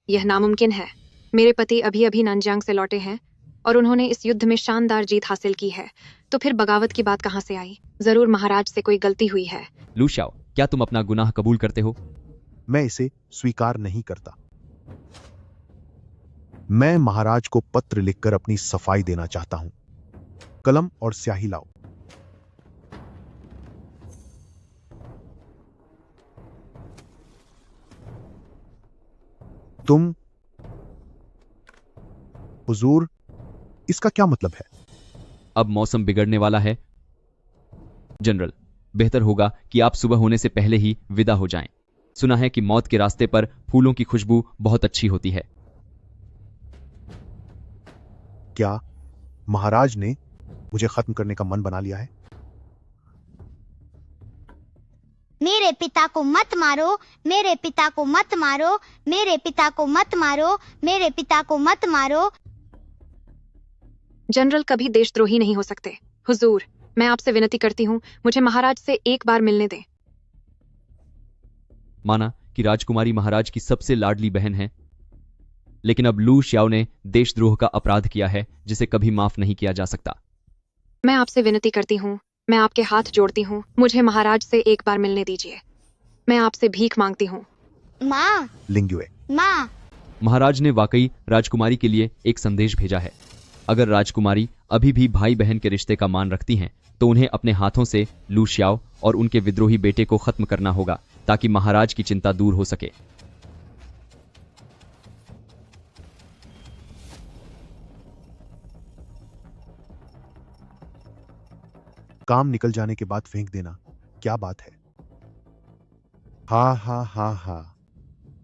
यह नामुमकिन है। मेरे पति अभी अभी नंजांग से लौटे हैं और उन्होंने इस युद्ध में शानदार जीत हासिल की है, तो फिर बगावत की बात कहां से आई? जरूर महाराज से कोई गलती हुई है। लू शाओ, क्या तुम अपना गुनाह कबूल करते हो? मैं इसे स्वीकार नहीं करता। मैं महाराज को पत्र लिखकर अपनी सफाई देना चाहता हूं। कलम और स्याही लाओ। तुम हुजूर, इसका क्या मतलब है? अब मौसम बिगड़ने वाला है जनरल, बेहतर होगा कि आप सुबह होने से पहले ही विदा हो जाएं। सुना है कि मौत के रास्ते पर फूलों की खुशबू बहुत अच्छी होती है। क्या महाराज ने मुझे खत्म करने का मन बना लिया है? मेरे पिता को मत मारो, मेरे पिता को मत मारो, मेरे पिता को मत मारो, मेरे पिता को मत मारो। जनरल कभी देशद्रोही नहीं हो सकते। हुजूर, मैं आपसे विनती करती हूँ, मुझे महाराज से एक बार मिलने दें। माना कि राजकुमारी महाराज की सबसे लाडली बहन है, लेकिन अब लू शाओ ने देशद्रोह का अपराध किया है जिसे कभी माफ नहीं किया जा सकता। मैं आपसे विनती करती हूँ, मैं आपके हाथ जोड़ती हूँ, मुझे महाराज से एक बार मिलने दीजिए। मैं आपसे भीख मांगती हूँ। माँ, लिंगुए। माँ। महाराज ने वाकई राजकुमारी के लिए एक संदेश भेजा है। अगर राजकुमारी अभी भी भाई बहन के रिश्ते का मान रखती हैं, तो उन्हें अपने हाथों से लू शाओ और उनके विद्रोही बेटे को खत्म करना होगा ताकि महाराज की चिंता दूर हो सके। काम निकल जाने के बाद फेंक देना, क्या बात है? हा हा हा हा,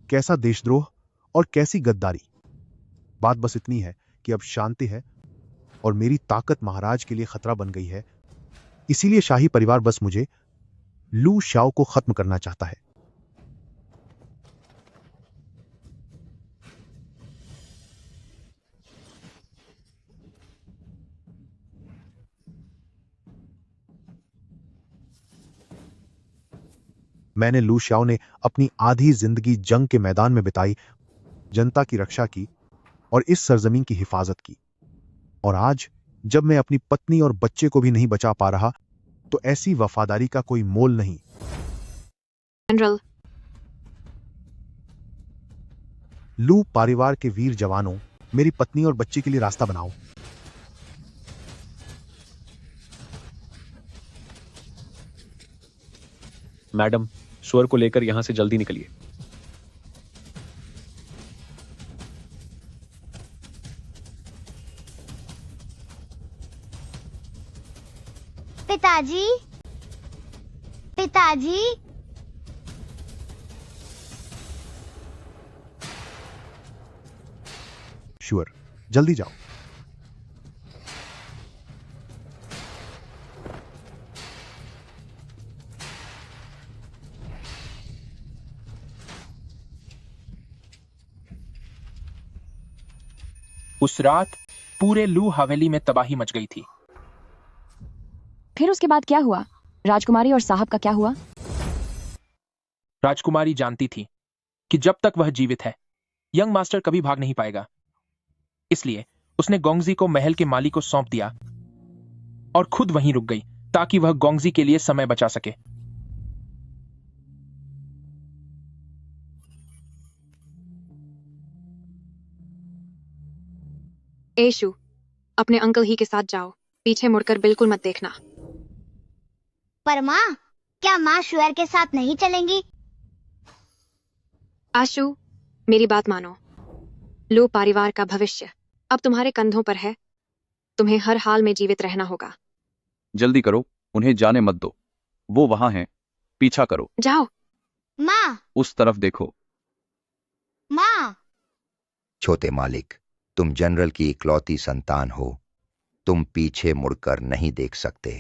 कैसा देशद्रोह और कैसी गद्दारी। बात बस इतनी है कि अब शांति है और मेरी ताकत महाराज के लिए खतरा बन गई है। इसीलिए शाही परिवार बस मुझे लू शाओ को खत्म करना चाहता है। मैंने लू शाओ ने अपनी आधी जिंदगी जंग के मैदान में बिताई, जनता की रक्षा की और इस सरजमीन की हिफाजत की। और आज जब मैं अपनी पत्नी और बच्चे को भी नहीं बचा पा रहा, तो ऐसी वफादारी का कोई मोल नहीं। जनरल, लू परिवार के वीर जवानों, मेरी पत्नी और बच्चे के लिए रास्ता बनाओ। मैडम, स्वर को लेकर यहां से जल्दी निकलिए। पिताजी, पिताजी, जल्दी जाओ। उस रात पूरे लू हवेली में तबाही मच गई थी। फिर उसके बाद क्या हुआ? राजकुमारी और साहब का क्या हुआ? राजकुमारी जानती थी कि जब तक वह जीवित है यंग मास्टर कभी भाग नहीं पाएगा। इसलिए उसने गोंगजी को महल के माली को सौंप दिया और खुद वहीं रुक गई ताकि वह गोंगजी के लिए समय बचा सके। एशु, अपने अंकल ही के साथ जाओ, पीछे मुड़कर बिल्कुल मत देखना। पर माँ, क्या माँ शुअर के साथ नहीं चलेंगी? आशु, मेरी बात मानो। लू परिवार का भविष्य अब तुम्हारे कंधों पर है। तुम्हें हर हाल में जीवित रहना होगा। जल्दी करो, उन्हें जाने मत दो। वो वहां हैं, पीछा करो। जाओ। माँ, उस तरफ देखो। माँ। छोटे मालिक, तुम जनरल की इकलौती संतान हो। तुम पीछे मुड़कर नहीं देख सकते।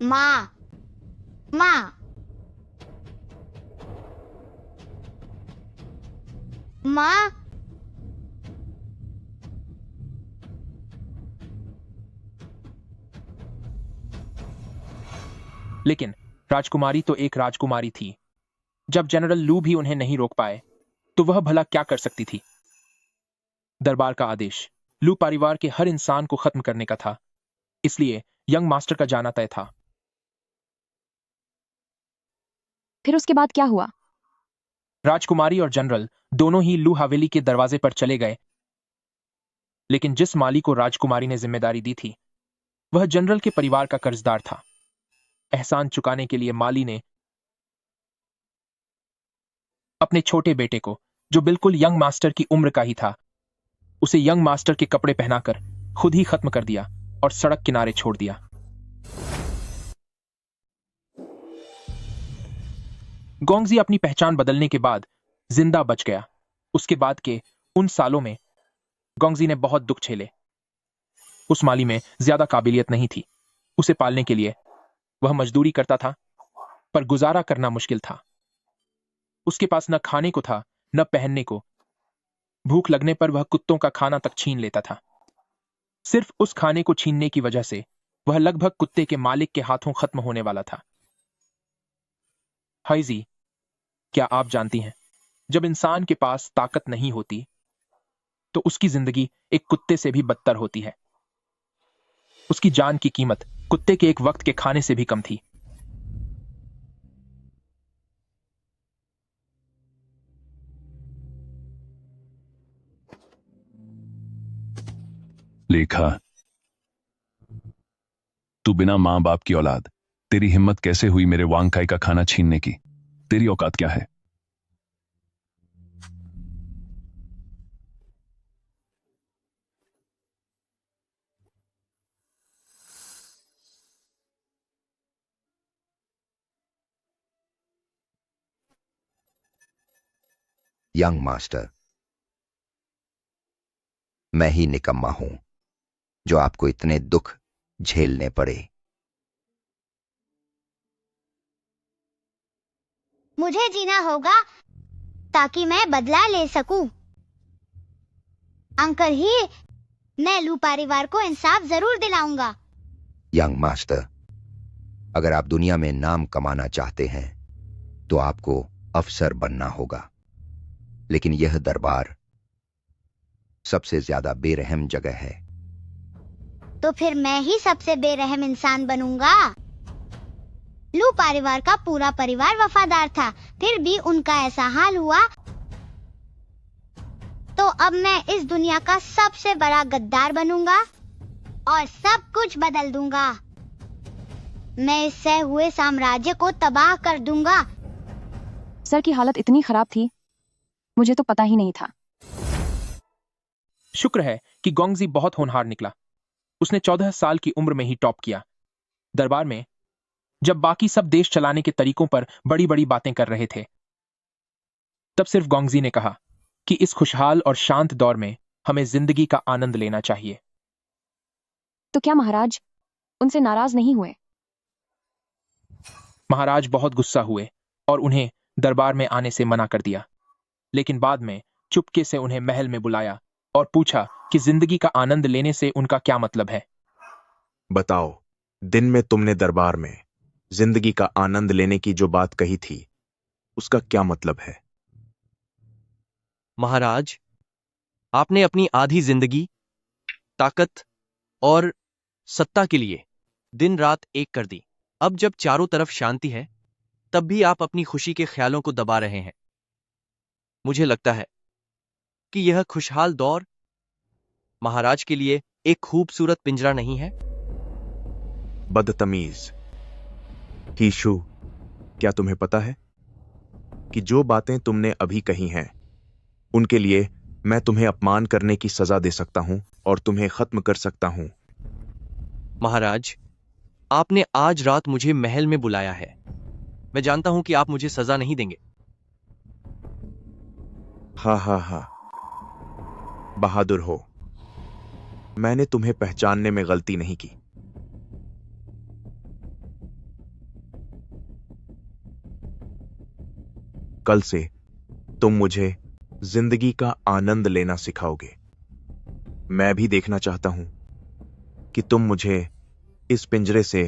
माँ, माँ, माँ। लेकिन राजकुमारी तो एक राजकुमारी थी। जब जनरल लू भी उन्हें नहीं रोक पाए तो वह भला क्या कर सकती थी? दरबार का आदेश लू परिवार के हर इंसान को खत्म करने का था, इसलिए यंग मास्टर का जाना तय था। फिर उसके बाद क्या हुआ? राजकुमारी और जनरल दोनों ही लू हवेली के दरवाजे पर चले गए, लेकिन जिस माली को राजकुमारी ने जिम्मेदारी दी थी वह जनरल के परिवार का कर्जदार था। एहसान चुकाने के लिए माली ने अपने छोटे बेटे को, जो बिल्कुल यंग मास्टर की उम्र का ही था, उसे यंग मास्टर के कपड़े पहनाकर खुद ही खत्म कर दिया और सड़क किनारे छोड़ दिया। गोंगजी अपनी पहचान बदलने के बाद जिंदा बच गया। उसके बाद के उन सालों में गोंगजी ने बहुत दुख झेले। उस माली में ज्यादा काबिलियत नहीं थी। उसे पालने के लिए वह मजदूरी करता था, पर गुजारा करना मुश्किल था। उसके पास न खाने को था न पहनने को। भूख लगने पर वह कुत्तों का खाना तक छीन लेता था। सिर्फ उस खाने को छीनने की वजह से वह लगभग कुत्ते के मालिक के हाथों खत्म होने वाला था। हाइजी, क्या आप जानती हैं, जब इंसान के पास ताकत नहीं होती तो उसकी जिंदगी एक कुत्ते से भी बदतर होती है। उसकी जान की कीमत कुत्ते के एक वक्त के खाने से भी कम थी। लेखा, तू बिना मां बाप की औलाद, तेरी हिम्मत कैसे हुई मेरे वांगकाई का खाना छीनने की? तेरी औकात क्या है? यंग मास्टर, मैं ही निकम्मा हूं जो आपको इतने दुख झेलने पड़े। मुझे जीना होगा ताकि मैं बदला ले सकूं। अंकल ही, मैं लू परिवार को इंसाफ जरूर दिलाऊंगा। यंग मास्टर, अगर आप दुनिया में नाम कमाना चाहते हैं तो आपको अफसर बनना होगा। लेकिन यह दरबार सबसे ज्यादा बेरहम जगह है। तो फिर मैं ही सबसे बेरहम इंसान बनूंगा। लू परिवार का पूरा परिवार वफादार था, फिर भी उनका ऐसा हाल हुआ, तो अब मैं इस दुनिया का सबसे बड़ा गद्दार बनूंगा और सब कुछ बदल दूंगा। मैं इससे हुए साम्राज्य को तबाह कर दूंगा। सर की हालत इतनी खराब थी, मुझे तो पता ही नहीं था। शुक्र है कि गोंगजी बहुत होनहार निकला। उसने 14 साल की उम्र में ही टॉप किया। दरबार में जब बाकी सब देश चलाने के तरीकों पर बड़ी बड़ी बातें कर रहे थे, तब सिर्फ गोंगजी ने कहा कि इस खुशहाल और शांत दौर में हमें जिंदगी का आनंद लेना चाहिए। तो क्या महाराज उनसे नाराज नहीं हुए? महाराज बहुत गुस्सा हुए और उन्हें दरबार में आने से मना कर दिया, लेकिन बाद में चुपके से उन्हें महल में बुलाया और पूछा कि जिंदगी का आनंद लेने से उनका क्या मतलब है। बताओ, दिन में तुमने दरबार में जिंदगी का आनंद लेने की जो बात कही थी, उसका क्या मतलब है? महाराज, आपने अपनी आधी जिंदगी ताकत और सत्ता के लिए दिन रात एक कर दी। अब जब चारों तरफ शांति है, तब भी आप अपनी खुशी के ख्यालों को दबा रहे हैं। मुझे लगता है कि यह खुशहाल दौर महाराज के लिए एक खूबसूरत पिंजरा नहीं है। बदतमीज कीशु, क्या तुम्हें पता है कि जो बातें तुमने अभी कही हैं, उनके लिए मैं तुम्हें अपमान करने की सजा दे सकता हूं और तुम्हें खत्म कर सकता हूं। महाराज, आपने आज रात मुझे महल में बुलाया है। मैं जानता हूं कि आप मुझे सजा नहीं देंगे। हा, बहादुर हो। मैंने तुम्हें पहचानने में गलती नहीं की। कल से तुम मुझे जिंदगी का आनंद लेना सिखाओगे। मैं भी देखना चाहता हूं कि तुम मुझे इस पिंजरे से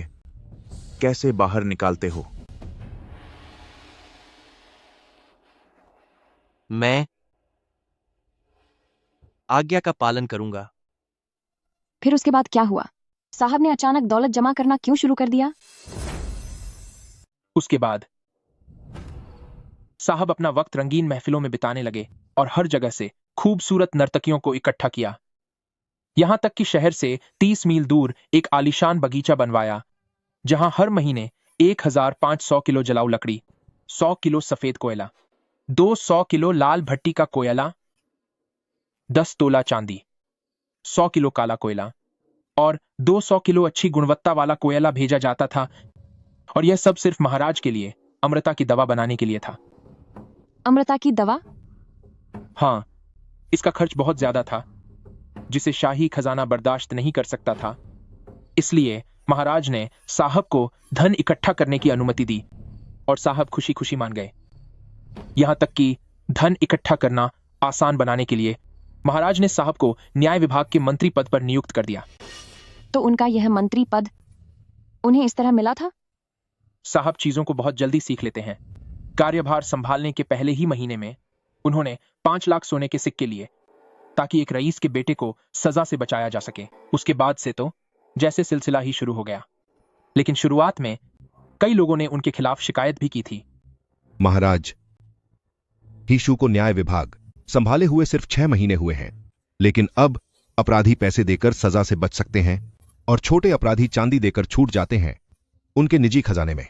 कैसे बाहर निकालते हो। मैं आज्ञा का पालन करूंगा। फिर उसके बाद क्या हुआ? साहब ने अचानक दौलत जमा करना क्यों शुरू कर दिया? उसके बाद साहब अपना वक्त रंगीन महफिलों में बिताने लगे और हर जगह से खूबसूरत नर्तकियों को इकट्ठा किया। यहां तक कि शहर से 30 मील दूर एक आलीशान बगीचा बनवाया, जहां हर महीने 1500 किलो जलाऊ लकड़ी, 100 किलो सफेद कोयला, 200 किलो लाल भट्टी का कोयला, 10 तोला चांदी, 100 किलो काला कोयला और 200 किलो अच्छी गुणवत्ता वाला कोयला भेजा जाता था। और यह सब सिर्फ महाराज के लिए अमृता की दवा बनाने के लिए था। अमृता की दवा? हाँ, इसका खर्च बहुत ज्यादा था, जिसे शाही खजाना बर्दाश्त नहीं कर सकता था। इसलिए महाराज ने साहब को धन इकट्ठा करने की अनुमति दी और साहब खुशी खुशी मान गए। यहां तक कि धन इकट्ठा करना आसान बनाने के लिए महाराज ने साहब को न्याय विभाग के मंत्री पद पर नियुक्त कर दिया। तो उनका यह मंत्री पद उन्हें इस तरह मिला था? साहब चीजों को बहुत जल्दी सीख लेते हैं। कार्यभार संभालने के पहले ही महीने में उन्होंने 5 लाख सोने के सिक्के लिए, ताकि एक रईस के बेटे को सजा से बचाया जा सके। उसके बाद से तो जैसे सिलसिला ही शुरू हो गया, लेकिन शुरुआत में कई लोगों ने उनके खिलाफ शिकायत भी की थी। महाराज, हीशु को न्याय विभाग संभाले हुए सिर्फ 6 महीने हुए हैं, लेकिन अब अपराधी पैसे देकर सजा से बच सकते हैं और छोटे अपराधी चांदी देकर छूट जाते हैं उनके निजी खजाने में।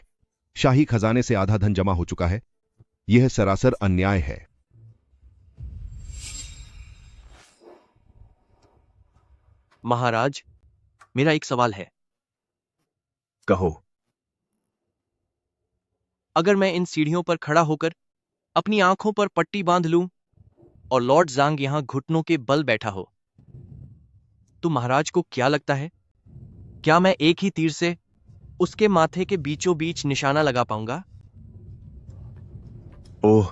शाही खजाने से आधा धन जमा हो चुका है। यह सरासर अन्याय है। महाराज, मेरा एक सवाल है। कहो। अगर मैं इन सीढ़ियों पर खड़ा होकर अपनी आंखों पर पट्टी बांध लूं और लॉर्ड जांग यहां घुटनों के बल बैठा हो, तो महाराज को क्या लगता है, क्या मैं एक ही तीर से उसके माथे के बीचों बीच निशाना लगा पाऊंगा? ओह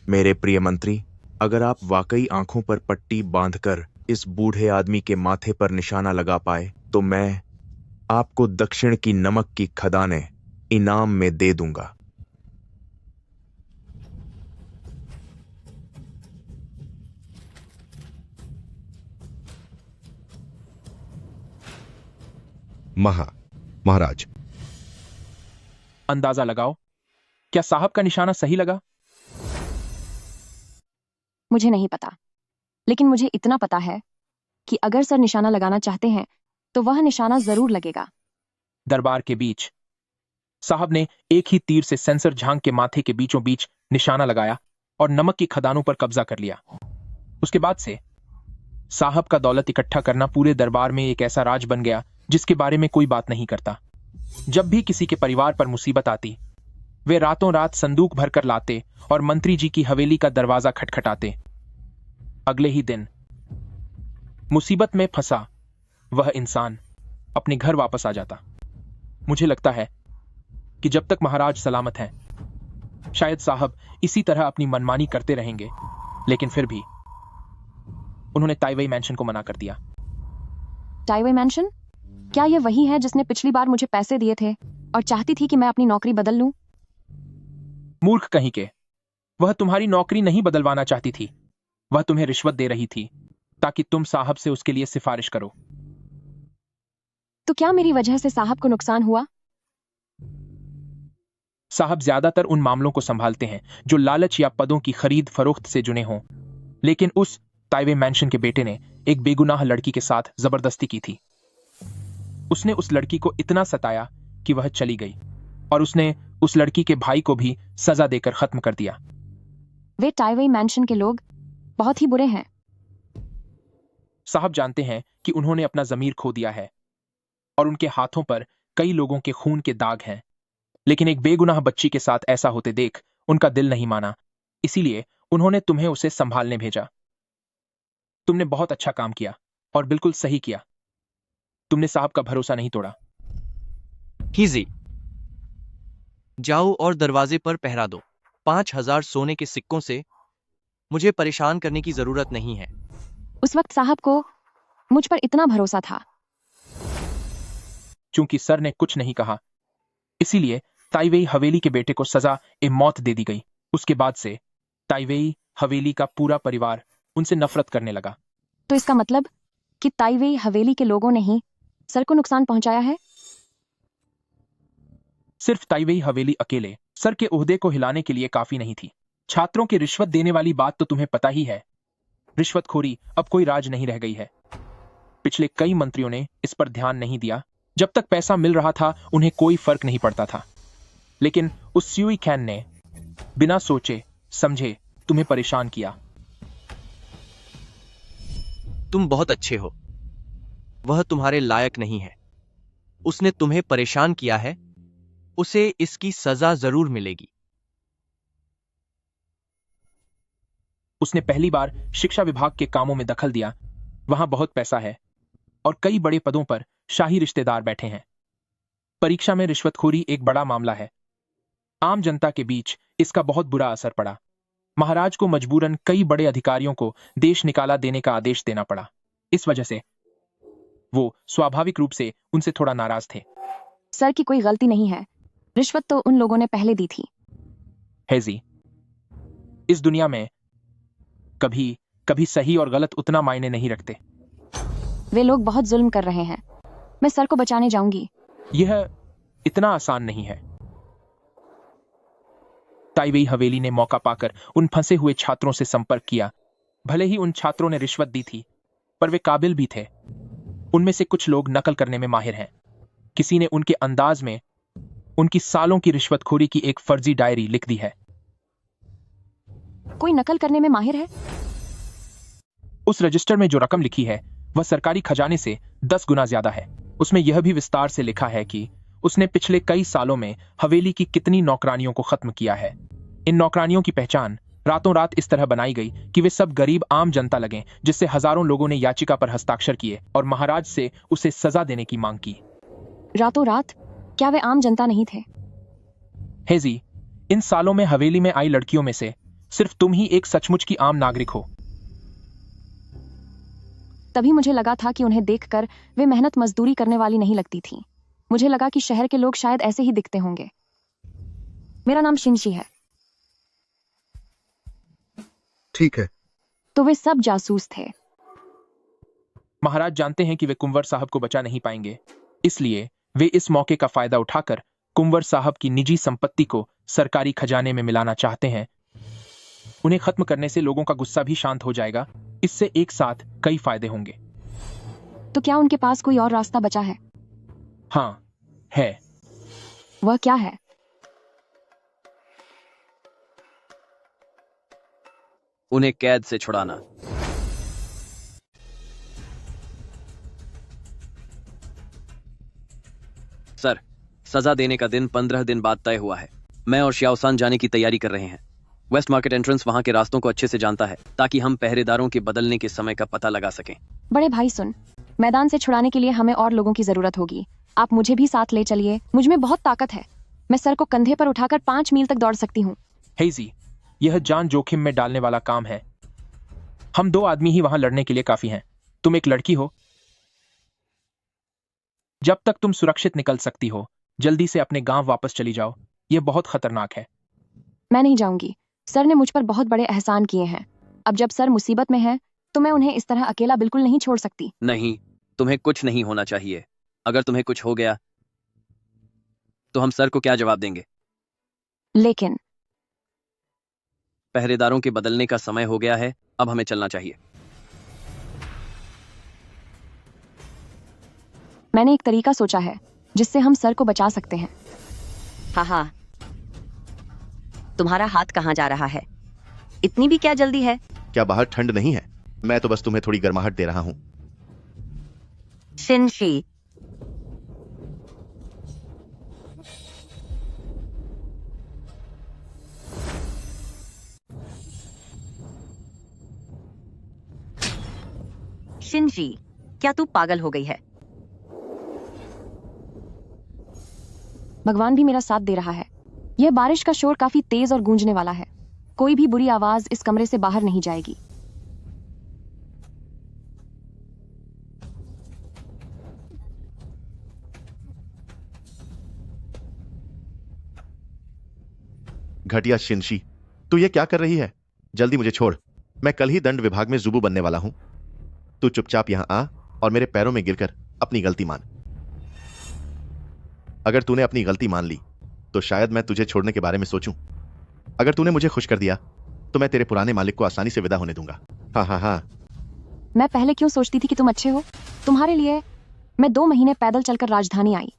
मेरे प्रिय मंत्री, अगर आप वाकई आंखों पर पट्टी बांधकर इस बूढ़े आदमी के माथे पर निशाना लगा पाए, तो मैं आपको दक्षिण की नमक की खदानें इनाम में दे दूंगा। महाराज, अंदाजा लगाओ, क्या साहब का निशाना सही लगा? मुझे नहीं पता, लेकिन मुझे इतना पता है कि अगर सर निशाना लगाना चाहते हैं तो वह निशाना जरूर लगेगा। दरबार के बीच साहब ने एक ही तीर से सेंसर झांग के माथे के बीचों बीच निशाना लगाया और नमक की खदानों पर कब्जा कर लिया। उसके बाद से साहब का दौलत इकट्ठा करना पूरे दरबार में एक ऐसा राज बन गया जिसके बारे में कोई बात नहीं करता। जब भी किसी के परिवार पर मुसीबत आती, वे रातों रात संदूक भरकर लाते और मंत्री जी की हवेली का दरवाजा खटखटाते। अगले ही दिन मुसीबत में फंसा वह इंसान अपने घर वापस आ जाता। मुझे लगता है कि जब तक महाराज सलामत हैं, शायद साहब इसी तरह अपनी मनमानी करते रहेंगे, लेकिन फिर भी उन्होंने ताइवेई मैंशन को मना कर दिया। टाइवे मैंशन? क्या ये वही है जिसने पिछली बार मुझे पैसे दिए थे और चाहती थी कि मैं अपनी नौकरी बदल लूं? मूर्ख कहीं के, वह तुम्हारी नौकरी नहीं बदलवाना चाहती थी, वह तुम्हें रिश्वत दे रही थी ताकि तुम साहब से उसके लिए सिफारिश करो। तो क्या मेरी वजह से साहब को नुकसान हुआ? साहब ज्यादातर उन मामलों को संभालते हैं जो लालच या पदों की खरीद फरोख्त से जुड़े हों, लेकिन उस ताइवे मैंशन के बेटे ने एक बेगुनाह लड़की के साथ जबरदस्ती की थी। उसने उस लड़की को इतना सताया कि वह चली गई और उसने उस लड़की के भाई को भी सजा देकर खत्म कर दिया। वे टाइवे मैंशन के लोग बहुत ही बुरे हैं। साहब जानते हैं कि उन्होंने अपना जमीर खो दिया है और उनके हाथों पर कई लोगों के खून के दाग हैं, लेकिन एक बेगुनाह बच्ची के साथ ऐसा होते देख उनका दिल नहीं माना, इसीलिए उन्होंने तुम्हें उसे संभालने भेजा। तुमने बहुत अच्छा काम किया और बिल्कुल सही किया। तुमने साहब का भरोसा नहीं तोड़ा। हीजी, जाओ और दरवाजे पर पहरा दो। 5000 सोने के सिक्कों से मुझे परेशान करने की जरूरत नहीं है। उस वक्त साहब को मुझ पर इतना भरोसा था। चूंकि सर ने कुछ नहीं कहा, इसीलिए ताइवेई हवेली के बेटे को सजा ए मौत दे दी गई। उसके बाद से ताइवेई हवेली का पूरा परिवार उनसे नफरत करने लगा। तो इसका मतलब कि ताइवेई हवेली के लोगों ने ही सर को नुकसान पहुंचाया है? सिर्फ ताइवेई हवेली अकेले सर के ओहदे को हिलाने के लिए काफी नहीं थी। छात्रों की रिश्वत देने वाली बात तो तुम्हें पता ही है। रिश्वतखोरी अब कोई राज नहीं रह गई है। पिछले कई मंत्रियों ने इस पर ध्यान नहीं दिया। जब तक पैसा मिल रहा था उन्हें कोई फर्क नहीं पड़ता था, लेकिन उस स्यूई कैन ने बिना सोचे समझे तुम्हें परेशान किया। तुम बहुत अच्छे हो, वह तुम्हारे लायक नहीं है। उसने तुम्हें परेशान किया है, उसे इसकी सजा जरूर मिलेगी। उसने पहली बार शिक्षा विभाग के कामों में दखल दिया। वहां बहुत पैसा है और कई बड़े पदों पर शाही रिश्तेदार बैठे हैं। परीक्षा में रिश्वतखोरी एक बड़ा मामला है। आम जनता के बीच इसका बहुत बुरा असर पड़ा। महाराज को मजबूरन कई बड़े अधिकारियों को देश निकाला देने का आदेश देना पड़ा। इस वजह से वो स्वाभाविक रूप से उनसे थोड़ा नाराज थे। सर की कोई गलती नहीं है, रिश्वत तो उन लोगों ने पहले दी थी। हेजी, इस दुनिया में कभी कभी सही और गलत उतना मायने नहीं रखते। वे लोग बहुत जुल्म कर रहे हैं। मैं सर को बचाने जाऊंगी। यह इतना आसान नहीं है। ताइवेई हवेली ने मौका पाकर उन फंसे हुए छात्रों से संपर्क किया। भले ही उन छात्रों ने रिश्वत दी थी, पर वे काबिल भी थे। उनमें से कुछ लोग नकल करने में माहिर हैं। किसी ने उनके अंदाज में उनकी सालों की रिश्वतखोरी की एक फर्जी डायरी लिख दी है। कोई नकल करने में माहिर है? उस रजिस्टर में जो रकम लिखी है वह सरकारी खजाने से 10 गुना ज्यादा है। उसमें यह भी विस्तार से लिखा है कि उसने पिछले कई सालों में हवेली की कितनी नौकरानियों को खत्म किया है। इन नौकरानियों की पहचान रातों रात इस तरह बनाई गई कि वे सब गरीब आम जनता लगें, जिससे हजारों लोगों ने याचिका पर हस्ताक्षर किए और महाराज से उसे सजा देने की मांग की। रातों रात? क्या वे आम जनता नहीं थे? हेजी, इन सालों में हवेली में आई लड़कियों में से सिर्फ तुम ही एक सचमुच की आम नागरिक हो। तभी मुझे लगा था कि उन्हें देखकर वे मेहनत मजदूरी करने वाली नहीं लगती थी। मुझे लगा कि शहर के लोग शायद ऐसे ही दिखते होंगे। मेरा नाम शिनशी है। ठीक है। तो वे सब जासूस थे। महाराज जानते हैं कि वे कुंवर साहब को बचा नहीं पाएंगे, इसलिए वे इस मौके का फायदा उठाकर कुंवर साहब की निजी संपत्ति को सरकारी खजाने में मिलाना चाहते हैं। उन्हें खत्म करने से लोगों का गुस्सा भी शांत हो जाएगा। इससे एक साथ कई फायदे होंगे। तो क्या उनके पास कोई और रास्ता बचा है? हाँ, है। वह क्या है? उन्हें कैद से छुड़ाना। सर, सजा देने का दिन 15 दिन बाद तय हुआ है। मैं और श्याओसान जाने की तैयारी कर रहे हैं। वेस्ट मार्केट एंट्रेंस वहां के रास्तों को अच्छे से जानता है, ताकि हम पहरेदारों के बदलने के समय का पता लगा सकें। बड़े भाई सुन, मैदान से छुड़ाने के लिए हमें और लोगों की जरूरत होगी। आप मुझे भी साथ ले चलिए। मुझ में बहुत ताकत है। मैं सर को कंधे पर उठाकर 5 मील तक दौड़ सकती हूँ। हेजी, यह जान जोखिम में डालने वाला काम है। हम 2 आदमी ही वहां लड़ने के लिए काफी हैं। तुम एक लड़की हो। जब तक तुम सुरक्षित निकल सकती हो, जल्दी से अपने गांव वापस चली जाओ। यह बहुत खतरनाक है। मैं नहीं जाऊंगी। सर ने मुझ पर बहुत बड़े एहसान किए हैं। अब जब सर मुसीबत में है, तो मैं उन्हें इस तरह अकेला बिल्कुल नहीं छोड़ सकती। नहीं, तुम्हें कुछ नहीं होना चाहिए। अगर तुम्हें कुछ हो गया तो हम सर को क्या जवाब देंगे? लेकिन पहरेदारों के बदलने का समय हो गया है। अब हमें चलना चाहिए। मैंने एक तरीका सोचा है जिससे हम सर को बचा सकते हैं। हाँ, तुम्हारा हाथ कहाँ जा रहा है? इतनी भी क्या जल्दी है? क्या बाहर ठंड नहीं है? मैं तो बस तुम्हें थोड़ी गर्माहट दे रहा हूं। शिनशी, शिनशी, क्या तू पागल हो गई है? भगवान भी मेरा साथ दे रहा है। यह बारिश का शोर काफी तेज और गूंजने वाला है। कोई भी बुरी आवाज इस कमरे से बाहर नहीं जाएगी। घटिया शिनशी, तू ये क्या कर रही है? जल्दी मुझे छोड़। मैं कल ही दंड विभाग में जुबू बनने वाला हूं। तू चुपचाप यहां आ और मेरे पैरों में गिरकर अपनी गलती मान। अगर तूने अपनी गलती मान ली तो शायद मैं तुझे छोड़ने के बारे में सोचूं। अगर तूने मुझे खुश कर दिया तो मैं तेरे पुराने मालिक को आसानी से विदा होने दूंगा। हाँ। मैं पहले क्यों सोचती थी कि तुम अच्छे हो? तुम्हारे लिए मैं 2 महीने पैदल चलकर राजधानी आई।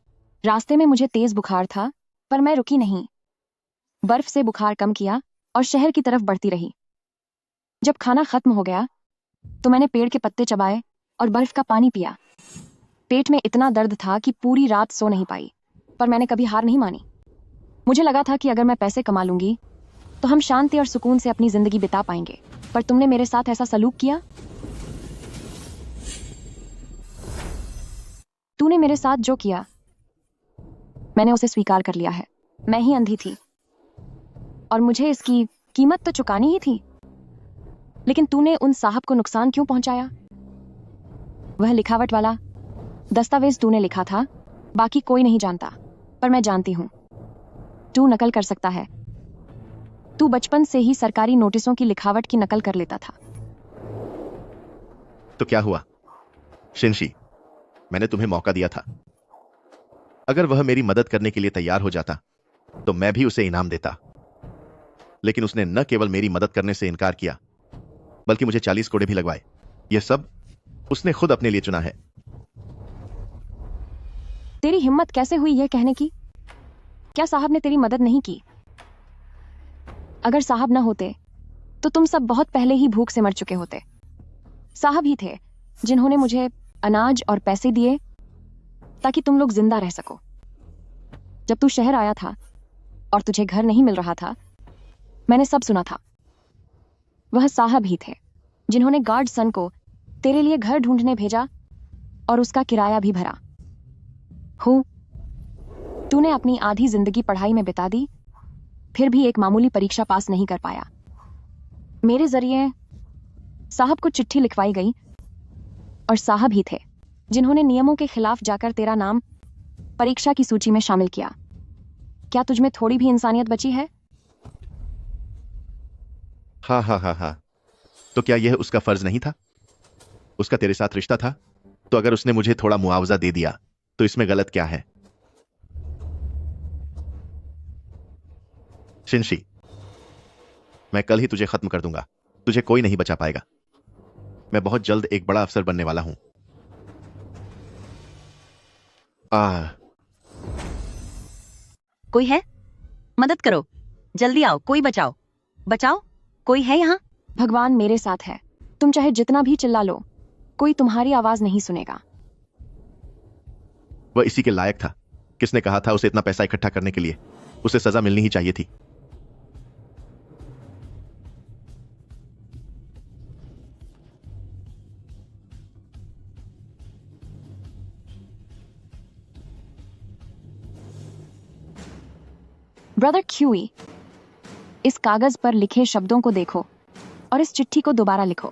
रास्ते में मुझे तेज बुखार था, पर मैं रुकी नहीं। बर्फ से बुखार कम किया और शहर की तरफ बढ़ती रही। जब खाना खत्म हो गया तो मैंने पेड़ के पत्ते चबाए और बर्फ का पानी पिया। पेट में इतना दर्द था कि पूरी रात सो नहीं पाई, पर मैंने कभी हार नहीं मानी। मुझे लगा था कि अगर मैं पैसे कमा लूंगी तो हम शांति और सुकून से अपनी जिंदगी बिता पाएंगे। पर तुमने मेरे साथ ऐसा सलूक किया। तूने मेरे साथ जो किया, मैंने उसे स्वीकार कर लिया है। मैं ही अंधी थी और मुझे इसकी कीमत तो चुकानी ही थी। लेकिन तूने उन साहब को नुकसान क्यों पहुंचाया? वह लिखावट वाला दस्तावेज तूने लिखा था, बाकी कोई नहीं जानता, पर मैं जानती हूं। तू नकल कर सकता है। तू बचपन से ही सरकारी नोटिसों की लिखावट की नकल कर लेता था। तो क्या हुआ शिनशी? मैंने तुम्हें मौका दिया था। अगर वह मेरी मदद करने के लिए तैयार हो जाता तो मैं भी उसे इनाम देता। लेकिन उसने न केवल मेरी मदद करने से इनकार किया, बल्कि मुझे 40 कोड़े भी लगवाए। यह सब उसने खुद अपने लिए चुना है। तेरी हिम्मत कैसे हुई यह कहने की? क्या साहब ने तेरी मदद नहीं की? अगर साहब न होते तो तुम सब बहुत पहले ही भूख से मर चुके होते। साहब ही थे जिन्होंने मुझे अनाज और पैसे दिए ताकि तुम लोग जिंदा रह सको। जब तू शहर आया था और तुझे घर नहीं मिल रहा था, मैंने सब सुना था। वह साहब ही थे जिन्होंने गार्ड सन को तेरे लिए घर ढूंढने भेजा और उसका किराया भी भरा। तूने अपनी आधी जिंदगी पढ़ाई में बिता दी, फिर भी एक मामूली परीक्षा पास नहीं कर पाया। मेरे जरिए साहब को चिट्ठी लिखवाई गई और साहब ही थे जिन्होंने नियमों के खिलाफ जाकर तेरा नाम परीक्षा की सूची में शामिल किया। क्या तुझ में थोड़ी भी इंसानियत बची है? हाँ। तो क्या यह उसका फर्ज नहीं था? उसका तेरे साथ रिश्ता था, तो अगर उसने मुझे थोड़ा मुआवजा दे दिया तो इसमें गलत क्या है? शिनशी, मैं कल ही तुझे खत्म कर दूंगा। तुझे कोई नहीं बचा पाएगा। मैं बहुत जल्द एक बड़ा अफसर बनने वाला हूं। कोई है? मदद करो, जल्दी आओ, कोई बचाओ, बचाओ, कोई है यहाँ? भगवान मेरे साथ है। तुम चाहे जितना भी चिल्ला लो, कोई तुम्हारी आवाज नहीं सुनेगा। वह इसी के लायक था किसने कहा था उसे इतना पैसा इकट्ठा करने के लिए? उसे सजा मिलनी ही चाहिए थी। ब्रदर क्यूई, इस कागज पर लिखे शब्दों को देखो और इस चिट्ठी को दोबारा लिखो।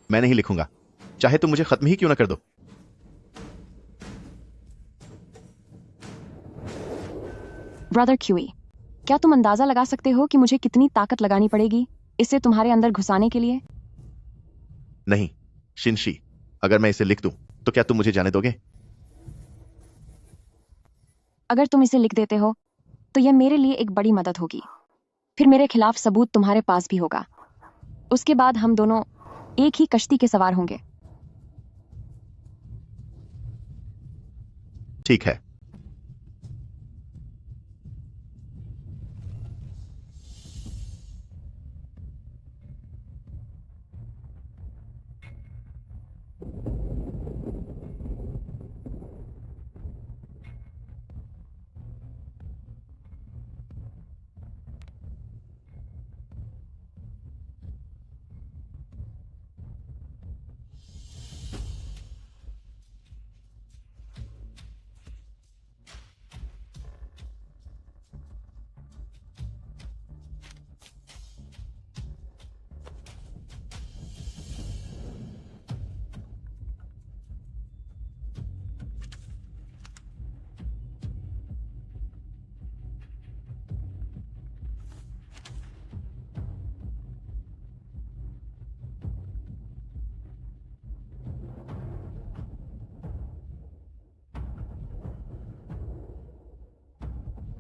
मैं नहीं लिखूंगा, चाहे तुम मुझे खत्म ही क्यों ना कर दो। ब्रदर क्यूई, क्या तुम अंदाजा लगा सकते हो कि मुझे कितनी ताकत लगानी पड़ेगी इसे तुम्हारे अंदर घुसाने के लिए? नहीं शिनशी, अगर मैं इसे लिख दूं तो क्या तुम मुझे जाने दोगे? अगर तुम इसे लिख देते हो तो यह मेरे लिए एक बड़ी मदद होगी। फिर मेरे खिलाफ सबूत तुम्हारे पास भी होगा। उसके बाद हम दोनों एक ही कश्ती के सवार होंगे। ठीक है।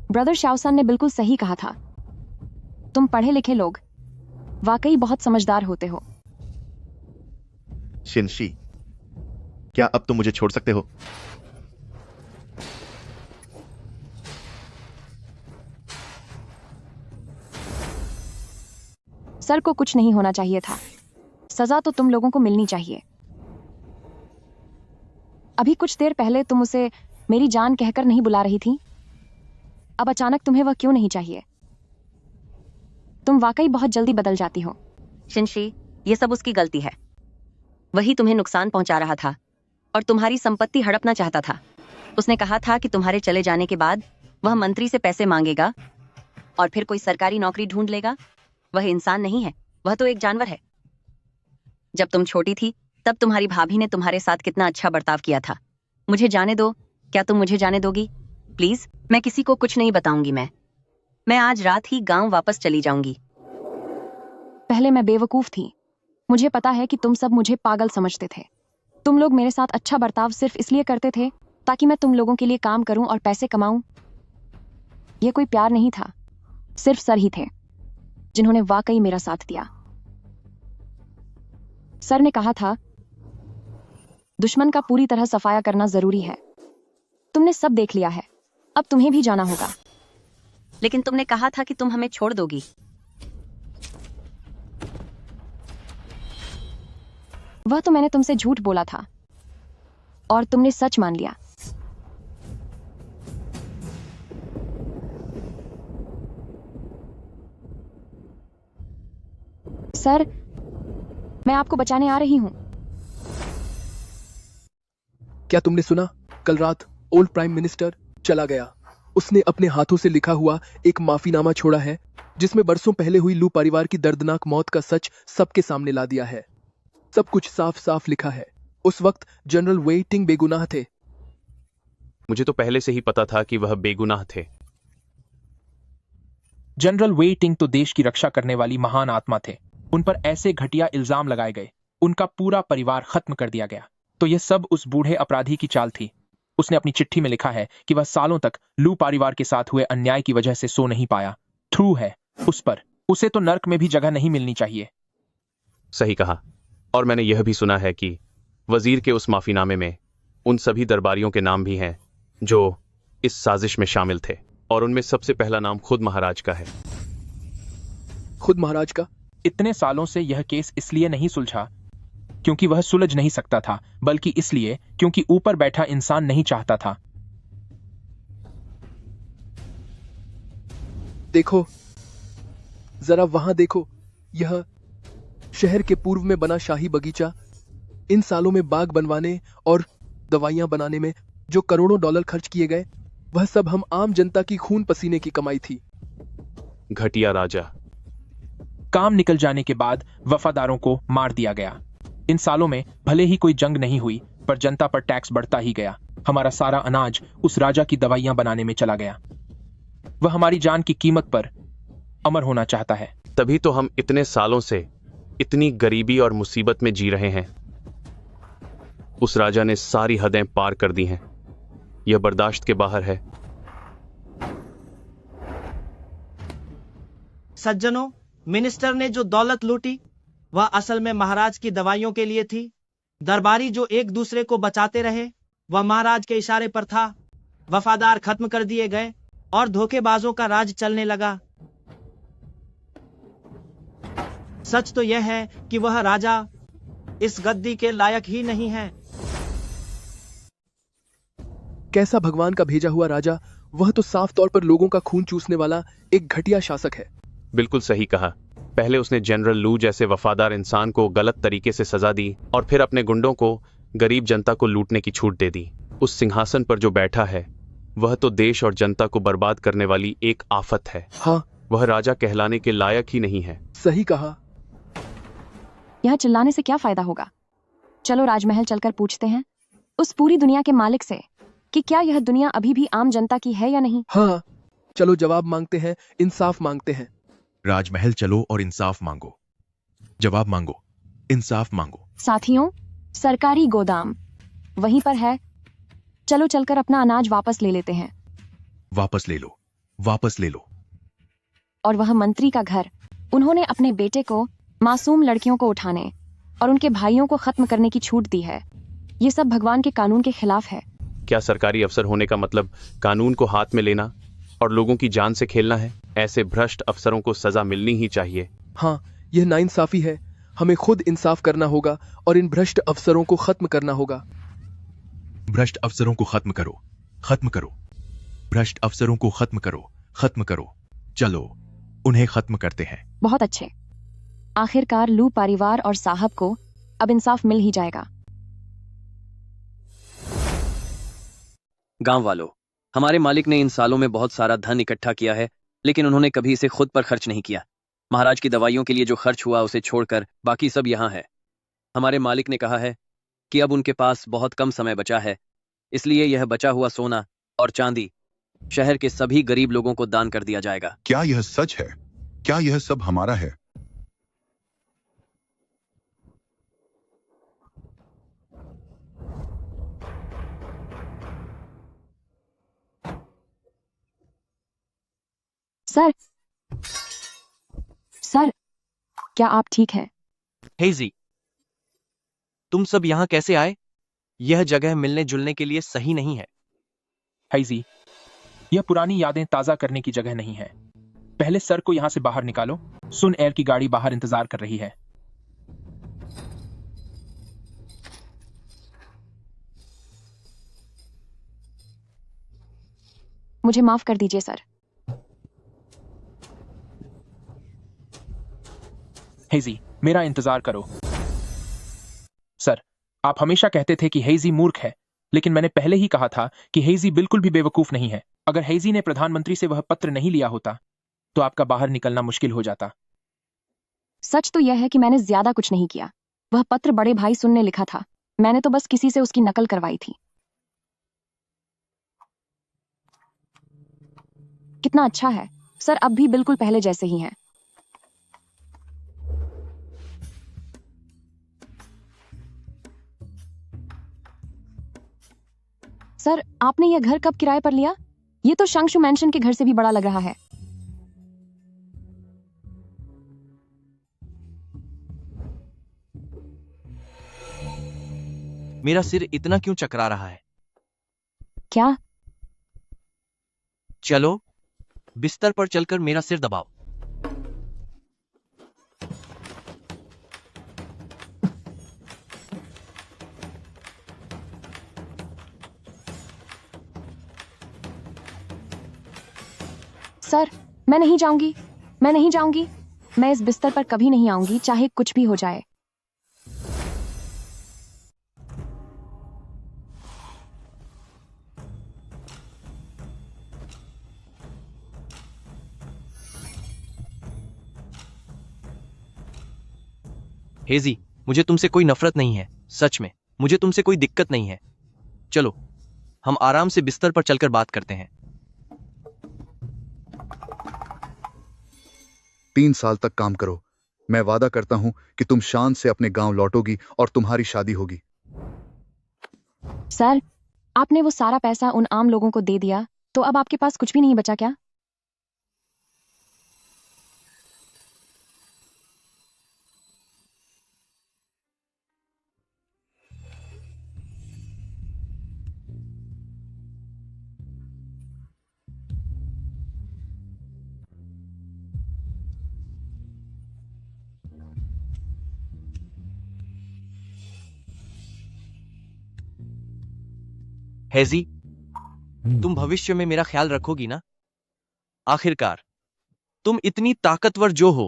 ब्रदर शाओसन ने बिल्कुल सही कहा था। तुम पढ़े लिखे लोग वाकई बहुत समझदार होते हो। शिनशी, क्या अब तुम मुझे छोड़ सकते हो? सर को कुछ नहीं होना चाहिए था। सजा तो तुम लोगों को मिलनी चाहिए। अभी कुछ देर पहले तुम उसे मेरी जान कहकर नहीं बुला रही थी। अब अचानक तुम्हें वह क्यों नहीं चाहिए? तुम वाकई बहुत जल्दी बदल जाती हो। शिनशी, ये सब उसकी गलती है। वही तुम्हें नुकसान पहुंचा रहा था और तुम्हारी संपत्ति हड़पना चाहता था। उसने कहा था कि तुम्हारे चले जाने के बाद वह मंत्री से पैसे मांगेगा और फिर कोई सरकारी नौकरी ढूंढ लेगा। वह इंसान नहीं है, वह तो एक जानवर है। जब तुम छोटी थी तब तुम्हारी भाभी ने तुम्हारे साथ कितना अच्छा बर्ताव किया था। मुझे जाने दो। क्या तुम मुझे जाने दोगी? प्लीज, मैं किसी को कुछ नहीं बताऊंगी। मैं आज रात ही गांव वापस चली जाऊंगी। पहले मैं बेवकूफ थी। मुझे पता है कि तुम सब मुझे पागल समझते थे। तुम लोग मेरे साथ अच्छा बर्ताव सिर्फ इसलिए करते थे ताकि मैं तुम लोगों के लिए काम करूं और पैसे कमाऊं। यह कोई प्यार नहीं था, सिर्फ सर ही थे जिन्होंने वाकई मेरा साथ दिया। सर ने कहा था दुश्मन का पूरी तरह सफाया करना जरूरी है। तुमने सब देख लिया है, अब तुम्हें भी जाना होगा। लेकिन तुमने कहा था कि तुम हमें छोड़ दोगी। वह तो मैंने तुमसे झूठ बोला था और तुमने सच मान लिया। सर, मैं आपको बचाने आ रही हूं। क्या तुमने सुना? कल रात ओल्ड प्राइम मिनिस्टर चला गया। उसने अपने हाथों से लिखा हुआ एक माफीनामा छोड़ा है जिसमें बरसों पहले हुई लू परिवार की दर्दनाक मौत का सच सबके सामने ला दिया है। सब कुछ साफ साफ लिखा है। उस वक्त जनरल वेई टिंग बेगुनाह थे। मुझे तो पहले से ही पता था कि वह बेगुनाह थे। जनरल वेई टिंग तो देश की रक्षा करने वाली महान आत्मा थे। उन पर ऐसे घटिया इल्जाम लगाए गए, उनका पूरा परिवार खत्म कर दिया गया। तो यह सब उस बूढ़े अपराधी की चाल थी। उसने अपनी चिट्ठी में लिखा है कि वह सालों तक लू परिवार के साथ हुए अन्याय की वजह से सो नहीं पाया। ट्रू है उस पर। उसे तो नर्क में भी जगह नहीं मिलनी चाहिए। सही कहा। और मैंने यह भी सुना है कि वजीर के उस माफीनामे में उन सभी दरबारियों के नाम भी हैं जो इस साजिश में शामिल थे, और उनमें सबसे पहला नाम खुद महाराज का है। खुद महाराज का? इतने सालों से यह केस इसलिए नहीं सुलझा क्योंकि वह सुलझ नहीं सकता था, बल्कि इसलिए क्योंकि ऊपर बैठा इंसान नहीं चाहता था। देखो, जरा वहां देखो, यह शहर के पूर्व में बना शाही बगीचा। इन सालों में बाग बनवाने और दवाइयां बनाने में जो करोड़ों डॉलर खर्च किए गए, वह सब हम आम जनता की खून पसीने की कमाई थी। घटिया राजा। काम निकल जाने के बाद वफादारों को मार दिया गया। इन सालों में भले ही कोई जंग नहीं हुई, पर जनता पर टैक्स बढ़ता ही गया। हमारा सारा अनाज उस राजा की दवाइयां बनाने में चला गया। वह हमारी जान की कीमत पर अमर होना चाहता है। तभी तो हम इतने सालों से इतनी गरीबी और मुसीबत में जी रहे हैं। उस राजा ने सारी हदें पार कर दी हैं। यह बर्दाश्त के बाहर है। सज्जनों, मिनिस्टर ने जो दौलत लूटी वह असल में महाराज की दवाइयों के लिए थी। दरबारी जो एक दूसरे को बचाते रहे वह महाराज के इशारे पर था। वफादार खत्म कर दिए गए और धोखेबाजों का राज चलने लगा। सच तो यह है कि वह राजा इस गद्दी के लायक ही नहीं है। कैसा भगवान का भेजा हुआ राजा! वह तो साफ तौर पर लोगों का खून चूसने वाला एक घटिया शासक है। बिल्कुल सही कहा। पहले उसने जनरल लू जैसे वफादार इंसान को गलत तरीके से सजा दी और फिर अपने गुंडों को गरीब जनता को लूटने की छूट दे दी। उस सिंहासन पर जो बैठा है वह तो देश और जनता को बर्बाद करने वाली एक आफत है। हाँ, वह राजा कहलाने के लायक ही नहीं है। सही कहा। यहाँ चिल्लाने से क्या फायदा होगा? चलो राजमहल चलकर पूछते हैं उस पूरी दुनिया के मालिक से कि क्या यह दुनिया अभी भी आम जनता की है या नहीं। हाँ, चलो जवाब मांगते हैं, इंसाफ मांगते हैं। राजमहल चलो और इंसाफ मांगो। जवाब मांगो, इंसाफ मांगो। साथियों, सरकारी गोदाम वहीं पर है। चलो चलकर अपना अनाज वापस ले लेते हैं। वापस ले लो, वापस ले लो। और वह मंत्री का घर, उन्होंने अपने बेटे को मासूम लड़कियों को उठाने और उनके भाइयों को खत्म करने की छूट दी है। ये सब भगवान के कानून के खिलाफ है। क्या सरकारी अफसर होने का मतलब कानून को हाथ में लेना और लोगों की जान से खेलना है? ऐसे भ्रष्ट अफसरों को सजा मिलनी ही चाहिए। हाँ, यह नाइंसाफी है। हमें खुद इंसाफ करना होगा और इन भ्रष्ट अफसरों को खत्म करना होगा। भ्रष्ट अफसरों को खत्म करो, खत्म करो। भ्रष्ट अफसरों को खत्म करो, खत्म करो। चलो उन्हें खत्म करते हैं। बहुत अच्छे। आखिरकार लू परिवार और साहब को अब इंसाफ मिल ही जाएगा। गांव वालों, हमारे मालिक ने इन सालों में बहुत सारा धन इकट्ठा किया है, लेकिन उन्होंने कभी इसे खुद पर खर्च नहीं किया। महाराज की दवाइयों के लिए जो खर्च हुआ उसे छोड़कर बाकी सब यहाँ है। हमारे मालिक ने कहा है कि अब उनके पास बहुत कम समय बचा है, इसलिए यह बचा हुआ सोना और चांदी शहर के सभी गरीब लोगों को दान कर दिया जाएगा। क्या यह सच है? क्या यह सब हमारा है? सर, क्या आप ठीक हैं? हेजी, तुम सब यहाँ कैसे आए? यह जगह मिलने जुलने के लिए सही नहीं है। हाइजी, यह पुरानी यादें ताजा करने की जगह नहीं है। पहले सर को यहाँ से बाहर निकालो। सुन एयर की गाड़ी बाहर इंतजार कर रही है। मुझे माफ कर दीजिए सर। हेजी, मेरा इंतजार करो। सर, आप हमेशा कहते थे कि हेजी मूर्ख है, लेकिन मैंने पहले ही कहा था कि हेजी बिल्कुल भी बेवकूफ नहीं है। अगर हेजी ने प्रधानमंत्री से वह पत्र नहीं लिया होता तो आपका बाहर निकलना मुश्किल हो जाता। सच तो यह है कि मैंने ज्यादा कुछ नहीं किया। वह पत्र बड़े भाई सुन ने लिखा था। मैंने तो बस किसी से उसकी नकल करवाई थी। कितना अच्छा है सर, अब भी बिल्कुल पहले जैसे ही हैं। सर, आपने यह घर कब किराए पर लिया? ये तो शंशु मैंशन के घर से भी बड़ा लग रहा है। मेरा सिर इतना क्यों चकरा रहा है? क्या? चलो बिस्तर पर चलकर मेरा सिर दबाओ। सर, मैं नहीं जाऊंगी, मैं नहीं जाऊंगी। मैं इस बिस्तर पर कभी नहीं आऊंगी, चाहे कुछ भी हो जाए। हेजी, मुझे तुमसे कोई नफरत नहीं है, सच में मुझे तुमसे कोई दिक्कत नहीं है। चलो हम आराम से बिस्तर पर चलकर बात करते हैं। 3 साल तक काम करो। मैं वादा करता हूं कि तुम शान से अपने गांव लौटोगी और तुम्हारी शादी होगी। सर, आपने वो सारा पैसा उन आम लोगों को दे दिया, तो अब आपके पास कुछ भी नहीं बचा क्या? हेजी, तुम भविष्य में मेरा ख्याल रखोगी ना? आखिरकार तुम इतनी ताकतवर जो हो।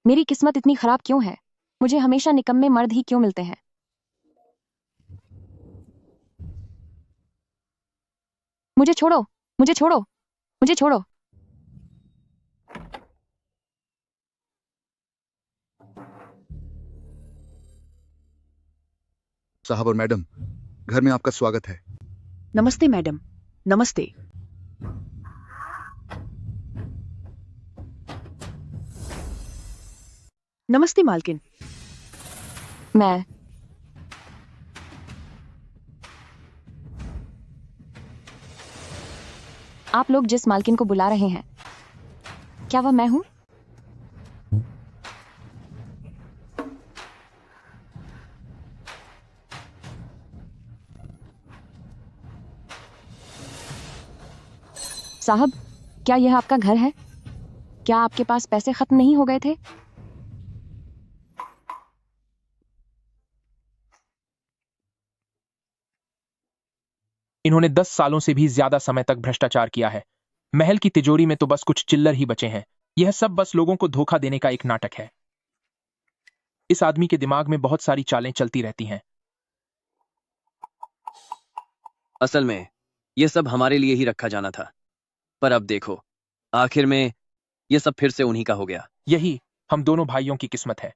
मेरी किस्मत इतनी खराब क्यों है? मुझे हमेशा निकम्मे मर्द ही क्यों मिलते हैं? मुझे छोड़ो, मुझे छोड़ो, मुझे छोड़ो। साहब और मैडम, घर में आपका स्वागत है। नमस्ते मैडम, नमस्ते। नमस्ते मालकिन। मैं आप लोग जिस मालकिन को बुला रहे हैं, क्या वह मैं हूं? साहब, क्या यह आपका घर है? क्या आपके पास पैसे खत्म नहीं हो गए थे? इन्होंने 10 सालों से भी ज्यादा समय तक भ्रष्टाचार किया है। महल की तिजोरी में तो बस कुछ चिल्लर ही बचे हैं। यह सब बस लोगों को धोखा देने का एक नाटक है। इस आदमी के दिमाग में बहुत सारी चालें चलती रहती हैं। असल में यह सब हमारे लिए ही रखा जाना था, पर अब देखो, आखिर में यह सब फिर से उन्हीं का हो गया। यही हम दोनों भाइयों की किस्मत है।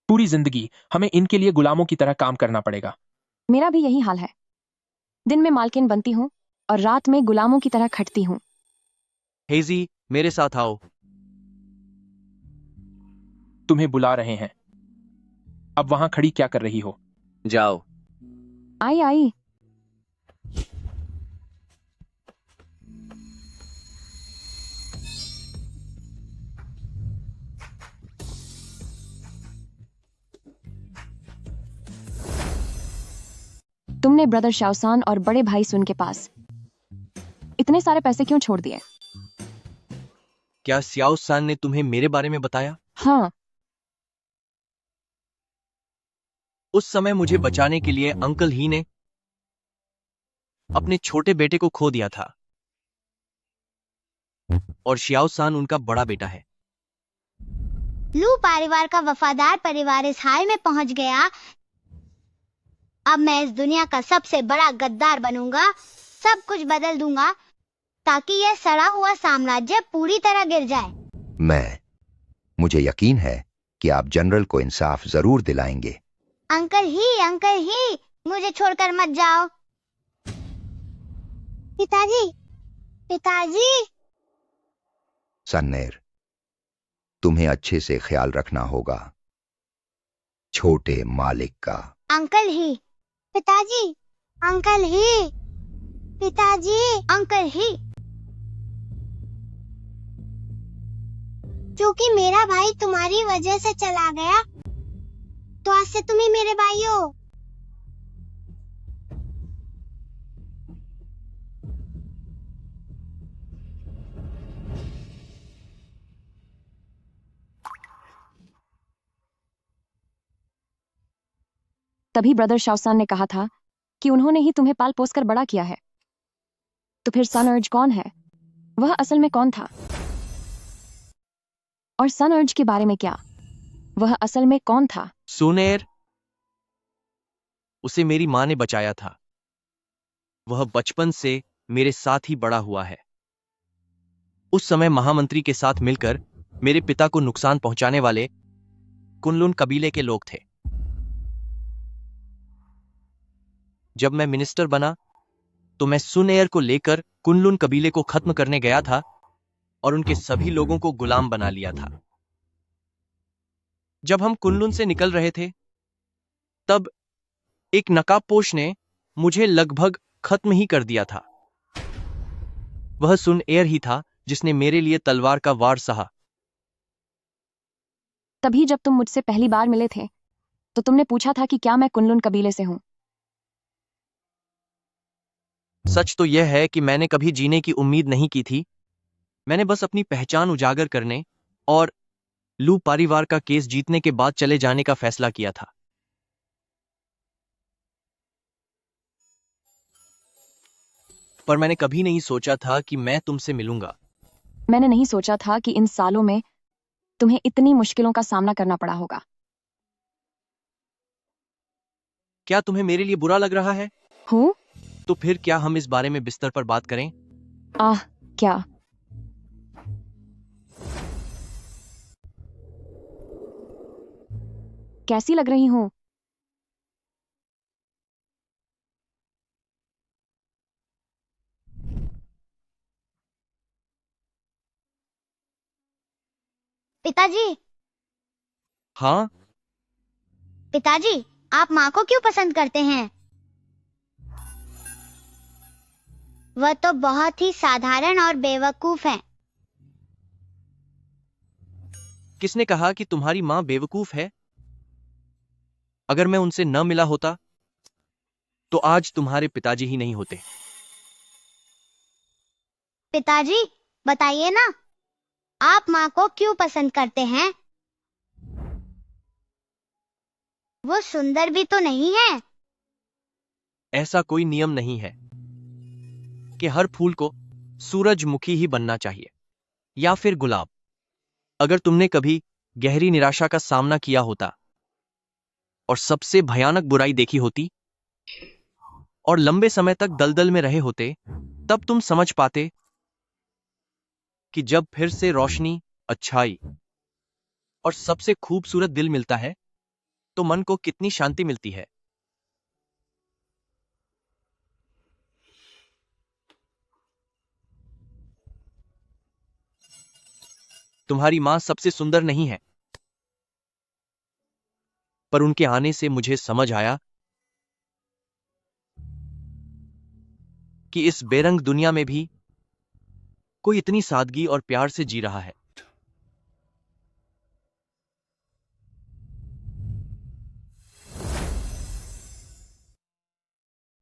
पूरी जिंदगी हमें इनके लिए गुलामों की तरह काम करना पड़ेगा। मेरा भी यही हाल है। दिन में मालकिन बनती हूँ और रात में गुलामों की तरह खटती हूँ। हेजी, मेरे साथ आओ। तुम्हें बुला रहे हैं। अब वहां खड़ी क्या कर रही हो? जाओ। आई आई। तुमने ब्रदर शाओसान और बड़े भाई सुन के पास इतने सारे पैसे क्यों छोड़ दिए? क्या सियाओ सान ने तुम्हें मेरे बारे में बताया? हाँ। उस समय मुझे बचाने के लिए अंकल ही ने अपने छोटे बेटे को खो दिया था, और शियाओ सान उनका बड़ा बेटा है। लू परिवार का वफादार परिवार इस हाल में पहुंच गया। अब मैं इस दुनिया का सबसे बड़ा गद्दार बनूंगा, सब कुछ बदल दूंगा ताकि यह सड़ा हुआ साम्राज्य पूरी तरह गिर जाए। मुझे यकीन है कि आप जनरल को इंसाफ जरूर दिलाएंगे। अंकल ही, मुझे छोड़कर मत जाओ। पिताजी, पिताजी। सन्नेर, तुम्हें अच्छे से ख्याल रखना होगा छोटे मालिक का। अंकल ही, पिताजी, अंकल ही, पिताजी, अंकल ही। क्योंकि मेरा भाई तुम्हारी वजह से चला गया, तो आज से तुम ही मेरे भाई हो। तभी ब्रदर शाओसान ने कहा था कि उन्होंने ही तुम्हें पाल पोस कर बड़ा किया है। तो फिर सन अर्ज कौन है? वह असल में कौन था? और सन अर्ज के बारे में क्या? वह असल में कौन था? सुनेर, उसे मेरी मां ने बचाया था। वह बचपन से मेरे साथ ही बड़ा हुआ है। उस समय महामंत्री के साथ मिलकर मेरे पिता को नुकसान पहुंचाने वाले कुनलुन कबीले के लोग थे। जब मैं मिनिस्टर बना तो मैं सुनेर को लेकर कुनलुन कबीले को खत्म करने गया था और उनके सभी लोगों को गुलाम बना लिया था। जब हम कुनलुन से निकल रहे थे तब एक नकाबपोश ने मुझे लगभग खत्म ही कर दिया था। वह सुनेर ही था जिसने मेरे लिए तलवार का वार सहा। तभी जब तुम मुझसे पहली बार मिले थे तो तुमने पूछा था कि क्या मैं कुनलुन कबीले से हूं। सच तो यह है कि मैंने कभी जीने की उम्मीद नहीं की थी। मैंने बस अपनी पहचान उजागर करने और लू परिवार का केस जीतने के बाद चले जाने का फैसला किया था। पर मैंने कभी नहीं सोचा था कि मैं तुमसे मिलूंगा। मैंने नहीं सोचा था कि इन सालों में तुम्हें इतनी मुश्किलों का सामना करना पड़ा होगा। क्या तुम्हें मेरे लिए बुरा लग रहा है? हूं? तो फिर क्या हम इस बारे में बिस्तर पर बात करें? क्या? कैसी लग रही हूं? पिताजी, हाँ? पिताजी, आप माँ को क्यों पसंद करते हैं? वह तो बहुत ही साधारण और बेवकूफ है। किसने कहा कि तुम्हारी मां बेवकूफ है? अगर मैं उनसे न मिला होता तो आज तुम्हारे पिताजी ही नहीं होते। पिताजी, बताइए ना, आप माँ को क्यों पसंद करते हैं? वो सुंदर भी तो नहीं है। ऐसा कोई नियम नहीं है कि हर फूल को सूरजमुखी ही बनना चाहिए या फिर गुलाब। अगर तुमने कभी गहरी निराशा का सामना किया होता और सबसे भयानक बुराई देखी होती और लंबे समय तक दलदल में रहे होते, तब तुम समझ पाते कि जब फिर से रोशनी, अच्छाई और सबसे खूबसूरत दिल मिलता है तो मन को कितनी शांति मिलती है। तुम्हारी मां सबसे सुंदर नहीं है, पर उनके आने से मुझे समझ आया कि इस बेरंग दुनिया में भी कोई इतनी सादगी और प्यार से जी रहा है।